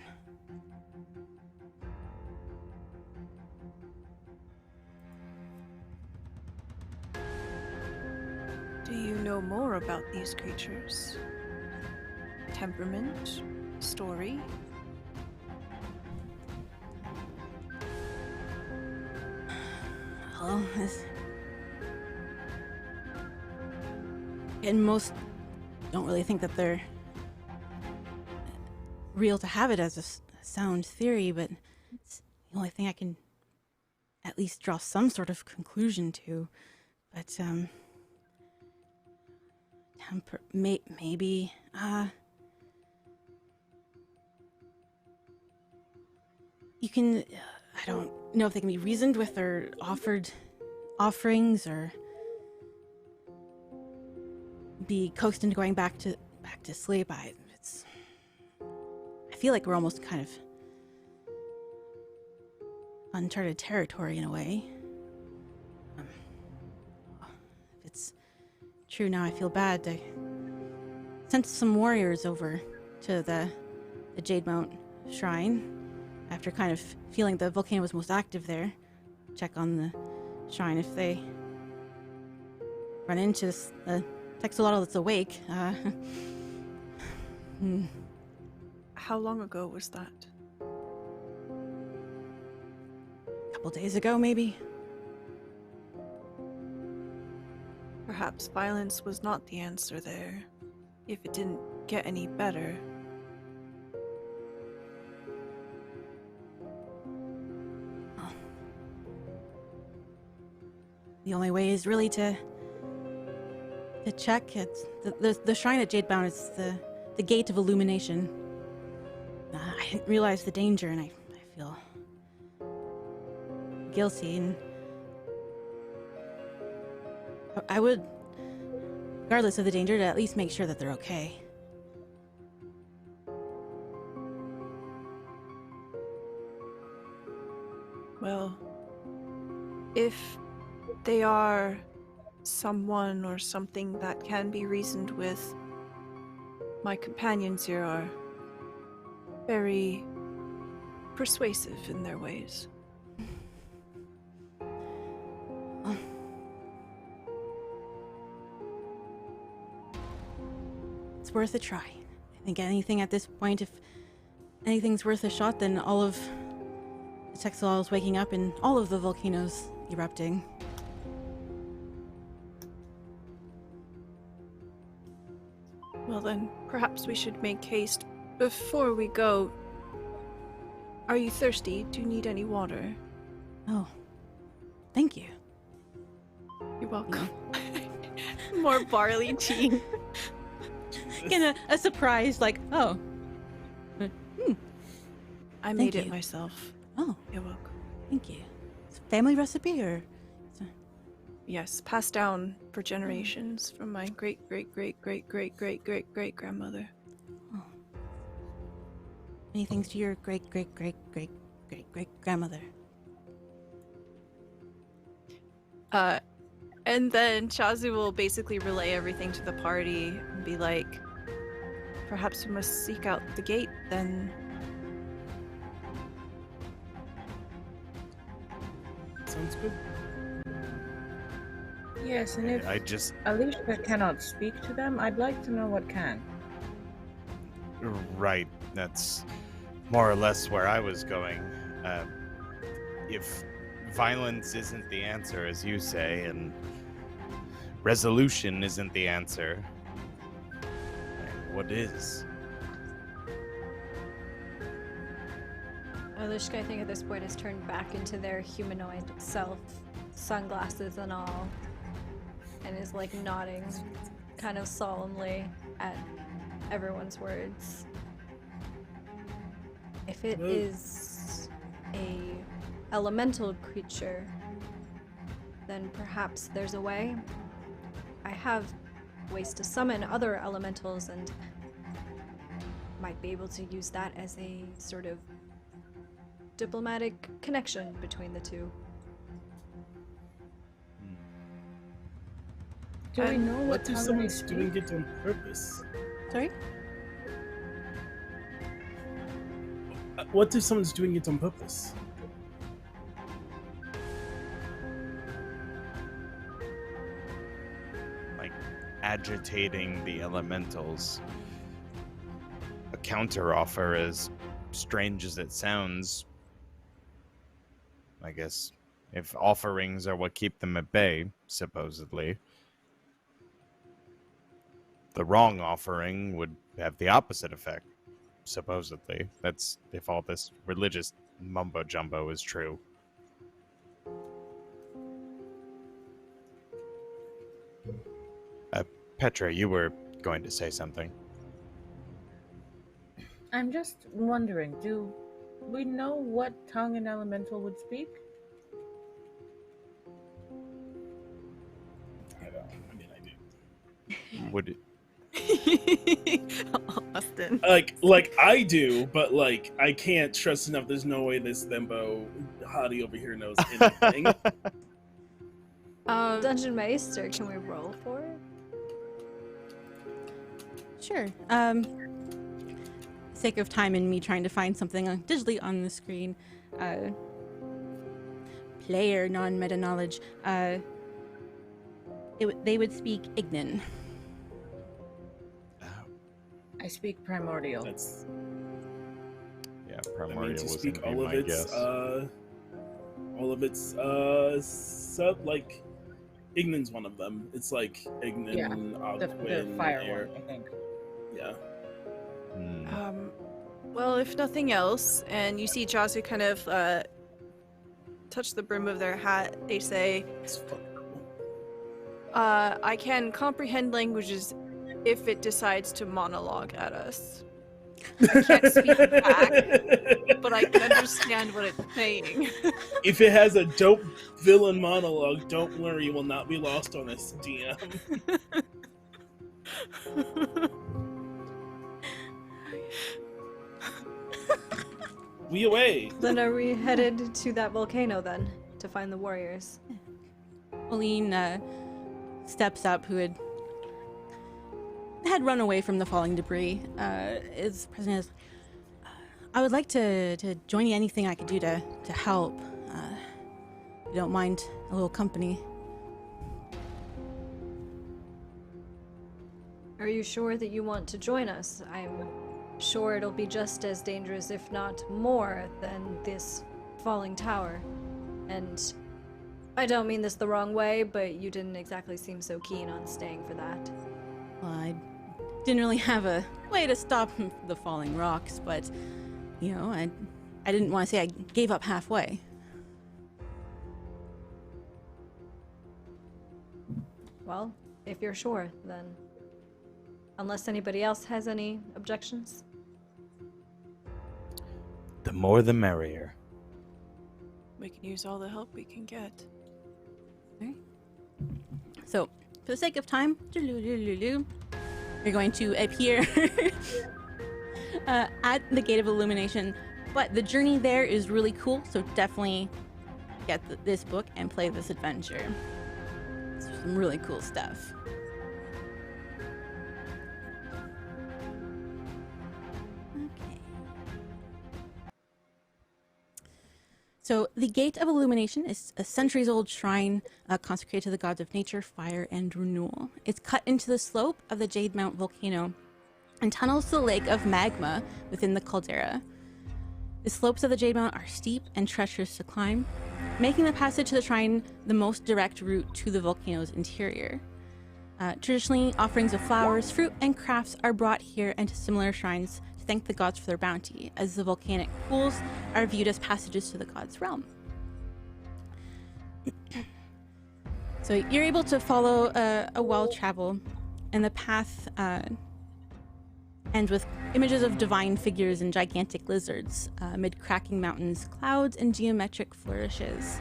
Do you know more about these creatures? Temperament? Story? Well, and most don't really think that they're real to have it as a sound theory, but it's the only thing I can at least draw some sort of conclusion to. But maybe you can. I don't know if they can be reasoned with or offered offerings, or be coaxed into going back to sleep. I feel like we're almost kind of uncharted territory in a way. If it's true now, I feel bad. I sent some warriors over to the Jade Mount Shrine after kind of feeling the volcano was most active there. Check on the shrine if they run into the textralotl that's awake. How long ago was that? A couple days ago, maybe. Perhaps violence was not the answer there, if it didn't get any better. the only way is really to check. It's the shrine at Jadebound is the gate of illumination. I didn't realize the danger, and I feel guilty, and I would, regardless of the danger, to at least make sure that they're okay. Well, if they are someone or something that can be reasoned with, my companions here are very persuasive in their ways. It's worth a try. I think anything at this point, if anything's worth a shot, then all of the Texel waking up and all of the volcanoes erupting. Well then, perhaps we should make haste. Before we go, are you thirsty? Do you need any water? Oh, thank you. You're welcome. More barley tea. Get a surprise, like, oh. I made it myself. Oh, You're welcome. thank you. It's a family recipe, or? Yes, passed down for generations from my great-great-great-great-great-great-great-great-grandmother. Oh. Many thanks to your great-great-great-great-great-great-grandmother. And then Chazu will basically relay everything to the party and be like, perhaps we must seek out the gate then. Sounds good. Yes, and if I just Alicia cannot speak to them, I'd like to know what can. right. That's more or less where I was going. If violence isn't the answer, as you say, and resolution isn't the answer, what is? Alishka, I think at this point, has turned back into their humanoid self, sunglasses and all, and is like nodding kind of solemnly at everyone's words. If it is a elemental creature, then perhaps there's a way. I have ways to summon other elementals and might be able to use that as a sort of diplomatic connection between the two. Do we know What what if tongue they someone's speak? doing it on purpose? Sorry? What if someone's doing it on purpose? Like agitating the elementals. A counteroffer, as strange as it sounds, I guess, if offerings are what keep them at bay, supposedly, the wrong offering would have the opposite effect, supposedly. That's if all this religious mumbo jumbo is true. Petra, you were going to say something. I'm just wondering, do we know what tongue an elemental would speak? I don't. I mean, I do. Would it, Austin. Like I do, but like I can't trust enough. There's no way this Thembo hottie over here knows anything. Dungeon Meister, can we roll for it? Sure. Sake of time and me trying to find something digitally on the screen. Player non-meta knowledge. They would speak Ignan. I speak primordial. That's yeah, that primordial means you was speak gonna be all my of its guess. sub like Ignan's one of them. It's like Ignan, Yeah, the Ogwyn, fire Air. one, I think. Yeah. Hmm. Well, if nothing else, and you see Jasu kind of touch the brim of their hat, they say, It's fucking cool. I can comprehend languages if it decides to monologue at us. I can't speak back, but I can understand what it's saying. If it has a dope villain monologue, don't worry, you will not be lost on us, DM. We away. Then are we headed to that volcano then to find the warriors? Pauline steps up, who had run away from the falling debris. Is present as, I would like to join you. Anything I could do to help. If you don't mind a little company. Are you sure that you want to join us? I'm sure it'll be just as dangerous, if not more, than this falling tower. And I don't mean this the wrong way, but you didn't exactly seem so keen on staying for that. Well, I didn't really have a way to stop the falling rocks, but, you know, I didn't want to say I gave up halfway. Well, if you're sure, then... Unless anybody else has any objections? The more the merrier. We can use all the help we can get. Alright. So, for the sake of time, you're going to appear at the Gate of Illumination, but the journey there is really cool, so definitely get this book and play this adventure. It's some really cool stuff. Okay. So, the Gate of Illumination is a centuries-old shrine consecrated to the gods of nature, fire, and renewal. It's cut into the slope of the Jade Mount volcano and tunnels to the lake of magma within the caldera. The slopes of the Jade Mount are steep and treacherous to climb, making the passage to the shrine the most direct route to the volcano's interior. Traditionally, offerings of flowers, fruit, and crafts are brought here and to similar shrines to thank the gods for their bounty, as the volcanic pools are viewed as passages to the gods' realm. So you're able to follow a well-traveled, and the path ends with images of divine figures and gigantic lizards amid cracking mountains, clouds, and geometric flourishes.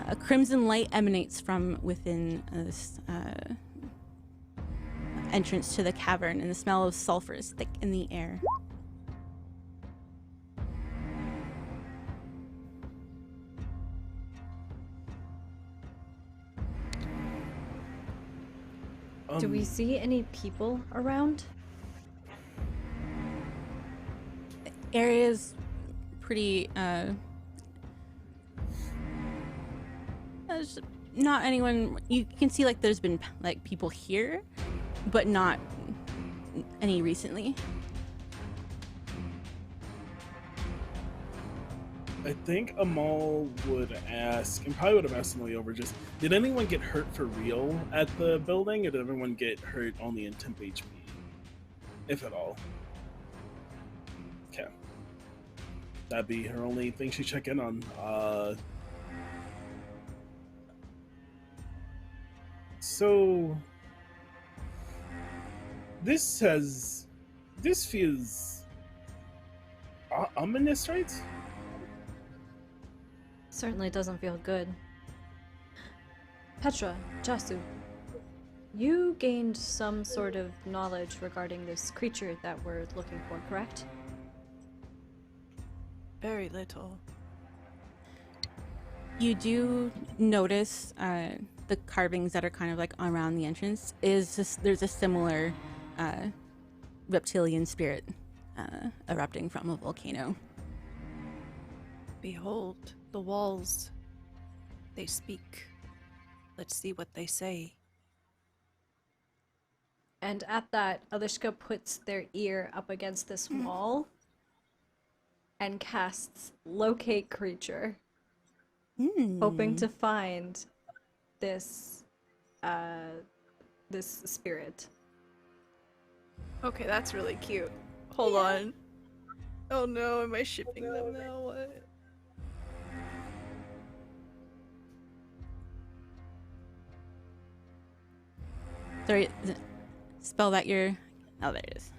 A crimson light emanates from within this entrance to the cavern, and the smell of sulfur is thick in the air. Do we see any people around? Area's pretty there's not anyone. You can see like there's been like people here, but not any recently. I think Amal would ask, and probably would have asked on the way over, just, did anyone get hurt for real at the building, or did everyone get hurt only in temp HP? If at all. Okay. That'd be her only thing she'd check in on. So... This feels... ominous, right? Certainly doesn't feel good. Petra, Jasu, you gained some sort of knowledge regarding this creature that we're looking for, correct? Very little. You do notice the carvings that are kind of like around the entrance. There's a similar reptilian spirit erupting from a volcano. Behold, the walls. They speak. Let's see what they say. And at that, Alishka puts their ear up against this wall and casts Locate Creature, hoping to find this this spirit. Okay, that's really cute. Hold on. Oh no, am I shipping them now? What? Sorry, spell that your... Oh, there it is.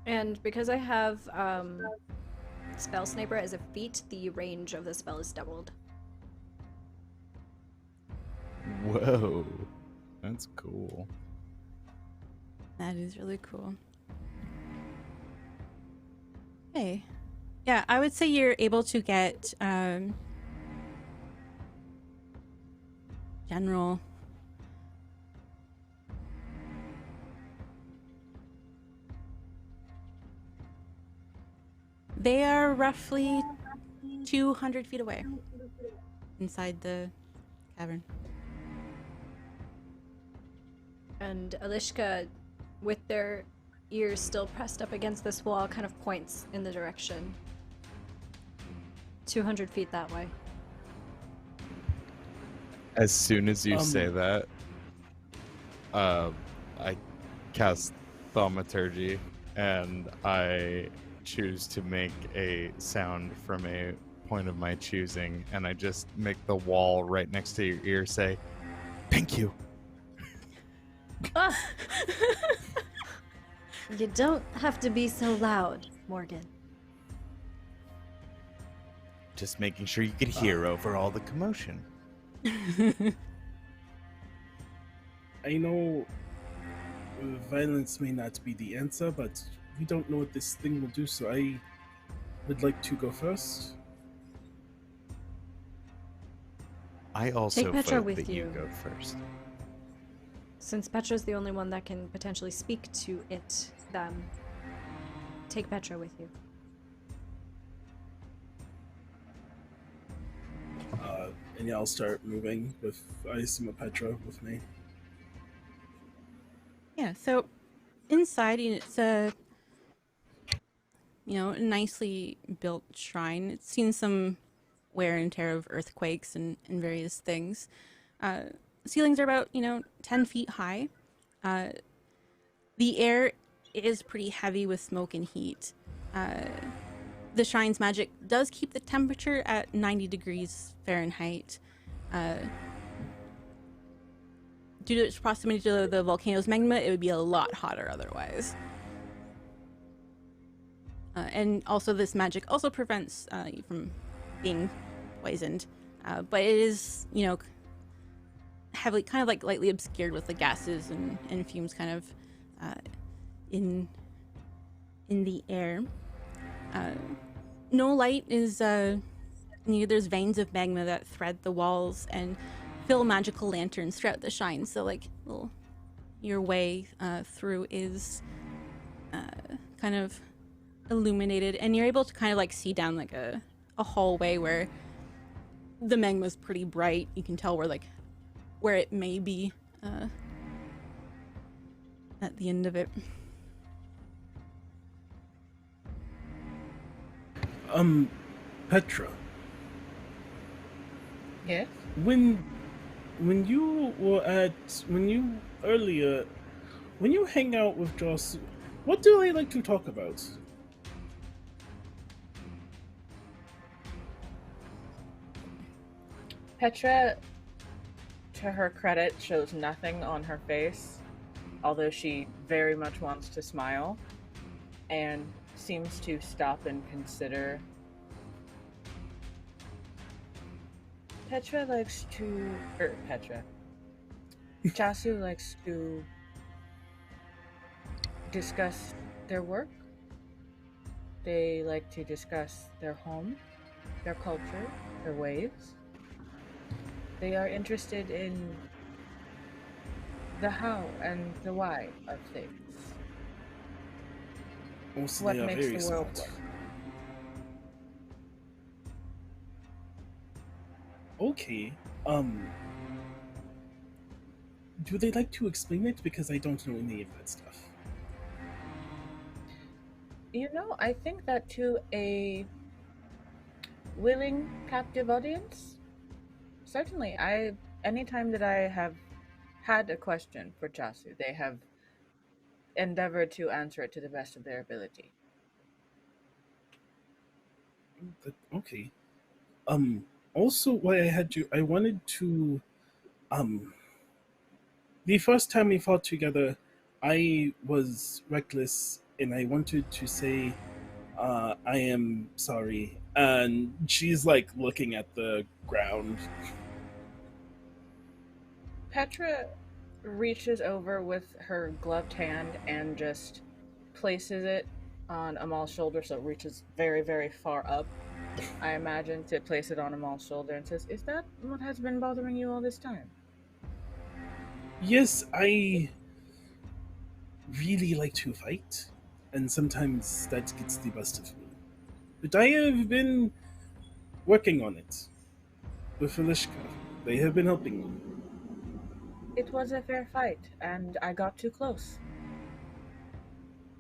And because I have Spell Sniper as a feat, the range of the spell is doubled. Whoa. That's cool. That is really cool. Hey. Yeah, I would say you're able to get general... They are roughly 200 feet away inside the cavern. And Alishka, with their ears still pressed up against this wall, kind of points in the direction. 200 feet that way. As soon as you say that, I cast Thaumaturgy, and I choose to make a sound from a point of my choosing, and I just make the wall right next to your ear say, "Thank you." You don't have to be so loud, Morgan. Just making sure you could hear over all the commotion. I know violence may not be the answer, but we don't know what this thing will do, so I would like to go first. I also Take Petra vote with that you you. go first. Since Petra's the only one that can potentially speak to it, take Petra with you. And yeah, I'll start moving with, I assume, a Petra with me. Yeah, so inside it's a nicely built shrine. It's seen some wear and tear of earthquakes and various things. Ceilings are about 10 feet high. The air is pretty heavy with smoke and heat. The shrine's magic does keep the temperature at 90 degrees Fahrenheit. Due to its proximity to the volcano's magma, it would be a lot hotter otherwise. And also this magic also prevents you from being poisoned. But it is, heavily, kind of like lightly obscured with the gases and fumes kind of in the air. No light is there's veins of magma that thread the walls and fill magical lanterns throughout the shrine, so your way through is kind of illuminated, and you're able to kind of see down a hallway where the magma's pretty bright. You can tell where it may be at the end of it. Petra, Yes? when you hang out with Joss, what do they like to talk about? Petra, to her credit, shows nothing on her face, although she very much wants to smile, and seems to stop and consider. Chasu likes to discuss their work. They like to discuss their home, their culture, their ways. They are interested in the how and the why of things. Also, What they are makes very the world smart. work. Okay. Do they like to explain it? Because I don't know any of that stuff. I think that to a willing captive audience, certainly. Anytime that I have had a question for Chasu, they have endeavor to answer it to the best of their ability. Okay. Also, why I wanted to, the first time we fought together, I was reckless, and I wanted to say, I am sorry. And she's like looking at the ground. Petra reaches over with her gloved hand and just places it on Amal's shoulder, so it reaches very, very far up, I imagine, to place it on Amal's shoulder and says, "Is that what has been bothering you all this time?" Yes, I really like to fight, and sometimes that gets the best of me. But I have been working on it with Felishka. They have been helping me. It was a fair fight, and I got too close.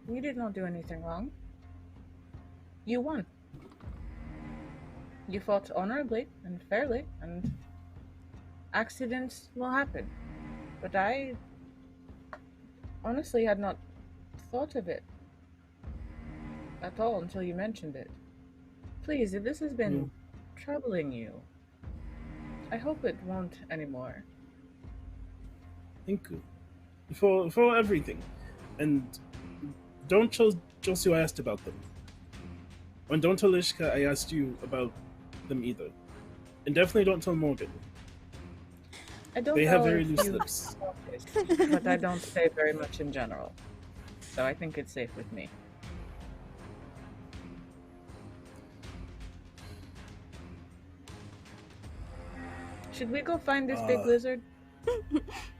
You did not do anything wrong. You won. You fought honorably and fairly, and accidents will happen. But I honestly had not thought of it at all until you mentioned it. Please, if this has been troubling you, I hope it won't anymore. Thank you for everything, and don't tell Josu I asked about them, and don't tell Ishka I asked you about them either, and definitely don't tell Morgan. I don't They know have very if loose you lips. noticed, but I don't say very much in general, so I think it's safe with me. Should we go find this big lizard?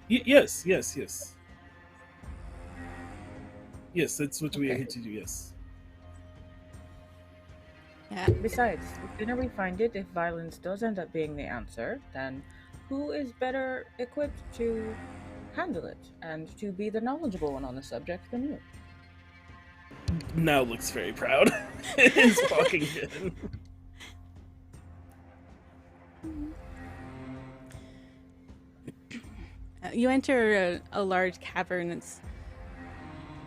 Yes. Yes, that's what we are here to do, yes. Yeah. Besides, the sooner we find it, if violence does end up being the answer, then who is better equipped to handle it and to be the knowledgeable one on the subject than you? Now looks very proud. It's fucking good. You enter a large cavern. It's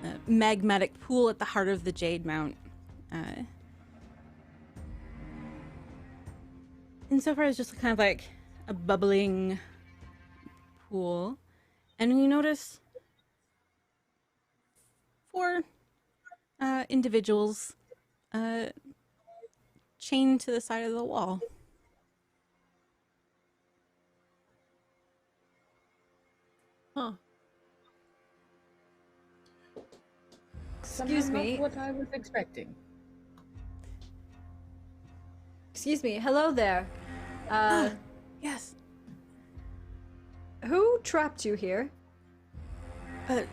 a magmatic pool at the heart of the Jade Mount. Insofar as just kind of like a bubbling pool. And you notice 4 individuals chained to the side of the wall. Huh. Excuse me. Not what I was expecting. Excuse me. Hello there. Yes. Who trapped you here? The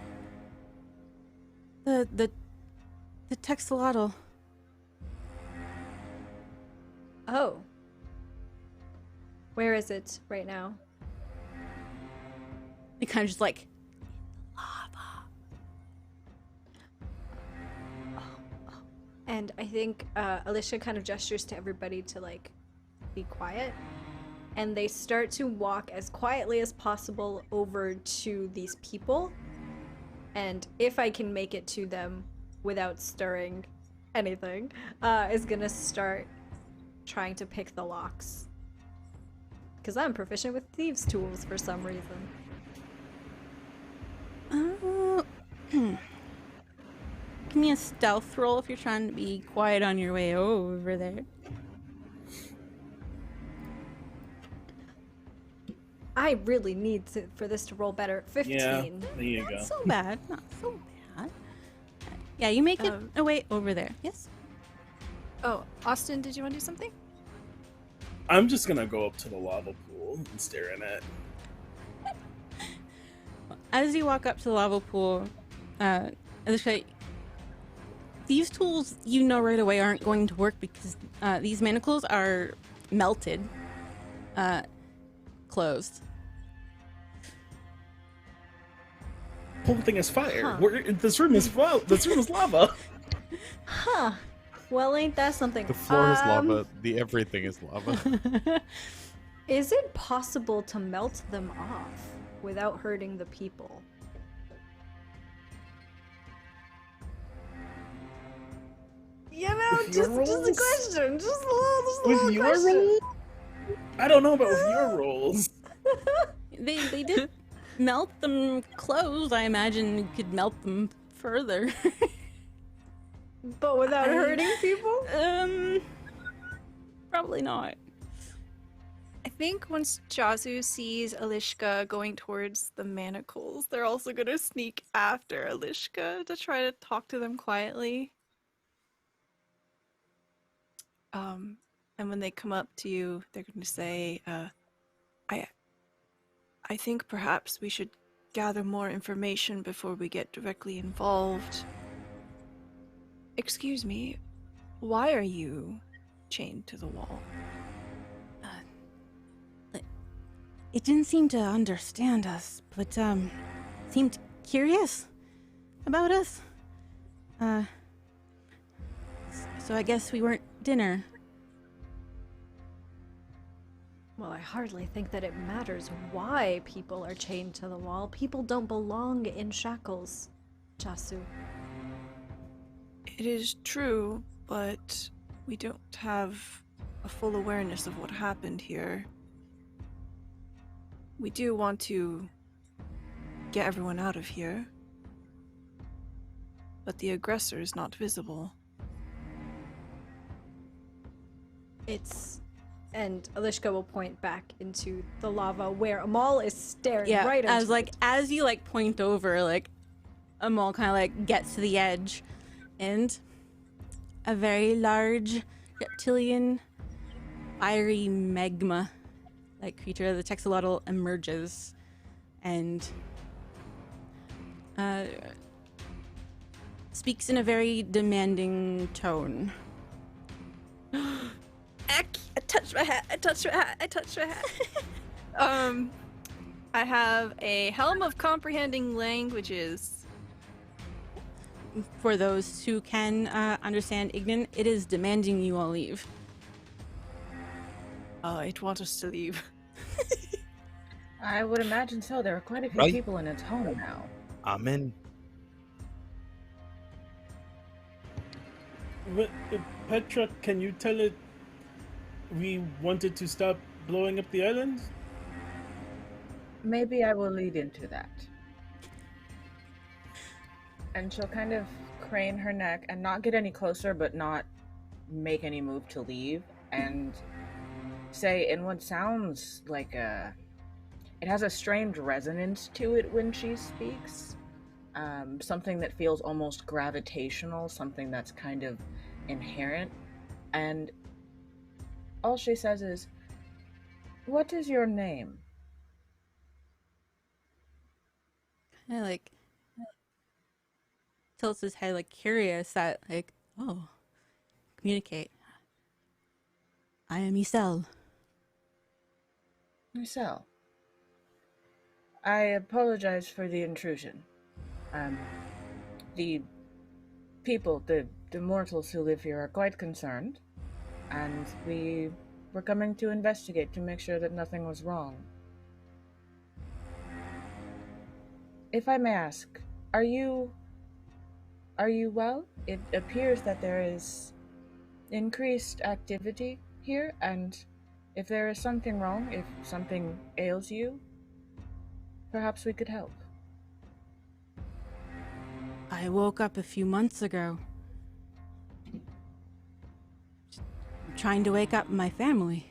Texalotl. Oh. Where is it right now? It kind of just like lava. And I think Alicia kind of gestures to everybody to like be quiet. And they start to walk as quietly as possible over to these people. And if I can make it to them without stirring anything, is gonna start trying to pick the locks. Because I'm proficient with thieves' tools for some reason. Give me a stealth roll if you're trying to be quiet on your way over there. I really need for this to roll better. 15. Yeah, there you go. Not so bad. Not so bad. Yeah, you make it a way over there. Yes? Oh, Austin, did you want to do something? I'm just gonna go up to the lava pool and stare in it. As you walk up to the lava pool, thieves' tools, you know right away, aren't going to work because these manacles are melted, closed. Whole thing is fire. Huh. This room is lava. Huh. Well, ain't that something? The floor is lava. The everything is lava. Is it possible to melt them off without hurting the people? You know, With your just a rolls? question. Just a With little your question. rolls? I don't know about with your rolls. They did melt them closed. I imagine you could melt them further. But without hurting people? Probably not. I think once Jazu sees Alishka going towards the manacles, they're also gonna sneak after Alishka to try to talk to them quietly. And when they come up to you, they're going to say, I think perhaps we should gather more information before we get directly involved. Excuse me, why are you chained to the wall? It didn't seem to understand us, but seemed curious about us. So I guess we weren't dinner. Well, I hardly think that it matters why people are chained to the wall. People don't belong in shackles, Chasu. It is true, but we don't have a full awareness of what happened here. We do want to get everyone out of here, but the aggressor is not visible. And Alishka will point back into the lava where Amal is staring right into as you point over, Amal kind of gets to the edge, and a very large reptilian fiery magma creature, the texolotl, emerges and speaks in a very demanding tone. I touched my hat. I touched my hat. I touched my hat. I have a helm of comprehending languages. For those who can understand Ignan, it is demanding you all leave. It wants us to leave. I would imagine so. There are quite a few Right. people in its home now. Amen. But, Petra, can you tell it we wanted to stop blowing up the island? Maybe I will lead into that. And she'll kind of crane her neck and not get any closer, but not make any move to leave, and say in what sounds like it has a strange resonance to it when she speaks. Something that feels almost gravitational, something that's kind of inherent. And all she says is, "What is your name?" Kind of tilts his head, curious that, communicate. I am Isel. Marcel. I apologize for the intrusion. The people, the mortals who live here are quite concerned, and we were coming to investigate to make sure that nothing was wrong. If I may ask, are you well? It appears that there is increased activity here, and if there is something wrong, if something ails you, perhaps we could help. I woke up a few months ago. Trying to wake up my family.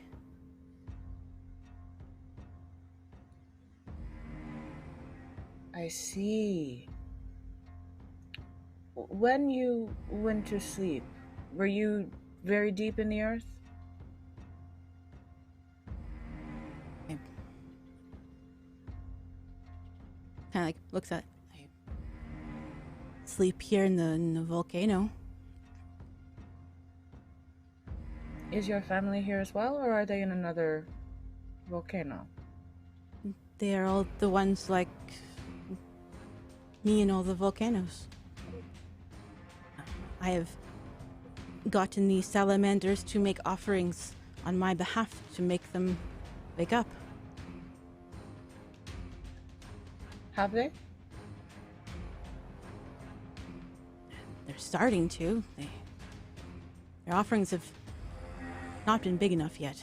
I see. When you went to sleep, were you very deep in the earth? Kind of looks at. I sleep here in the volcano. Is your family here as well, or are they in another volcano? They are all the ones like me in all the volcanoes. I have gotten these salamanders to make offerings on my behalf to make them wake up. Have they? They're starting to. Their offerings have not been big enough yet.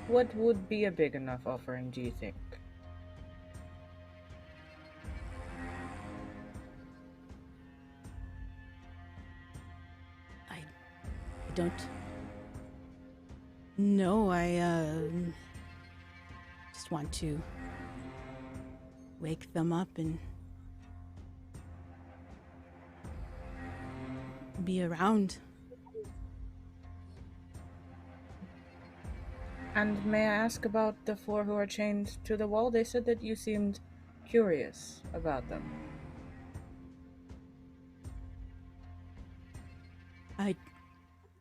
What would be a big enough offering, do you think? I don't know. I just want to wake them up and be around. And may I ask about the 4 who are chained to the wall? They said that you seemed curious about them. I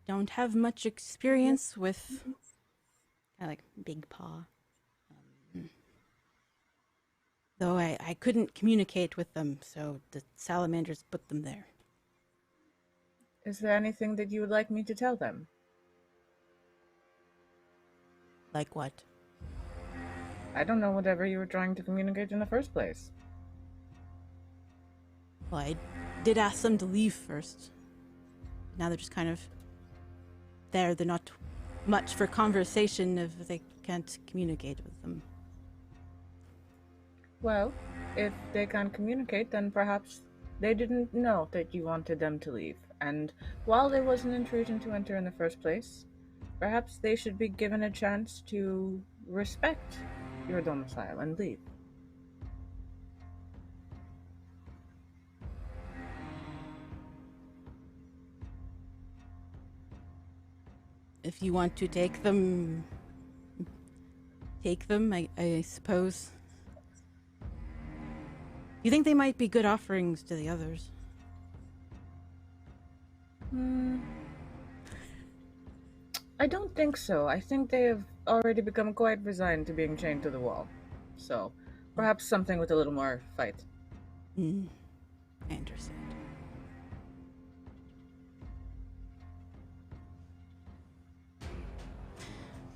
don't have much experience with like Big Paw. Though I couldn't communicate with them, so the salamanders put them there. Is there anything that you would like me to tell them? Like what? I don't know, whatever you were trying to communicate in the first place. Well, I did ask them to leave first. Now they're just kind of there. They're not much for conversation if they can't communicate with them. Well, if they can't communicate, then perhaps they didn't know that you wanted them to leave. And while there was an intrusion to enter in the first place, perhaps they should be given a chance to respect your domicile and leave. If you want to take them, I suppose. You think they might be good offerings to the others? I don't think so. I think they have already become quite resigned to being chained to the wall. So, perhaps something with a little more fight. I understand.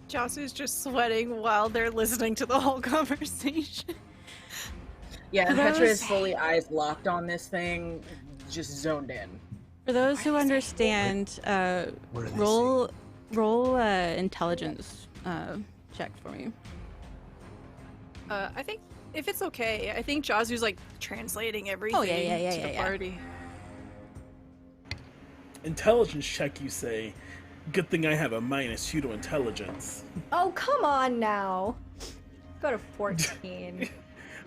Jasu's just sweating while they're listening to the whole conversation. Yeah, and For Petra those- is fully eyes locked on this thing, just zoned in. For those who understand, roll intelligence check for me. I think if it's okay, I think Jasu's like translating everything to the party. Intelligence check, you say. Good thing I have a -2 to intelligence. Oh, come on now. Go to 14.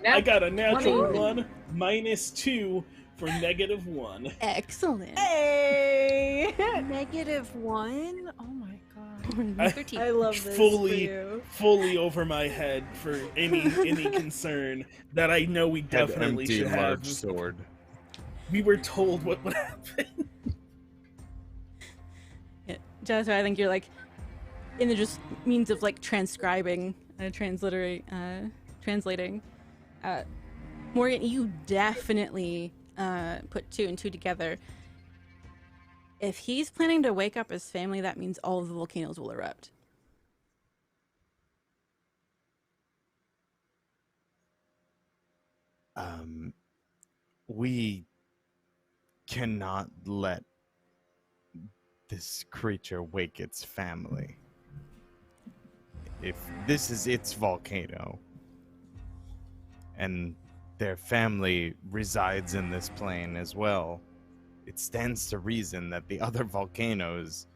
I got a natural 20. 1, -2 for -1. Excellent. Hey! -1? Oh my god. 13. I love this fully, for you. fully over my head for any concern that I know we Had definitely empty should have. large sword. We were told what would happen. Yeah, Jasper, I think you're like in the just means of like transcribing, translating. Morgan, you definitely put 2 and 2 together. If he's planning to wake up his family, that means all of the volcanoes will erupt. We cannot let this creature wake its family. If this is its volcano, and their family resides in this plane as well, it stands to reason that the other volcanoes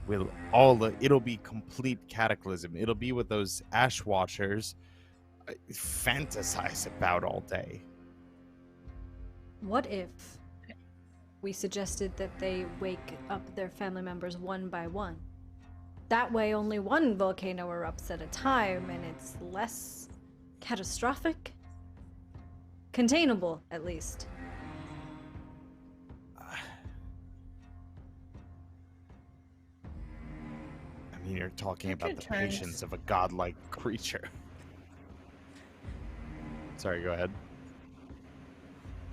will it'll be complete cataclysm. It'll be what those ash watchers fantasize about all day. What if we suggested that they wake up their family members one by one? That way only one volcano erupts at a time and it's less catastrophic? Containable, at least. I mean, you're talking Petra about the turns- patience of a godlike creature. Sorry, go ahead.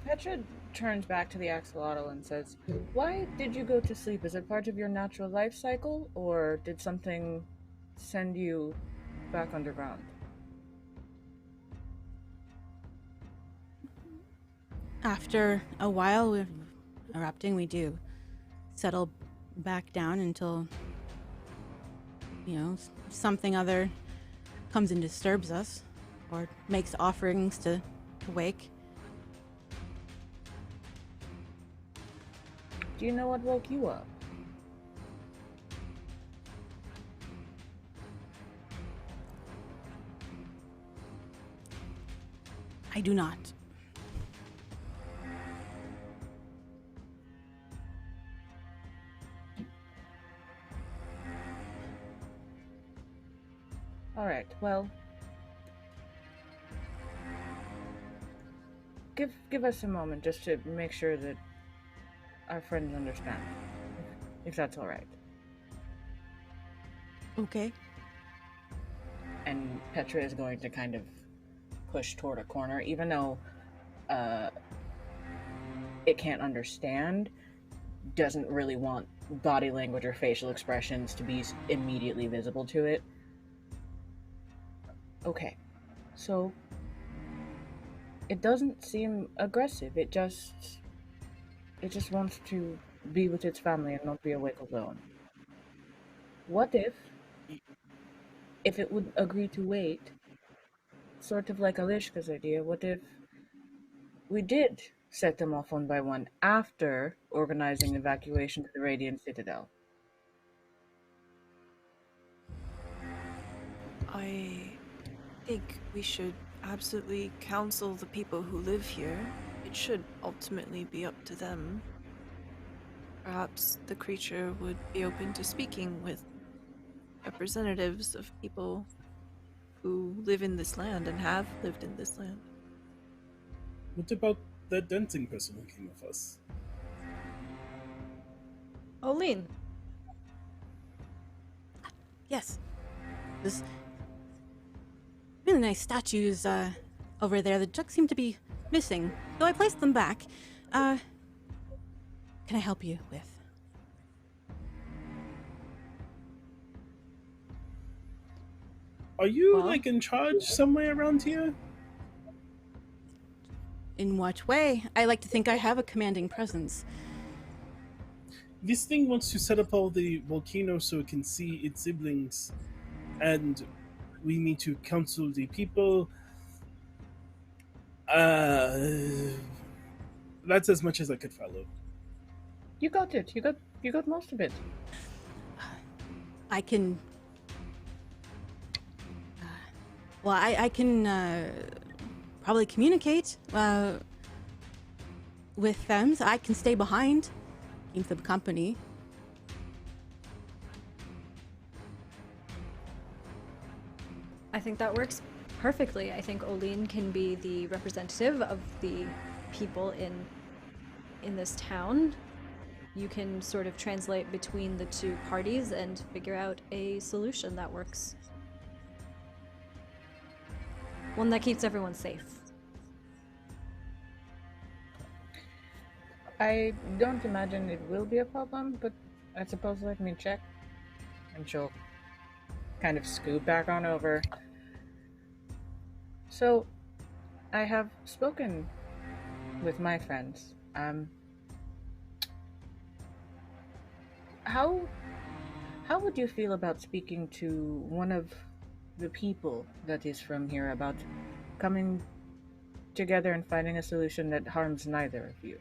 Petra turns back to the axolotl and says, "Why did you go to sleep? Is it part of your natural life cycle, or did something send you back underground?" after a while of erupting, we do settle back down until, something other comes and disturbs us or makes offerings to wake. Do you know what woke you up? I do not. All right, well, give us a moment just to make sure that our friends understand, if that's all right. Okay. And Petra is going to kind of push toward a corner, even though it can't understand, doesn't really want body language or facial expressions to be immediately visible to it. Okay, so it doesn't seem aggressive. It just wants to be with its family and not be awake alone. What if it would agree to wait, sort of like Alishka's idea, what if we did set them off one by one after organizing evacuation to the Radiant Citadel? I think we should absolutely counsel the people who live here. It should ultimately be up to them. Perhaps the creature would be open to speaking with representatives of people who live in this land and have lived in this land. What about that dancing person who came with us? Olin. Yes. There's really nice statues over there that just seem to be missing. Though I placed them back. Can I help you with? Are you, Well? like, in charge somewhere around here? In what way? I like to think I have a commanding presence. This thing wants to set up all the volcanoes so it can see its siblings, and we need to counsel the people. That's as much as I could follow. You got it. You got most of it. I can... I can probably communicate with them. So I can stay behind, keep them company. I think that works perfectly. I think Olin can be the representative of the people in this town. You can sort of translate between the two parties and figure out a solution that works. One that keeps everyone safe. I don't imagine it will be a problem, but I suppose let me check. And she'll kind of scoot back on over. So, I have spoken with my friends. How would you feel about speaking to one of the people that is from here about coming together and finding a solution that harms neither of you?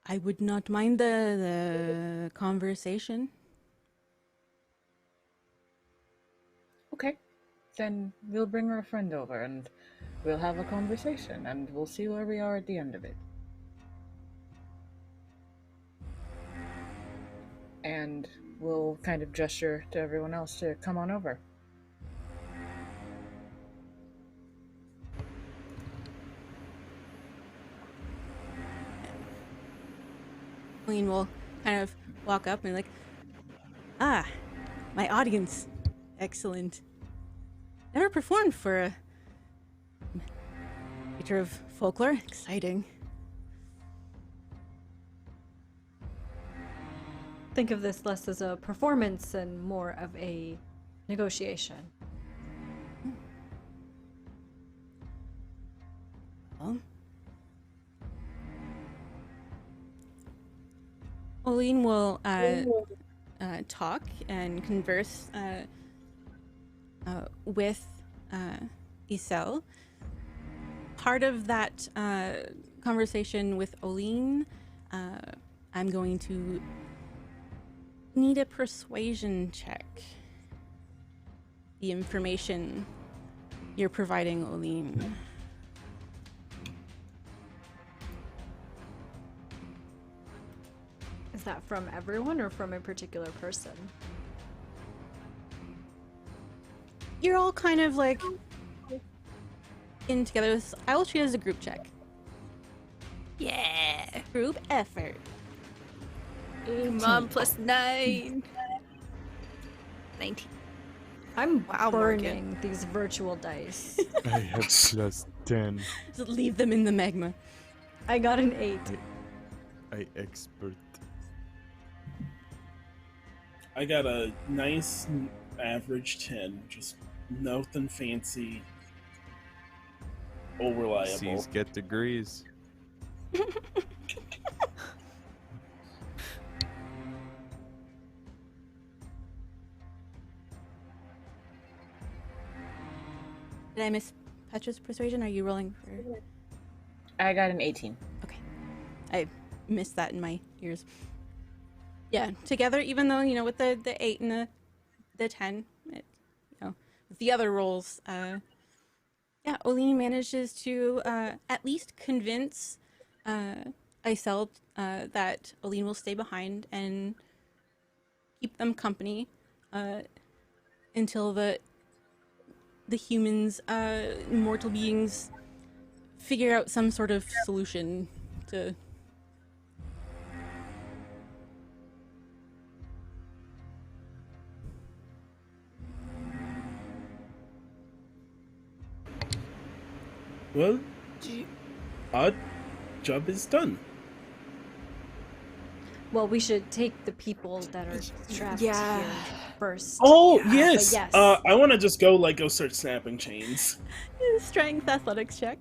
I would not mind the conversation. Okay, then we'll bring our friend over and we'll have a conversation and we'll see where we are at the end of it. And we'll kind of gesture to everyone else to come on over. Colleen will kind of walk up and my audience. Excellent. Never performed for a creature of folklore. Exciting. think of this less as a performance and more of a negotiation. Well, Oline will talk and converse with Isel. Part of that conversation with Oline, I'm going to need a persuasion check. The information you're providing, Oline. Is that from everyone or from a particular person? You're all kind of like in together. I will treat it as a group check. Yeah. Group effort. Come on, plus 9. 19. I'm Wow, burning Morgan. these virtual dice. I have plus 10. Just leave them in the magma. I got an 8. I expert. I got a nice average 10, just nothing fancy or reliable. C's get degrees. Did I miss Petra's persuasion? Are you rolling for? I got an 18. Okay, I missed that in my ears. Yeah, together, even though with the 8 and the 10, with the other rolls, yeah, Oline manages to at least convince Isel that Oline will stay behind and keep them company until the humans, mortal beings, figure out some sort of solution to. Well, our job is done. Well, we should take the people that are trapped Yeah. here first. Oh, But yes! yes. I want to just go start snapping chains. Strength athletics check.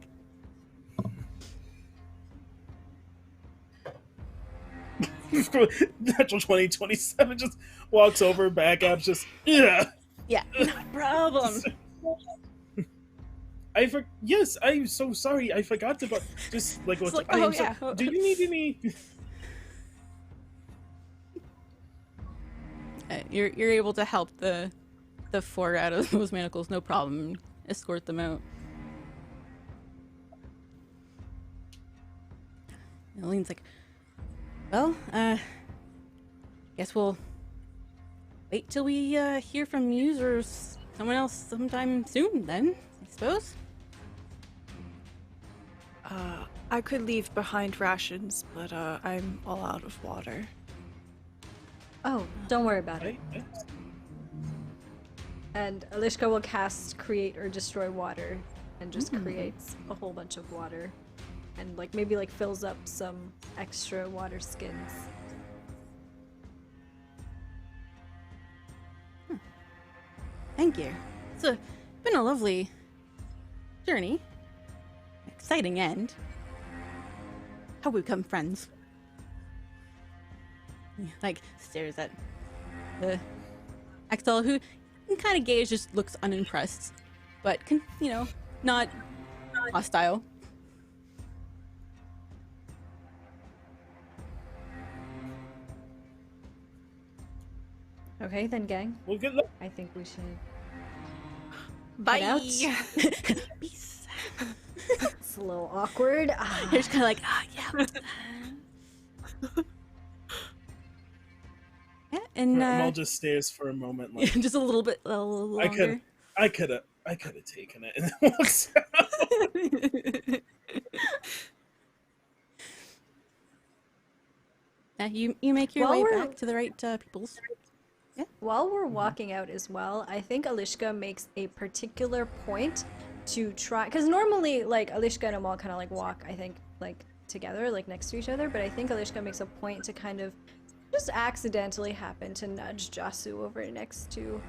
Natural 20, 27 just walks over, back up, just, yeah. Yeah, no problem. Yes, I'm so sorry. I forgot about just like It's what. like, oh, yeah. Do you need any? You're able to help the 4 out of those manacles, no problem. Escort them out. And Oline's like, well, guess we'll wait till we hear from Muse or someone else sometime soon. Then I suppose. I could leave behind rations, but I'm all out of water. Oh, don't worry about it. I- And Alishka will cast Create or Destroy Water and just creates a whole bunch of water. And maybe fills up some extra water skins. Thank you. It's been a lovely journey. Exciting end. How we become friends. Stares at the Axel, who can kind of gauge, just looks unimpressed, but not hostile. Okay, then, gang. Well, good luck. I think we should Bye. head out. Peace. It's a little awkward. You're just kind of like, yeah. Yeah, and Mal just stares for a moment, like just a little longer. I could have taken it, and then walks out. You make your While way we're- back to the right peoples. While we're walking out as well, I think Alishka makes a particular point to try, because normally Alishka and Amal kind of walk, I think, together, next to each other, but I think Alishka makes a point to kind of Just accidentally happened to nudge Jasu over next to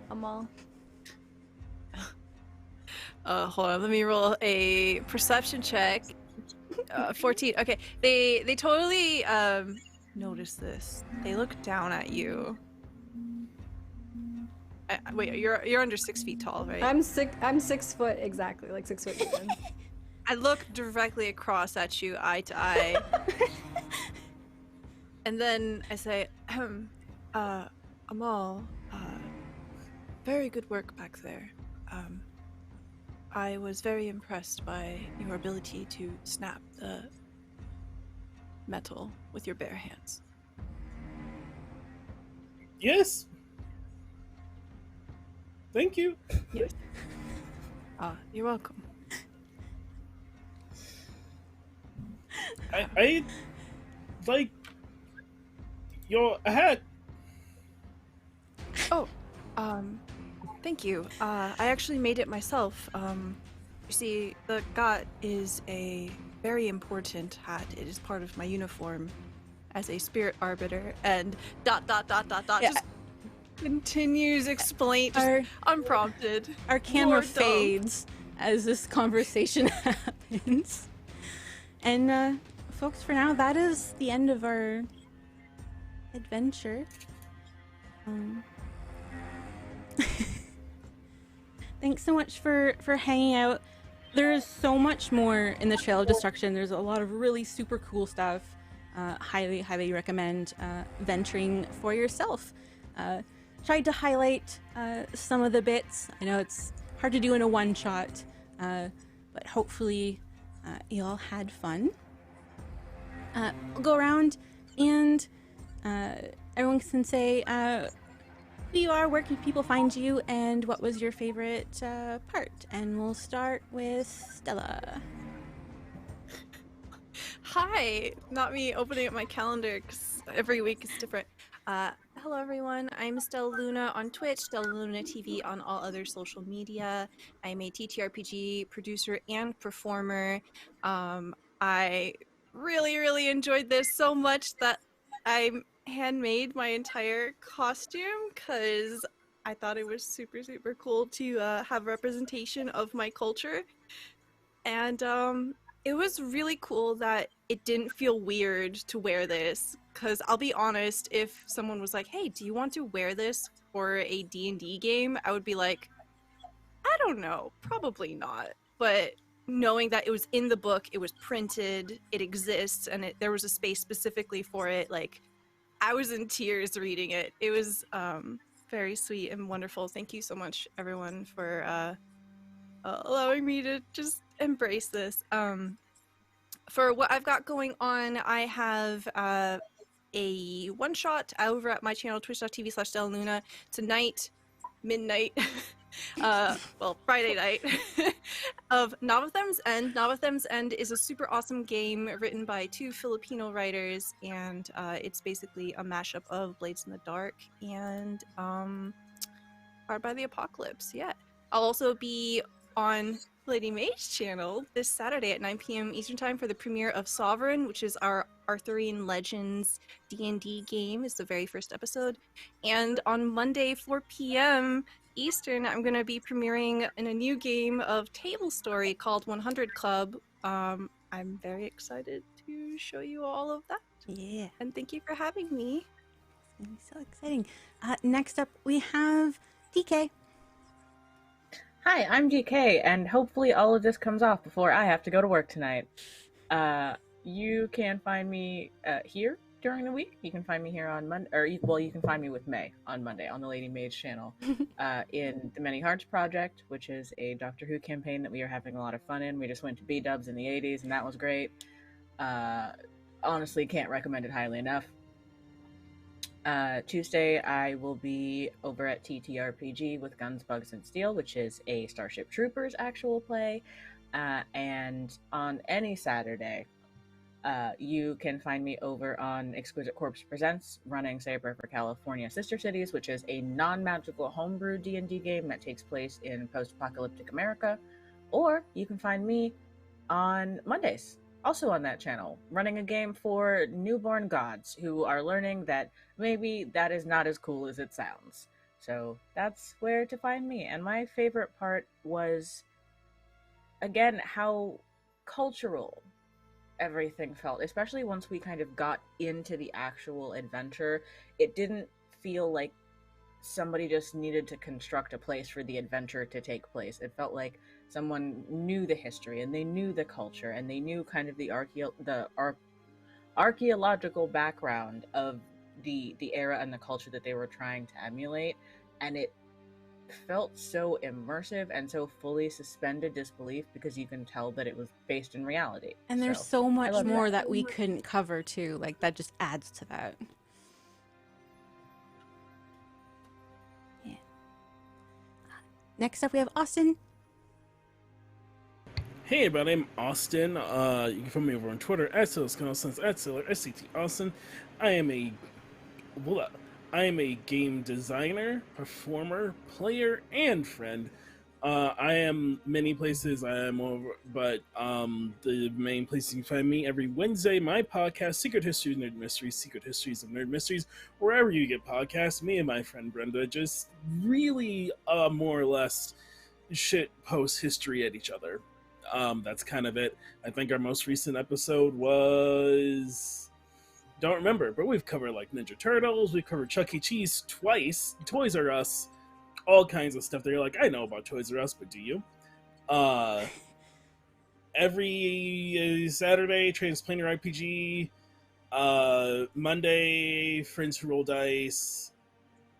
Amal. Hold on, let me roll a perception check. 14. Okay, they totally notice this. They look down at you. Wait, you're under 6 feet tall, right? I'm 6 foot exactly, like 6 foot even. I look directly across at you, eye to eye. And then I say, Amal, very good work back there. I was very impressed by your ability to snap the metal with your bare hands. Yes. Thank you. Yes. You're welcome. I like your hat. Oh, thank you. I actually made it myself. You see, the gat is a very important hat. It is part of my uniform as a spirit arbiter, and ... Yeah. just continues explain, just unprompted. Our camera More dumb. fades as this conversation happens. And folks, for now, that is the end of our adventure. Thanks so much for hanging out. There is so much more in the Trail of Destruction. There's a lot of really super cool stuff. Highly recommend venturing for yourself. Tried to highlight some of the bits. I know it's hard to do in a one-shot, but hopefully you all had fun. We'll go around and everyone can say who you are, where can people find you, and what was your favorite part. And we'll start with Stella. Hi! Not me opening up my calendar, because every week is different. Hello everyone, I'm Stella Luna on Twitch, Stella Luna TV on all other social media. I'm a TTRPG producer and performer. I really enjoyed this so much that I handmade my entire costume, because I thought it was super cool to have representation of my culture. And it was really cool that it didn't feel weird to wear this, because I'll be honest, if someone was like, hey, do you want to wear this for a D&D game? I would be like, I don't know, probably not. But knowing that it was in the book, it was printed, it exists, and there was a space specifically for it, like, I was in tears reading it. It was very sweet and wonderful. Thank you so much, everyone, for allowing me to just embrace this. For what I've got going on, I have a one-shot over at my channel, twitch.tv/StellaLuna, tonight, midnight, well, Friday night, of Navathem's End. Navathem's End is a super awesome game written by 2 Filipino writers, and it's basically a mashup of Blades in the Dark and Powered by the Apocalypse. Yeah. I'll also be on Lady Mae's channel this Saturday at 9 p.m. Eastern Time for the premiere of Sovereign, which is our Arthurian Legends D&D game. It's the very first episode. And on Monday, 4 p.m. Eastern, I'm going to be premiering in a new game of Table Story called 100 Club. I'm very excited to show you all of that. Yeah. And thank you for having me. It's gonna be so exciting. Next up, we have DK. Hi, I'm DK, and hopefully all of this comes off before I have to go to work tonight. You can find me here during the week. You can find me here on Monday, or well, you can find me with May on Monday on the Lady Mae's channel in the Many Hearts Project, which is a Doctor Who campaign that we are having a lot of fun in. We just went to B-dubs in the 80s, and that was great. Honestly, can't recommend it highly enough. Tuesday, I will be over at TTRPG with Guns, Bugs, and Steel, which is a Starship Troopers actual play. And on any Saturday, you can find me over on Exquisite Corpse Presents, running Saber for California Sister Cities, which is a non-magical homebrew D&D game that takes place in post-apocalyptic America. Or you can find me on Mondays also on that channel, running a game for newborn gods who are learning that maybe that is not as cool as it sounds. So that's where to find me. And my favorite part was, again, how cultural everything felt, especially once we kind of got into the actual adventure. It didn't feel like somebody just needed to construct a place for the adventure to take place. It felt like someone knew the history and they knew the culture and they knew kind of the archaeological background of the era and the culture that they were trying to emulate, and it felt so immersive and so fully suspended disbelief because you can tell that it was based in reality. And there's So, so I much love more that we couldn't cover too. Like that just adds to that. Yeah. Next up, we have Austin. Hey everybody, I'm Austin. You can find me over on Twitter at SillerScanAustin, at Siller, SCT Austin. I am a game designer, performer, player, and friend. I am many places. I am over, but the main place you can find me every Wednesday, my podcast, Secret Histories of Nerd Mysteries, Secret Histories of Nerd Mysteries, wherever you get podcasts. Me and my friend Brenda just really, more or less, shit post history at each other. That's kind of it. I think our most recent episode was... don't remember, but we've covered like Ninja Turtles, we've covered Chuck E. Cheese twice, Toys R Us, all kinds of stuff that you're like, I know about Toys R Us, but do you? Every Saturday, Transplaner RPG, Monday, Friends Who Roll Dice.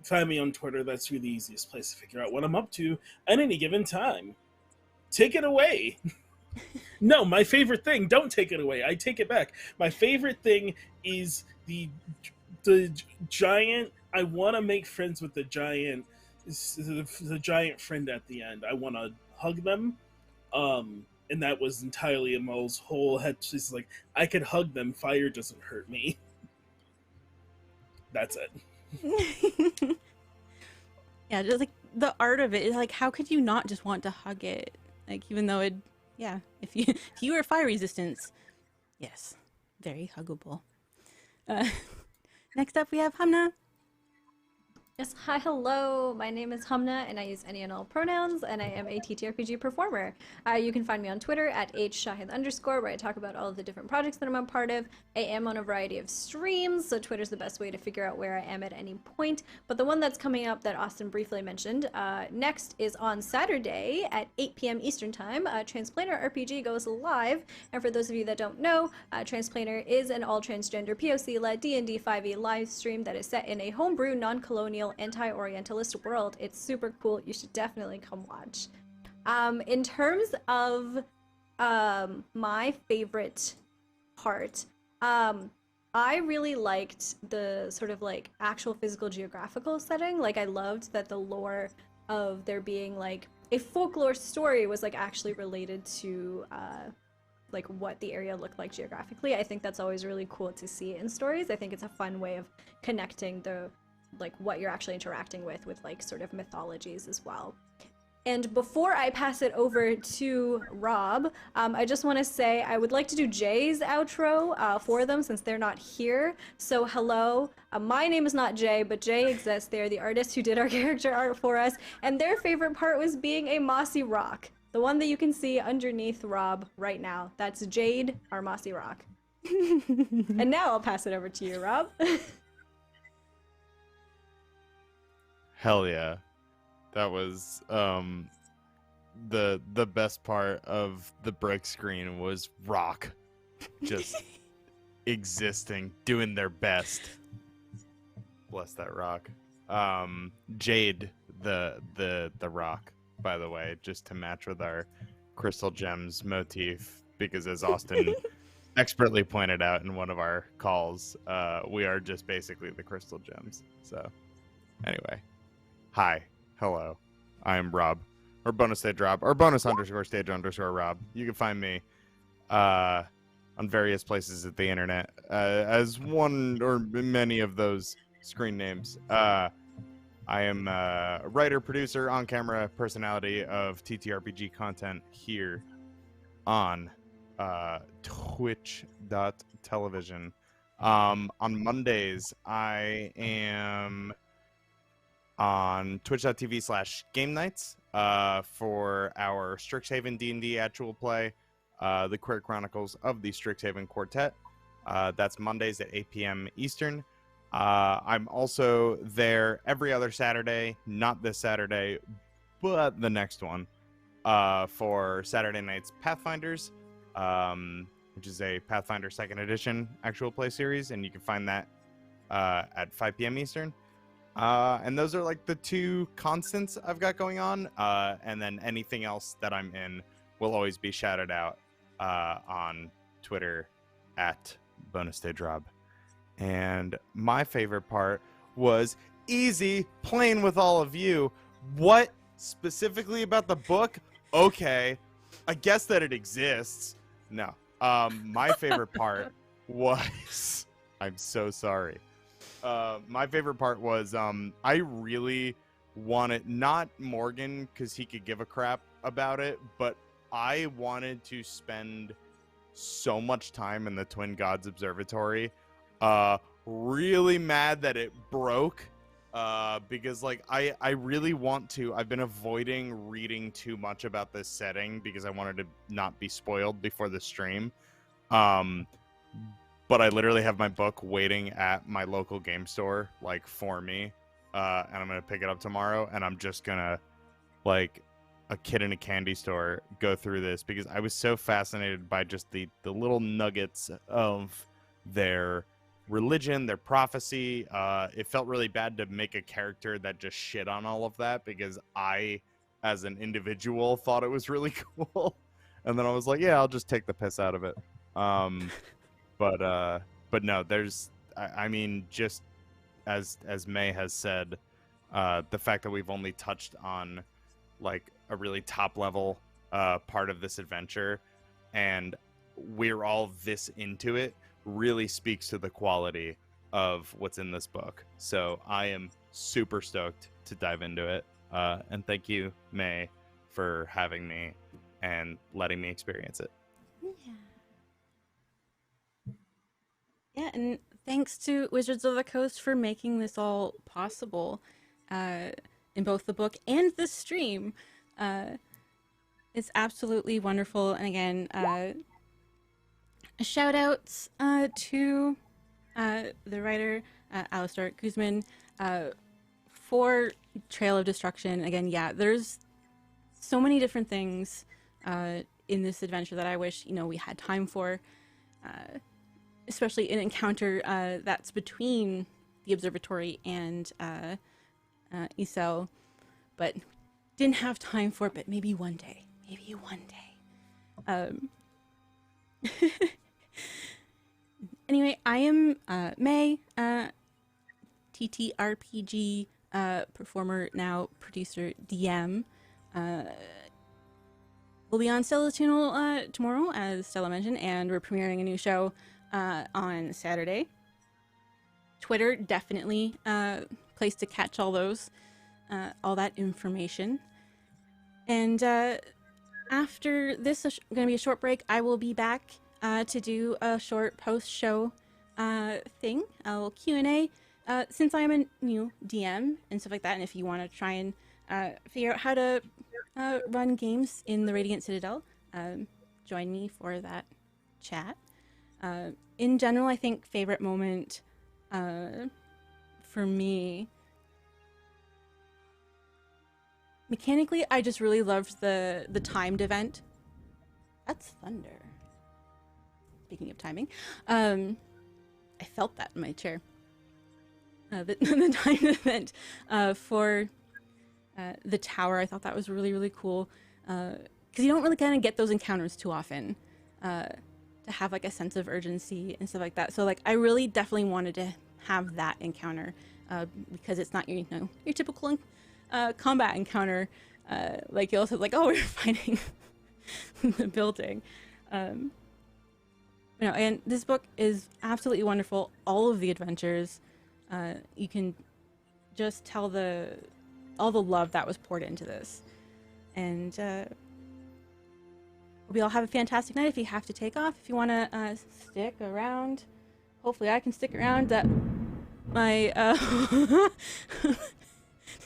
Find me on Twitter, that's really the easiest place to figure out what I'm up to at any given time. Take it away. No, my favorite thing, don't take it away. I take it back. My favorite thing is the giant, I want to make friends with the giant friend at the end. I want to hug them. And that was entirely Amal's whole head. She's like, I could hug them. Fire doesn't hurt me. That's it. Yeah, just like the art of it is like, how could you not just want to hug it? Like, even though it, yeah, if you were fire resistance, yes, very huggable. Next up, we have Hamna. Yes, hi, hello. My name is Humna, and I use any and all pronouns, and I am a TTRPG performer. You can find me on Twitter at @shahid_, where I talk about all of the different projects that I'm a part of. I am on a variety of streams, so Twitter's the best way to figure out where I am at any point. But the one that's coming up that Austin briefly mentioned next is on Saturday at 8 p.m. Eastern Time. Transplaner RPG goes live, and for those of you that don't know, Transplaner is an all-transgender POC-led D&D 5e live stream that is set in a homebrew, non-colonial, anti-orientalist world. It's super cool. You should definitely come watch. In terms of my favorite part, I really liked the sort of like actual physical geographical setting. Like, I loved that the lore of there being like a folklore story was like actually related to like what the area looked like geographically. I think that's always really cool to see in stories. I think it's a fun way of connecting the like what you're actually interacting with like sort of mythologies as well. And before I pass it over to Rob, I just want to say I would like to do Jay's outro for them since they're not here. So hello, my name is not Jay, but Jay exists. They're the artists who did our character art for us, and their favorite part was being a mossy rock. The one that you can see underneath Rob right now. That's Jade, our mossy rock. And now I'll pass it over to you, Rob. Hell yeah. That was the best part of the break screen was Rock just existing, doing their best. Bless that Rock. Jade the Rock, by the way, just to match with our Crystal Gems motif, because as Austin expertly pointed out in one of our calls, we are just basically the Crystal Gems. So anyway. Hi, hello, I am Rob, or bonus stage Rob, or bonus_stage_Rob. You can find me on various places at the internet as one or many of those screen names. I am a writer, producer, on-camera personality of TTRPG content here on twitch.tv. On Mondays, I am on twitch.tv/game nights for our Strixhaven D&D actual play, the Queer Chronicles of the Strixhaven Quartet. That's Mondays at 8 p.m. Eastern. I'm also there every other Saturday, not this Saturday, but the next one, for Saturday night's Pathfinders, which is a Pathfinder 2nd Edition actual play series, and you can find that at 5 p.m. Eastern. And those are like the two constants I've got going on, and then anything else that I'm in will always be shouted out on Twitter at @BonusStageRob. And my favorite part was easy playing with all of you. What specifically about the book? Okay, I guess that it exists. No, my favorite part was I'm so sorry. My favorite part was I really wanted, not Morgan because he could give a crap about it, but I wanted to spend so much time in the Twin Gods Observatory. Really mad that it broke, because like I really want to. I've been avoiding reading too much about this setting because I wanted to not be spoiled before the stream. But I literally have my book waiting at my local game store, like, for me. And I'm going to pick it up tomorrow. And I'm just going to, like a kid in a candy store, go through this because I was so fascinated by just the little nuggets of their religion, their prophecy. It felt really bad to make a character that just shit on all of that because I, as an individual, thought it was really cool. And then I was like, yeah, I'll just take the piss out of it. But no, there's, I mean, just as May has said, the fact that we've only touched on like a really top level part of this adventure, and we're all this into it, really speaks to the quality of what's in this book. So I am super stoked to dive into it. And thank you, May, for having me and letting me experience it. Yeah, and thanks to Wizards of the Coast for making this all possible, in both the book and the stream. It's absolutely wonderful. And again, shout outs to the writer, Alistair Guzman, for Trail of Destruction. Again, yeah, there's so many different things in this adventure that I wish, we had time for. Especially an encounter that's between the observatory and Isel, but didn't have time for it, but maybe one day. Maybe one day. Anyway, I am May, TTRPG performer, now producer, DM. We'll be on Stella's channel tomorrow, as Stella mentioned, and we're premiering a new show on Saturday. Twitter, definitely place to catch all that information. And after this, going to be a short break. I will be back to do a short post-show thing, a little Q&A, since I'm a new DM and stuff like that. And if you want to try and figure out how to run games in the Radiant Citadel, join me for that chat. In general, I think favorite moment for me, mechanically, I just really loved the timed event. That's thunder. Speaking of timing, I felt that in my chair. The timed event for the tower, I thought that was really, really cool. Because you don't really kind of get those encounters too often. To have like a sense of urgency and stuff like that. So like I really definitely wanted to have that encounter because it's not your typical combat encounter. Like you also like, oh, we're fighting the building. And this book is absolutely wonderful. All of the adventures, you can just tell all the love that was poured into this, and hope you all have a fantastic night. If you have to take off, if you want to stick around, hopefully I can stick around. That my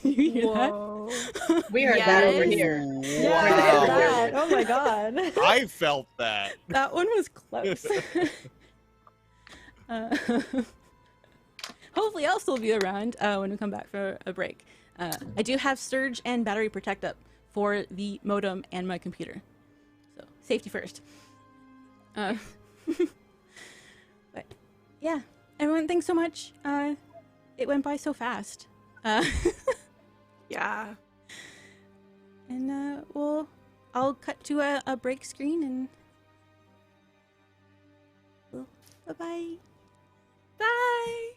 you hear Whoa. We heard that over here. Yeah, Wow. that. Oh my god. I felt that. That one was close. Hopefully I'll still be around when we come back for a break. I do have surge and battery protect up for the modem and my computer. So safety first. But yeah, everyone, thanks so much. It went by so fast. Yeah. And I'll cut to a break screen and bye-bye. Bye.